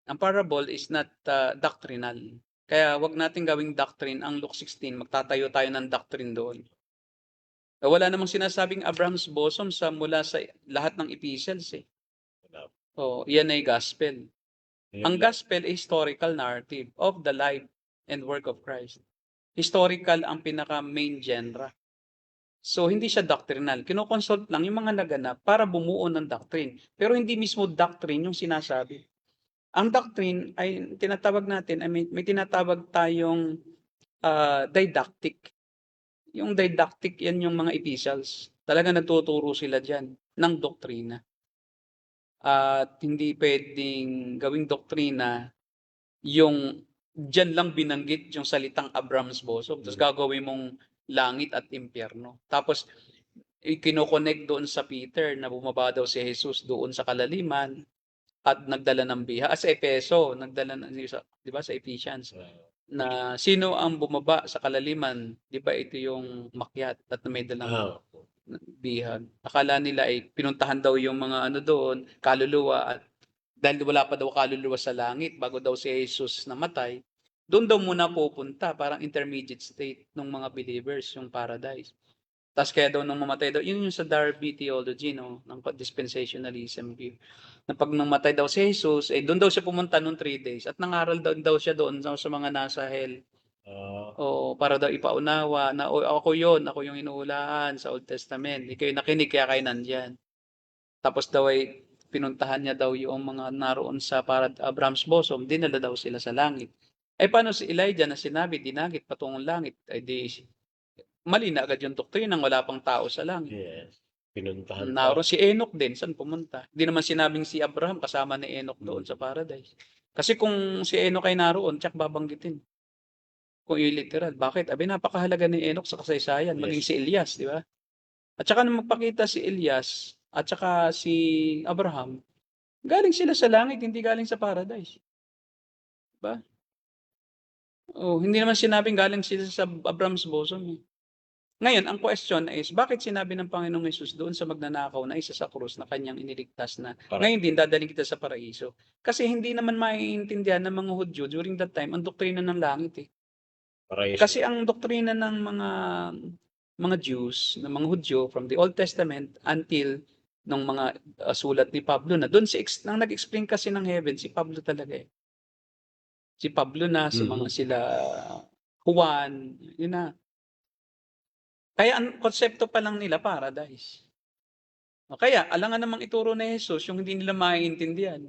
S3: Ang parable is not doctrinal. Kaya wag natin gawing doctrine ang Luke 16. Magtatayo tayo ng doctrine doon. Wala namang sinasabing Abraham's bosom mula sa lahat ng epistles eh. Yan ay gospel. Ang gospel ay historical narrative of the life and work of Christ. Historical ang pinaka-main genre. So, hindi siya doctrinal. Kinoconsult lang yung mga naganap para bumuo ng doctrine. Pero hindi mismo doctrine yung sinasabi. Ang doctrine ay tinatawag natin, may tinatawag tayong didactic. Yung didactic, yan yung mga epistles. Talaga nagtuturo sila dyan ng doktrina. At hindi pwedeng gawing doktrina yung dyan lang binanggit yung salitang Abraham's bosom. Tapos gagawin mong langit at impyerno. Tapos kinoconnect doon sa Peter na bumaba daw si Jesus doon sa kalaliman at nagdala ng biha. Sa Efeso, nagdala di ba sa Ephesians, na sino ang bumaba sa kalaliman, di ba ito yung makyat at may dalang bihag. Akala nila ay pinuntahan daw yung mga doon, kaluluwa, at dahil wala pa daw kaluluwa sa langit bago daw si Jesus namatay, doon daw muna pupunta, parang intermediate state ng mga believers, yung paradise. Tapos kaya daw nung mamatay daw, yun yung sa Darby theology, no, ng dispensationalism view. Na pag namatay daw si Jesus, doon daw siya pumunta noong 3 days at nangaral daw siya doon sa mga nasa hell. Para daw ipaunawa na ako yung inuulahan sa Old Testament. Ikaw yung nakinig kaya kayo nandyan. Tapos daw ay pinuntahan niya daw yung mga naroon sa Abraham's bosom, dinala daw sila sa langit. Paano si Elijah na sinabi, dinagit patungong langit? Mali na agad yung doktrinang wala pang tao sa langit.
S2: Yes. Pinuntahan
S3: Naroon si Enoch din, saan pumunta? Hindi naman sinabing si Abraham kasama ni Enoch doon sa paradise. Kasi kung si Enoch ay naroon, tsak babanggitin. Kung literal. Bakit? Napakahalaga ni Enoch sa kasaysayan, maging si Elias, di ba? At saka nung magpakita si Elias at saka si Abraham, galing sila sa langit, hindi galing sa paradise. Diba? Hindi naman sinabing galing sila sa Abraham's bosom. Ngayon, ang question is, bakit sinabi ng Panginoong Hesus doon sa magnanakaw na isa sa krus na kanyang iniligtas na ngayon din dadaling kita sa paraiso? Kasi hindi naman maiintindihan ng mga Hudyo during that time ang doktrina ng langit eh.
S2: Paraiso.
S3: Kasi ang doktrina ng mga Jews, ng mga Hudyo from the Old Testament until ng mga sulat ni Pablo na doon nang nag-explain kasi ng heaven si Pablo talaga eh. Si Pablo na sa mga sila Juan, yun na. Kaya ang konsepto pa lang nila paradise. Kaya alangan namang ituro ni Jesus yung hindi nila maiintindihan.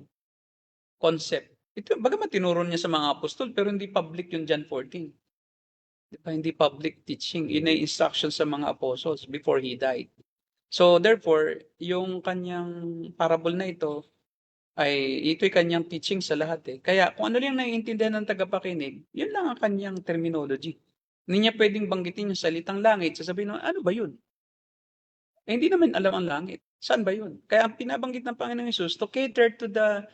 S3: Concept. Ito bagamat tinuro niya sa mga apostol pero hindi public yung John 14. Diba? Hindi public teaching. Ina-instruction sa mga apostles before he died. So therefore, yung kanyang parable na ito'y kanyang teaching sa lahat eh. Kaya kung ano lang naiintindihan ng tagapakinig, yun lang ang kanyang terminology. Hindi niya pwedeng banggitin yung salitang langit. Sasabihin, ano ba yun? Eh, hindi naman alam ang langit. Saan ba yun? Kaya ang pinabanggit ng Panginoong Hesus to cater to the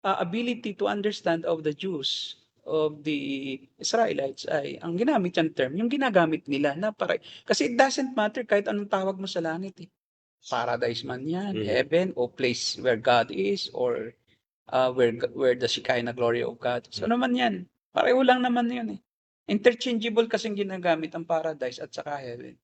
S3: ability to understand of the Jews, of the Israelites, ay ang ginamit yung term, yung ginagamit nila na para, kasi it doesn't matter kahit anong tawag mo sa langit eh. Paradise man yan, heaven, o place where God is, or where the Shekinah glory of God. So naman yan, pareho lang naman yun eh. Interchangeable kasing ginagamit ang paradise at saka heaven.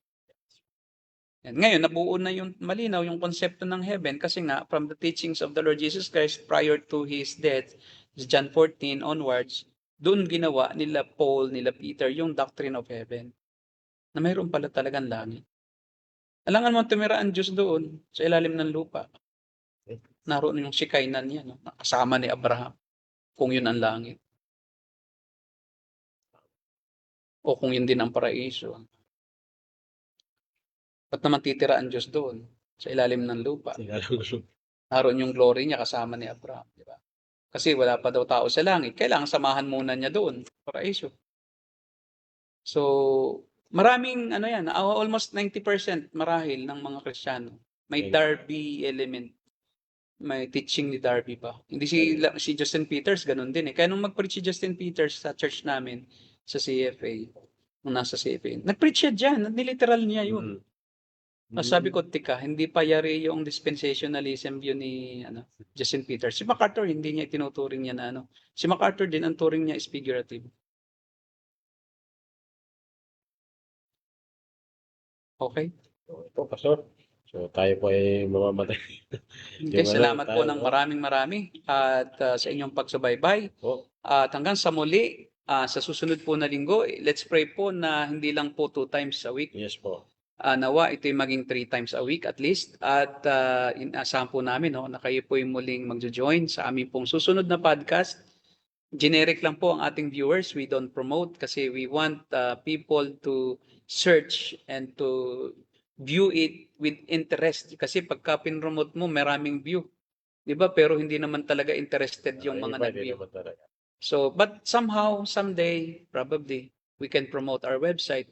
S3: Yan. Ngayon, nabuo na yung malinaw yung konsepto ng heaven kasi nga from the teachings of the Lord Jesus Christ prior to His death, John 14 onwards, doon ginawa nila Paul, nila Peter, yung doctrine of heaven. Na mayroon pala talagang langit. Alangan mo tumira ang Diyos doon sa ilalim ng lupa. Naroon yung Shekinah niya, no? Kasama ni Abraham, kung yun ang langit. O kung yun din ang paraiso. Ba't naman titira ang Diyos doon sa ilalim ng lupa? Naroon yung glory niya kasama ni Abraham, di ba? Kasi wala pa daw tao sa langit. Kailangan samahan muna niya doon, paraiso. So, maraming ano yan, almost 90% marahil ng mga Kristiyano. May Darby element. May teaching ni Darby pa. Hindi si Justin Peters, ganun din eh. Kaya nung mag-preach si Justin Peters sa church namin, sa CFA, nung nasa CFA, nag-preach siya dyan, niliteral niya yun. Sabi ko, tika, hindi pa yari yung dispensationalism view ni Justin Peters. Si MacArthur, hindi niya itinuturing niya na Si MacArthur din, ang turing niya is figurative. Okay?
S2: Ito, Pastor. So, tayo po ay mamamatay.
S3: Okay, salamat po ng maraming at sa inyong pagsubaybay. At hanggang sa muli, sa susunod po na linggo, let's pray po na hindi lang po 2 times a week.
S2: Yes po.
S3: Nawa ito'y maging 3 times a week at least. At inaasahan po namin na kayo po yung muling magjo-join sa aming pong susunod na podcast. Generic lang po ang ating viewers. We don't promote kasi we want people to search and to view it with interest. Kasi pagka pinromote mo, maraming view. Diba? Pero hindi naman talaga interested yung mga nag-view. So, but somehow, someday, probably, we can promote our website.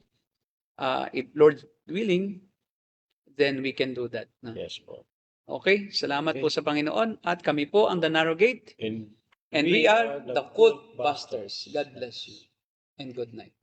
S3: If Lord willing, then we can do that.
S2: Yes po.
S3: Okay, salamat po sa Panginoon at kami po ang The Narrow Gate and we are the Cult Busters. God bless you and good night.